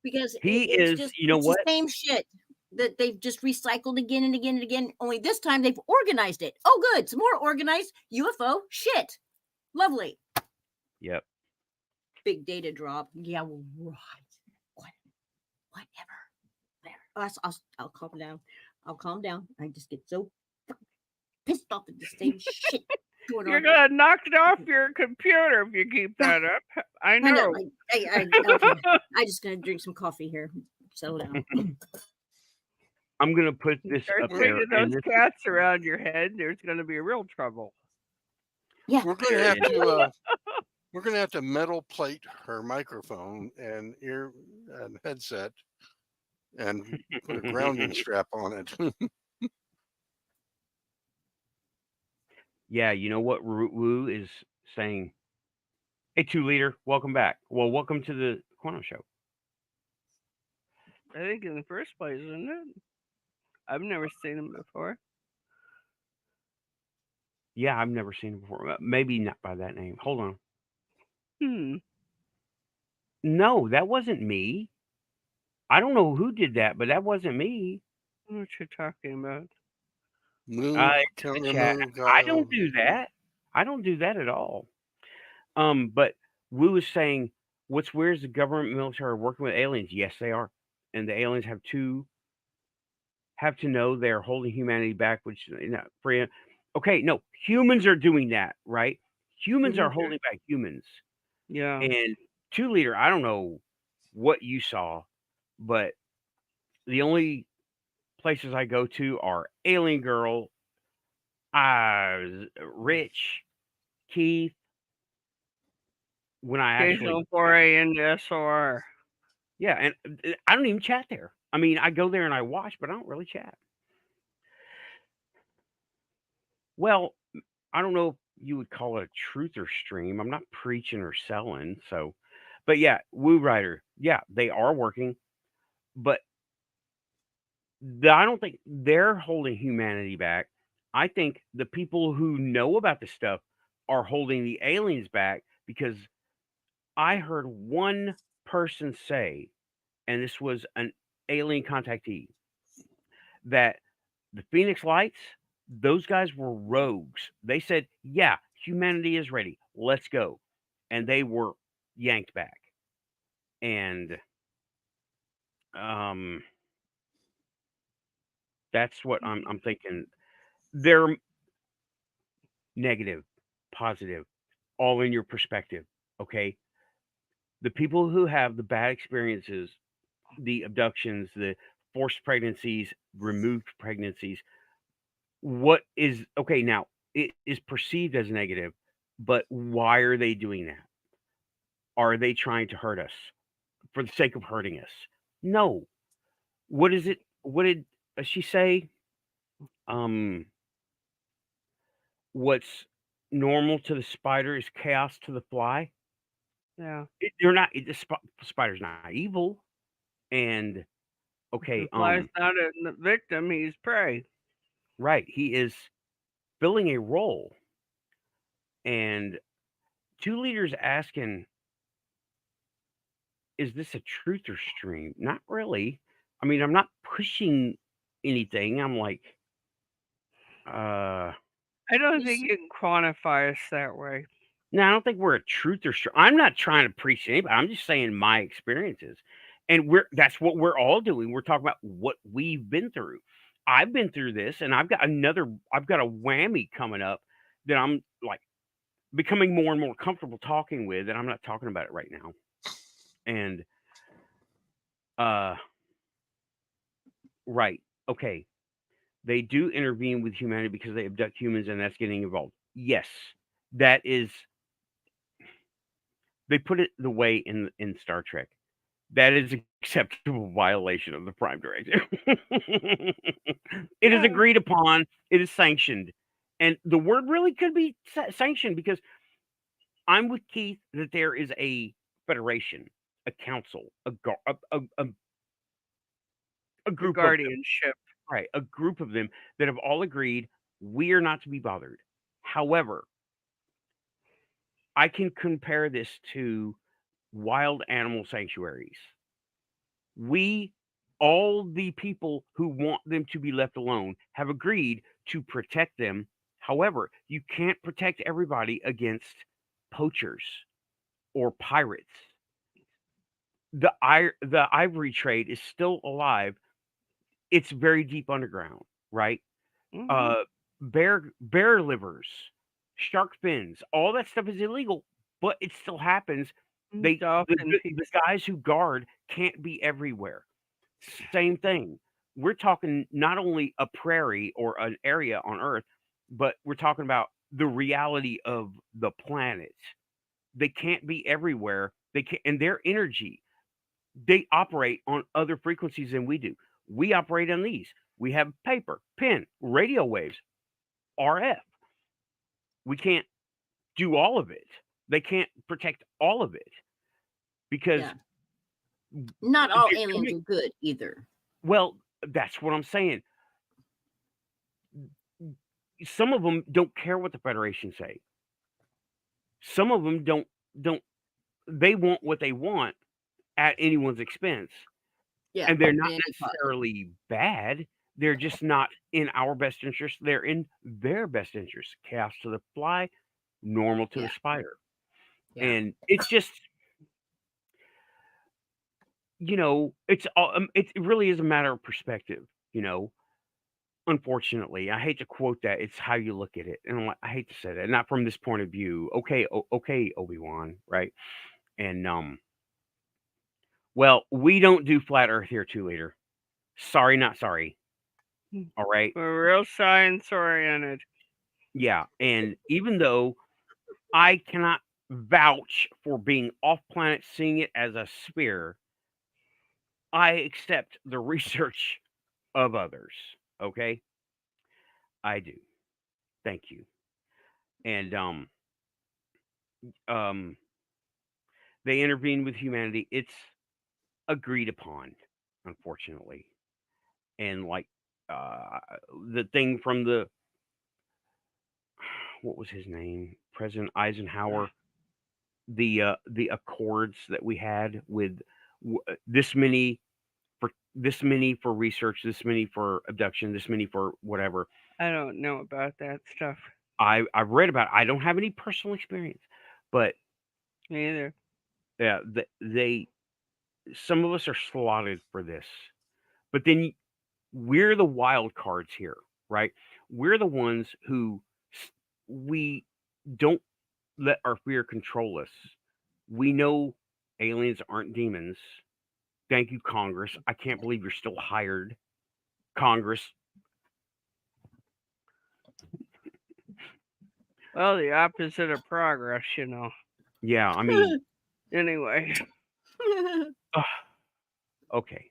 D: Because
A: it's
D: just,
A: you know
D: it's
A: what?
D: the same shit that they've just recycled again and again and again. Only this time they've organized it. Oh, good. Some more organized UFO shit. Lovely.
A: Yep.
D: Big data drop. Yeah, right. Whatever. I'll calm down. I just get so pissed off at the same shit.
E: You're gonna knock it off your computer if you keep that up. I know.
D: I just gonna drink some coffee here. Settle down.
A: I'm gonna put this up there.
E: Those cats around your head, there's gonna be real trouble.
D: Yeah,
B: we're gonna have to metal plate her microphone and ear and headset, and put a grounding strap on it.
A: Yeah, you know what Woo is saying? Hey, 2-liter, welcome back. Well, welcome to the Quantum Show.
E: I think in the first place, isn't it? I've never seen him before.
A: Yeah, I've never seen him before. Maybe not by that name. Hold on. No, that wasn't me. I don't know who did that, but that wasn't me.
E: What you talking about?
A: I don't do that. I don't do that at all. But Wu is saying, what's weird is the government military are working with aliens. Yes, they are. And the aliens have two have to know they're holding humanity back, which for okay, no, humans are doing that, right? Humans are holding back humans.
E: Yeah.
A: And 2 Liter, I don't know what you saw, but the only places I go to are Alien Girl, Rich, Keith. When I actually,
E: Occasional foray into SOR.
A: yeah, and I don't even chat there. I mean, I go there and I watch, but I don't really chat. Well, I don't know if you would call it a truther stream. I'm not preaching or selling, so, but yeah, Woo Rider, yeah, they are working, but I don't think they're holding humanity back. I think the people who know about this stuff are holding the aliens back because I heard one person say, and this was an alien contactee, that the Phoenix Lights, those guys were rogues. They said, yeah, humanity is ready. Let's go. And they were yanked back. And that's what I'm thinking. They're negative, positive, all in your perspective. Okay. The people who have the bad experiences, the abductions, the forced pregnancies, removed pregnancies, what is okay now? It is perceived as negative, but why are they doing that? Are they trying to hurt us for the sake of hurting us? No. What is it? What did she say? Um, what's normal to the spider is chaos to the fly.
E: Yeah.
A: They're not. Spider's not evil, and okay,
E: The fly's not a victim; he's prey.
A: right. He is filling a role, and 2 Liters asking, "Is this a truth or stream?" Not really. I mean, I'm not pushing anything. I'm like, uh,
E: I don't
D: You
E: think
D: s-
E: you can quantify us that way.
A: no, I don't think we're a truth or stream. I'm not trying to preach to anybody. I'm just saying my experiences, and that's what we're all doing. We're talking about what we've been through. I've been through this, and I've got a whammy coming up that I'm like becoming more and more comfortable talking with, and I'm not talking about it right now. And uh right, okay. They do intervene with humanity because they abduct humans and that's getting involved. Yes. That is they put it the way in Star Trek. That is acceptable violation of the Prime Directive. It is
E: Yeah.
A: agreed upon, it is sanctioned. And the word really could be sanctioned because I'm with Keith that there is a federation, a council, a
E: The
A: group of them,
E: guardianship.
A: right? A group of them that have all agreed we are not to be bothered. However, I can compare this to wild animal sanctuaries. We, all the people who want them to be left alone, have agreed to protect them. However, you can't protect everybody against poachers or pirates. The ivory trade is still alive. It's very deep underground, right?
E: Hmm.
A: Uh, bear livers, shark fins, all that stuff is illegal, but it still happens.
E: Dolphin
A: The guys who guard can't be everywhere. Same thing. We're talking not only a prairie or an area on Earth, but we're talking about the reality of the planet. They can't be everywhere. They can't, and their energy, they operate on other frequencies than we do. We operate on these. We have paper, pen, radio waves, RF. We can't do all of it. They can't protect all of it because
D: Yeah. Not all
A: they're
D: aliens
A: coming.
D: are good either.
A: Well, that's what I'm saying. Some of them don't care what the Federation say. Some of them don't. They want what they want at anyone's expense,
D: Yeah.
A: and they're
D: at
A: not
D: any cost.
A: necessarily bad. They're just not in our best interest. They're in their best interest. Chaos to the fly, normal to the
D: Yeah.
A: spider.
D: Yeah.
A: And it's just, it's all, it really is a matter of perspective. unfortunately, I hate to quote that. It's how you look at it, and I'm like, I hate to say that, not from this point of view. Okay, okay, Obi-Wan, right? And well, we don't do flat Earth here, too, later. Sorry, not sorry. All right.
E: We're real science oriented.
A: Yeah, and even though I cannot vouch for being off planet, seeing it as a sphere, I accept the research of others. Okay, I do. Thank you. And um, they intervene with humanity. It's agreed upon, unfortunately. And like the thing from the what was his name, President Eisenhower, the accords that we had with this many for research, this many for abduction, this many for whatever.
E: I don't know about that stuff.
A: I've read about it. I don't have any personal experience, but
E: Me either.
A: yeah, they some of us are slotted for this. But then we're the wild cards here, right? We're the ones who we don't let our fear control us. We know aliens aren't demons. Thank you, Congress. I can't believe you're still hired, Congress.
E: Well, the opposite of progress,
A: Yeah, I mean,
E: Anyway.
A: okay.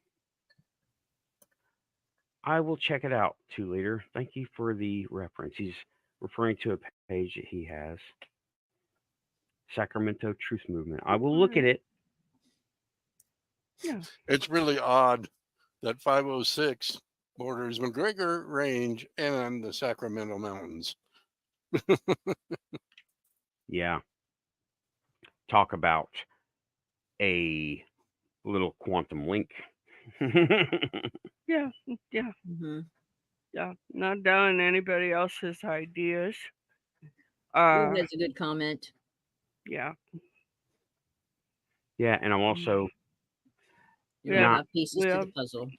A: I will check it out too later. Thank you for the reference. He's referring to a page that he has. Sacramento Truth Movement. I will look at it.
E: Yeah.
B: It's really odd that 506 borders McGregor Range and the Sacramento Mountains.
A: Yeah. Talk about a little quantum link.
E: Yeah.
D: Mhm.
E: Yeah. Not down anybody else's ideas.
D: Ooh, that's a good comment.
E: Yeah.
A: Yeah, and I'm also
D: You're
A: not.
D: about pieces to the puzzle.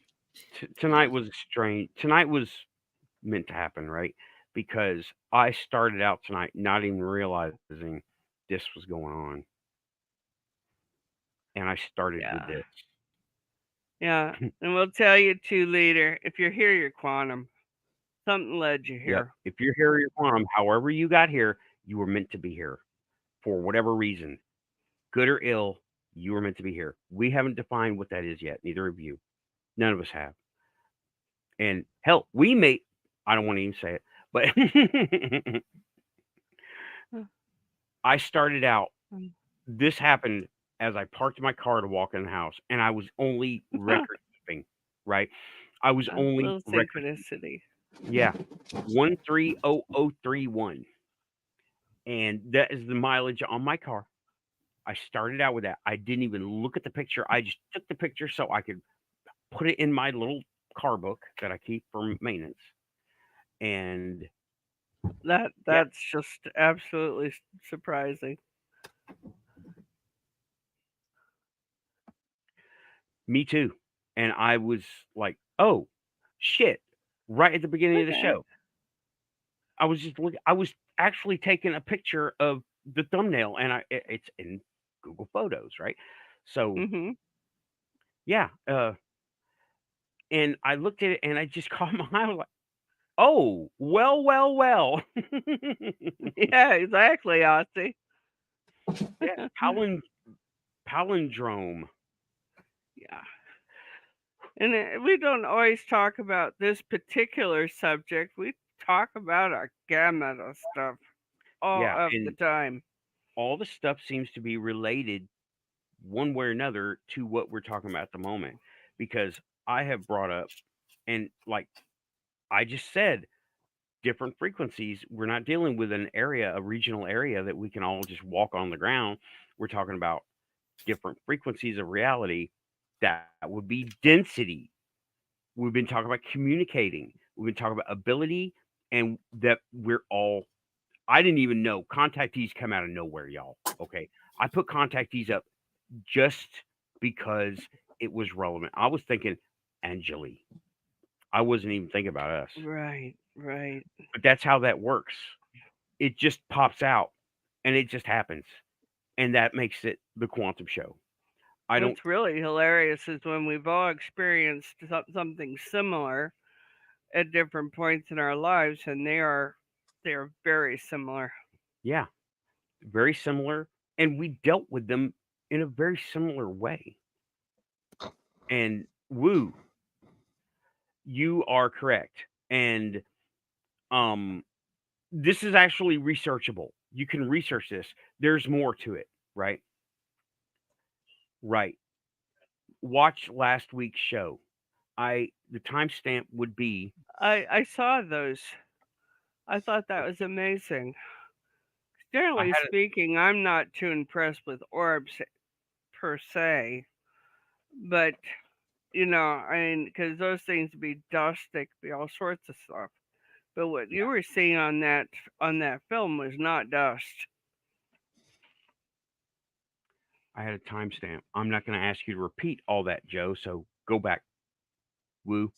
A: Tonight was strange. Tonight was meant to happen, right? Because I started out tonight not even realizing this was going on. And I started with
E: Yeah.
A: this.
E: Yeah. And we'll tell you too later. If you're here, you're quantum. Something led you
A: Yep.
E: here.
A: If you're here, you're quantum. However you got here, you were meant to be here for whatever reason, good or ill. You were meant to be here. We haven't defined what that is yet. Neither of you. None of us have. And hell, we may. I don't want to even say it, but I started out. This happened as I parked my car to walk in the house, and I was only record keeping. Right, I was only
E: Little
A: record.
E: synchronicity.
A: Yeah, 130031, and that is the mileage on my car. I started out with that. I didn't even look at the picture. I just took the picture so I could put it in my little car book that I keep for maintenance. And yeah,
E: That's just absolutely surprising.
A: me too. And I was like, oh shit, right at the beginning of the
E: Okay.
A: show. I was just looking. I was actually taking a picture of the thumbnail, and it's in Google Photos, right? So
E: Mm-hmm.
A: yeah, and I looked at it, and I just caught my eye. I was like, oh, well.
E: Yeah, exactly, Aussie.
A: Yeah, palindrome.
E: Yeah. And we don't always talk about this particular subject. We talk about a gamut of stuff all
A: Yeah,
E: of the
A: and
E: time.
A: all the stuff seems to be related one way or another to what we're talking about at the moment, because I have brought up, and like I just said, different frequencies. We're not dealing with a regional area that we can all just walk on the ground. We're talking about different frequencies of reality. That would be density. We've been talking about communicating. We've been talking about ability, and that we're all. I didn't even know contactees come out of nowhere, y'all. Okay, I put contactees up just because it was relevant. I was thinking Anjali. I wasn't even thinking about us.
E: Right.
A: But that's how that works. It just pops out and it just happens. And that makes it the quantum show. I don't
E: What's really hilarious is when we've all experienced something similar at different points in our lives, and they are very similar.
A: yeah, very similar. And we dealt with them in a very similar way. And woo, you are correct. And this is actually researchable. You can research this. There's more to it, right? Right. Watch last week's show. The timestamp would be
E: I saw those. I thought that was amazing.
A: I
E: Generally
A: had
E: speaking, I'm not too impressed with orbs per se, but I mean, because those things be dust, they could be all sorts of stuff. But what you were seeing on that film was not dust.
A: I had a timestamp. I'm not going to ask you to repeat all that, Joe. So go back. Woo.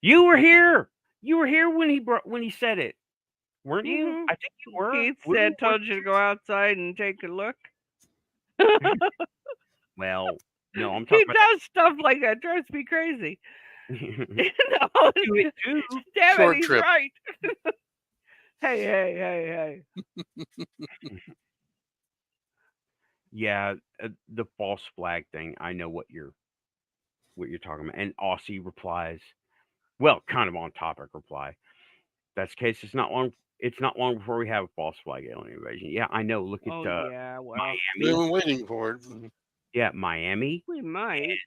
A: You were here. You were here when he said it, weren't you?
E: Mhm.
A: I think you were.
E: Keith
A: Woo,
E: said,
A: weren't
E: told you to go outside and take a look.
A: Well, no, I'm
E: He
A: talking about
E: does stuff like that. Drives me crazy.
A: do
E: No,
A: it too.
E: damn
B: Short
E: it, he's
B: trip.
E: right. Hey.
A: Yeah, the false flag thing. I know what you're talking about. And Aussie replies, well, kind of on topic reply. That's the case. It's not long. It's not long before we have a false flag alien invasion. Yeah, I know. Look at
E: Oh yeah, well,
B: We've
A: Miami.
B: been waiting for it.
A: Yeah, Miami.
E: we might.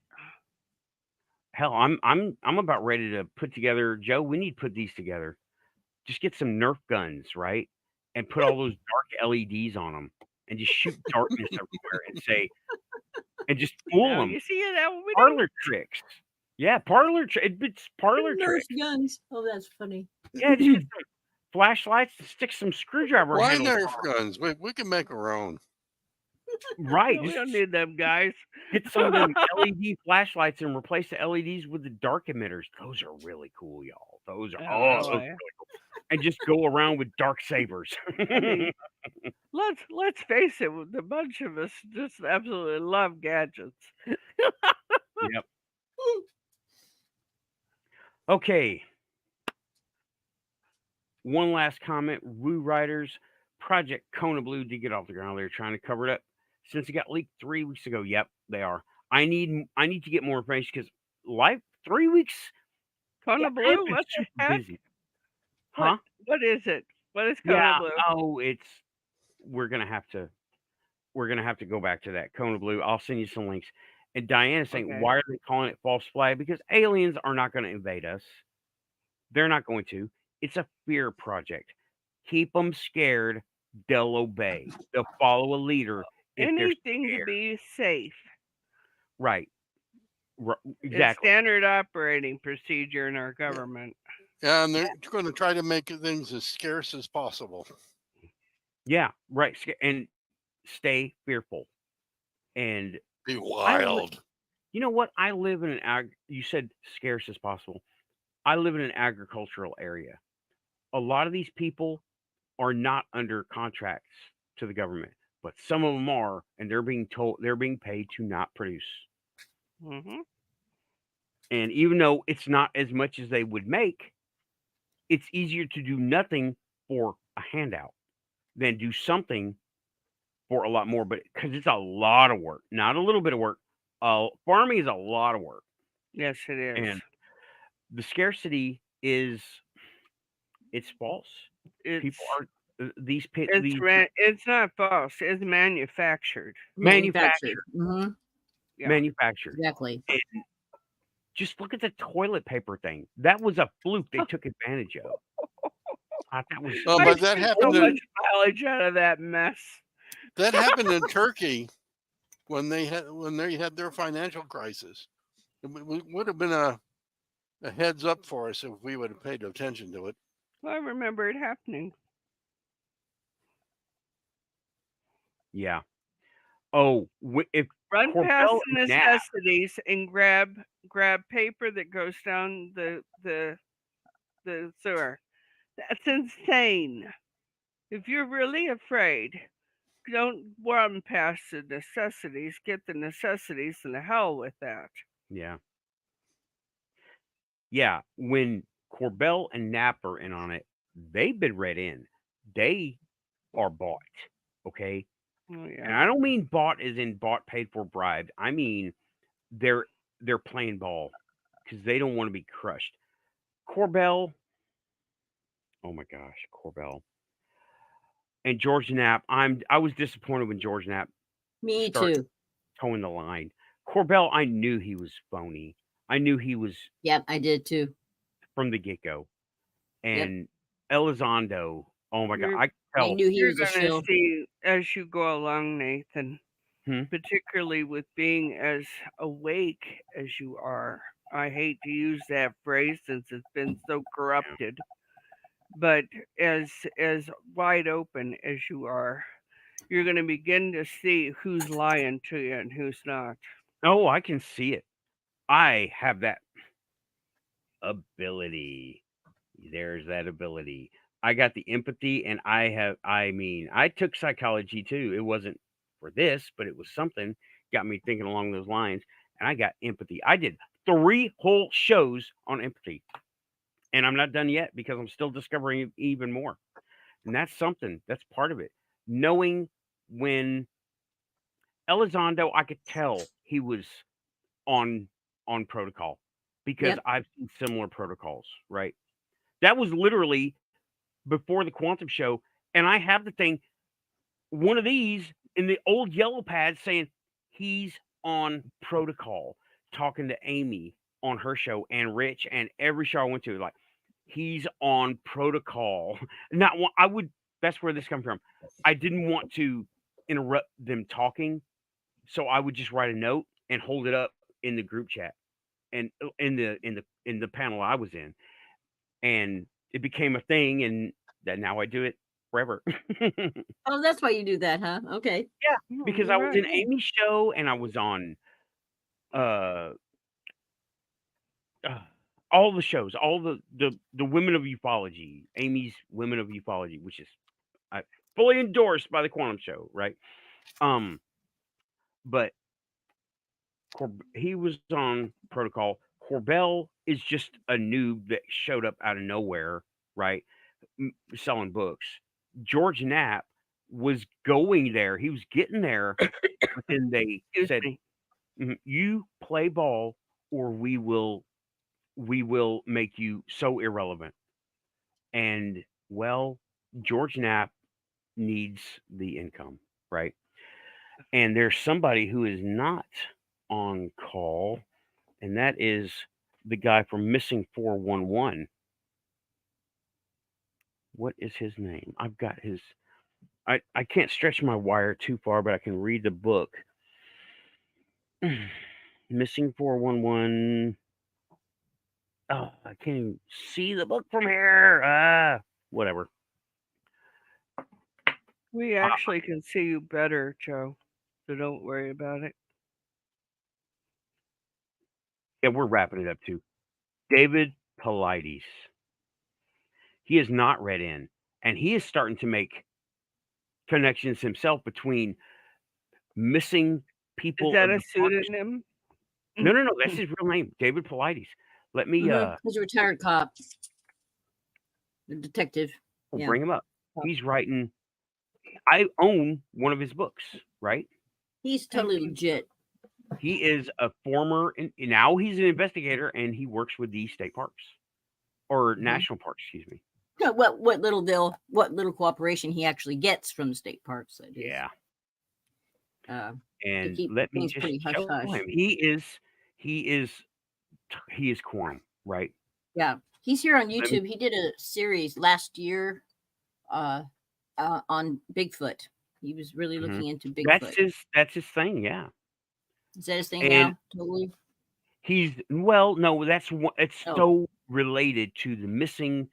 A: Hell, I'm about ready to put together. Joe, we need to put these together. Just get some Nerf guns, right? And put all those dark LEDs on them, and just shoot darkness everywhere, and say, and just fool
E: Now
A: them.
E: you see that what we do?
A: Parlor tricks. Yeah, it's parlor
D: Nerf
A: tricks.
D: guns. Oh, that's funny.
A: Yeah, just get some flashlights, stick some screwdriver
B: Why
A: handles
B: Nerf
A: on 'em.
B: guns? We can make our own.
A: Right.
E: We
A: Just
E: don't need them guys.
A: get some of them LED flashlights and replace the LEDs with the dark emitters. Those are really cool, y'all. Those are those are
E: Oh,
A: really cool. And just go around with dark sabers.
E: I mean, let's face it, the bunch of us just absolutely love gadgets.
A: Yep. Okay. One last comment. Woo Riders Project Kona Blue did get off the ground. They're trying to cover it up since it got leaked 3 weeks ago. Yep, they are. I need to get more information because 3 weeks.
E: Kona
A: Yeah, I've
E: Blue,
A: been
E: what the
A: super
E: heck?
A: busy. Huh?
E: What is it? What is Kona
A: Yeah.
E: Blue?
A: Oh, we're gonna have to go back to that Kona Blue. I'll send you some links. And Diana's saying,
E: Okay.
A: why are they calling it false flag? Because aliens are not going to invade us. They're not going to. It's a fear project. Keep them scared. They'll obey. They'll follow a leader if they're
E: Anything to
A: scared.
E: be safe.
A: Right.
E: It's
A: Exactly.
E: standard operating procedure in our government.
B: Yeah, and they're going to try to make things as scarce as possible.
A: Yeah. Right. And stay fearful. And
B: Be wild.
A: you know what? I live in you said scarce as possible. I live in an agricultural area. A lot of these people are not under contracts to the government, but some of them are, and they're being paid to not produce.
E: Mm-hmm.
A: And even though it's not as much as they would make, it's easier to do nothing for a handout than do something for a lot more. But because it's a lot of work, not a little bit of work. Farming is a lot of work,
E: Yes, it is.
A: and the scarcity is false. People are these
E: it's not false. It's manufactured.
A: manufactured.
D: Mhm.
E: Yeah.
A: Manufactured.
D: Exactly.
A: And just look at the toilet paper thing. That was a fluke they took advantage of. I thought that was.
B: Oh,
E: I
B: but that
E: see so
B: happened.
E: much mileage out of that mess.
B: That happened in Turkey when they had their financial crisis. It would have been a heads up for us if we would have paid attention to it.
E: I remember it happening.
A: Yeah. Oh, if
E: Run past
A: Corbell
E: the
A: and Knapp.
E: necessities and grab paper that goes down the sewer. That's insane. If you're really afraid, don't run past the necessities. Get the necessities and the hell with that.
A: Yeah. Yeah. When Corbell and Knapp are in on it, they've been read in. They are bought. Okay.
E: Oh
A: And
E: yeah.
A: I don't mean bought as in bought, paid for, bribed. I mean they're playing ball because they don't want to be crushed. Corbell, oh my gosh, Corbell and George Knapp. I was disappointed when George Knapp
D: Me
A: started
D: too.
A: towing the line. Corbell, I knew he was phony. I knew he was
D: Yep, I did too.
A: from the get go.
D: Yep.
A: And Elizondo, oh my god, I could
D: I
A: tell.
D: knew he
E: You're
D: was a
E: gonna
D: shill.
E: see as you go along, Nathan.
A: Hmm?
E: Particularly with being as awake as you are. I hate to use that phrase since it's been so corrupted, but as wide open as you are, you're going to begin to see who's lying to you and who's not.
A: Oh, I can see it. I have that ability. There's that ability. I got the empathy, and I took psychology too. It wasn't for this, but it was something got me thinking along those lines, and I got empathy. I did 3 whole shows on empathy, and I'm not done yet because I'm still discovering even more. And that's something that's part of it. Knowing when Elizondo, I could tell he was on protocol because
D: Yep.
A: I've seen similar protocols, right? That was literally before the quantum show, and I have the thing, one of these in the old yellow pad saying he's on protocol, talking to Amy on her show and Rich and every show I went to, like he's on protocol. Not one, I would. That's where this comes from. I didn't want to interrupt them talking, so I would just write a note and hold it up in the group chat and in the panel I was in, and it became a thing, and that now I do it forever.
D: Oh, that's why you do that, huh? Okay.
A: Yeah,
E: Oh,
A: because
E: you're
A: I was in
E: right.
A: Amy's show and I was on uh, uh all the shows, all the women of ufology, Amy's Women of Ufology, which is fully endorsed by the Quantum Show, right? But he was on protocol. Corbell is just a noob that showed up out of nowhere, right? Selling books. George Knapp was going there. He was getting there, but then they
E: Excuse
A: said,
E: me.
A: "You play ball, or we will make you so irrelevant." And well, George Knapp needs the income, right? And there's somebody who is not on call, and that is the guy from Missing 411. What is his name? I've got his. I can't stretch my wire too far, but I can read the book. Missing 411. Oh, I can't even see the book from here. Whatever.
E: We actually can see you better, Joe. So don't worry about it.
A: Yeah, we're wrapping it up too. David Paulides. He is not read in, and he is starting to make connections himself between missing people.
E: Is that
A: of
E: a
A: the parks.
E: pseudonym?
A: No. That's his real name, David Paulides. Let me
D: He's a retired cop, a detective.
A: we'll
D: Yeah.
A: bring him up. He's writing. I own one of his books, right?
D: He's totally legit.
A: He is a former, now he's an investigator, and he works with the state parks or national parks, excuse me.
D: Yeah, what little cooperation he actually gets from the state parks. That is.
A: Yeah.
D: They
A: And
D: keep
A: let me
D: things
A: just
D: pretty
A: show
D: hush-hush.
A: him. He is quantum, right?
D: Yeah, he's here on YouTube. He did a series last year on Bigfoot. He was really looking into Bigfoot.
A: That's his thing, yeah.
D: Is that his thing
A: And
D: now? Totally.
A: No, it's
D: Oh.
A: so related to the missing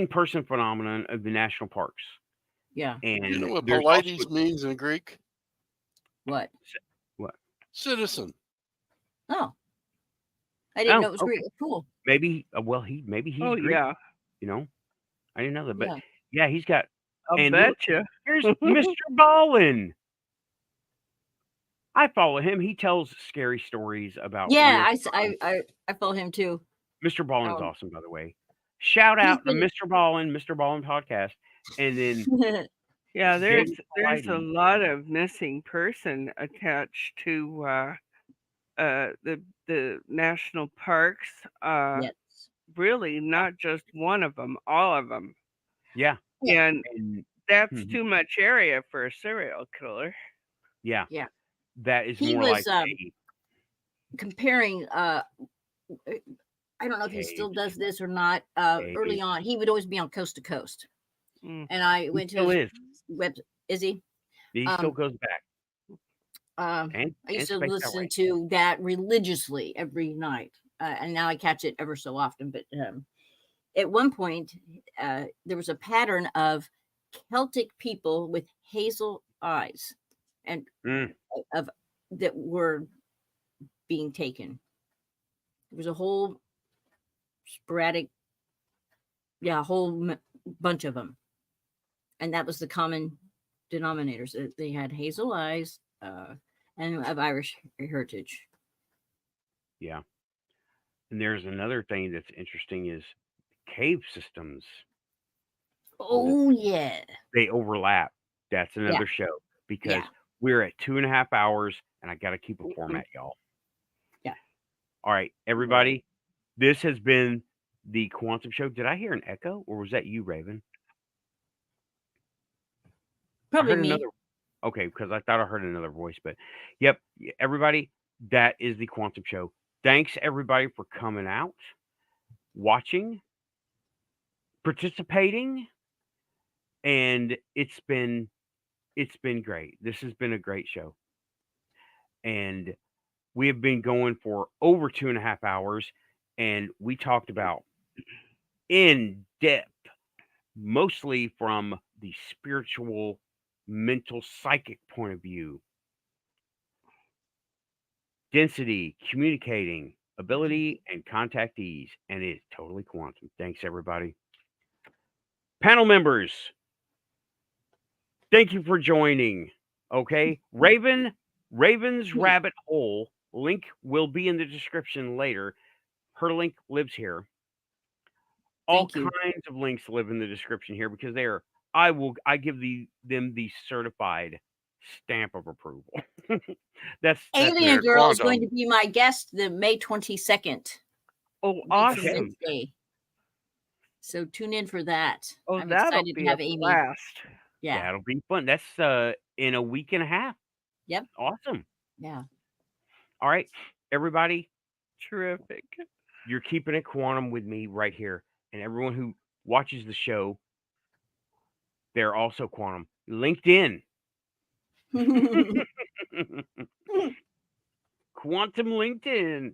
A: person phenomenon of the national parks.
D: Yeah.
A: And
B: You know what
A: there's
B: Paulides
A: also,
B: means in Greek?
D: What?
A: What?
B: Citizen.
D: Oh, I didn't
A: Oh,
D: know it was
A: okay.
D: great. Cool.
A: Maybe. Maybe he's
E: Oh
A: Greek.
E: yeah,
A: You know, I didn't know that, but
D: Yeah.
A: yeah, he's got.
E: I'll
A: And
E: bet
A: look,
E: you.
A: here's Mr. Ballin. I follow him. He tells scary stories about
D: Yeah,
A: weird.
D: I follow him too.
A: Mr. Ballin's
D: Um,
A: awesome, by the way. Shout
D: he's
A: out to
D: been
A: Mr. Ballin podcast, and then
E: Yeah, there's
A: David
E: a
A: Whitey.
E: lot of missing person attached to the national parks.
D: yes.
E: Really, not just one of them, all of them,
A: Yeah,
E: and
A: and
E: that's
A: mhm,
E: too much area for a serial killer.
A: yeah,
D: Yeah.
A: that is
D: He
A: more
D: was
A: like a
D: comparing I don't know if he still
A: caves.
D: does this or not. Early
A: Caves.
D: on, he would always be on Coast to Coast.
E: Mm.
D: And I
A: He
D: went to
A: still
D: his
A: is.
D: web. Is he?
A: He still goes back,
D: I used to
A: Space
D: listen
A: Highway.
D: to that religiously every night, and now I catch it ever so often. But at one point, there was a pattern of Celtic people with hazel eyes, and
A: Mm,
D: of that were being taken. There was a whole sporadic, a whole bunch of them, and that was the common denominators. They had hazel eyes and of Irish heritage.
A: yeah, and there's another thing that's interesting is cave systems.
D: Oh yeah,
A: They overlap. That's
D: yeah,
A: another show because
D: yeah,
A: we're at 2.5 hours, and I got to keep a format, y'all.
D: yeah.
A: All right, everybody. This has been the Quantum Show. Did I hear an echo, or was that you, Raven? I
D: Probably
A: heard
D: me.
A: another. Okay, because I thought I heard another voice, but yep, everybody, that is the Quantum Show. Thanks everybody for coming out, watching, participating, and it's been great. This has been a great show, and we have been going for over 2.5 hours, and we talked about in depth, mostly from the spiritual, mental, psychic point of view. Density, communicating, ability, and contactees. And it's totally quantum. Thanks, everybody. Panel members, thank you for joining. Okay. Raven's Rabbit Hole link will be in the description later. Her link lives here. All
D: Thank you.
A: kinds of links live in the description here because they are. I give them the certified stamp of approval. that's
D: Alien
A: their
D: Girl is going
A: quantum.
D: to be my guest the May 22nd.
E: Oh,
D: Week from
E: awesome!
D: Wednesday. So tune in for that.
E: Oh,
D: I'm
E: that'll
D: excited to
E: be a
D: have Amy.
E: blast.
D: Yeah.
A: That'll be fun. That's in a week and a half.
D: Yep.
A: Awesome.
D: Yeah.
A: All right, everybody,
E: Terrific.
A: you're keeping it quantum with me right here, and everyone who watches the show, they're also quantum. LinkedIn, quantum LinkedIn,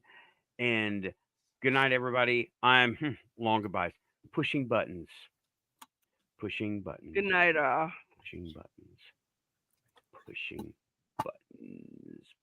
A: and good night, everybody. I'm long goodbyes. Pushing buttons. Pushing buttons.
E: Good night, all.
A: Pushing buttons. Pushing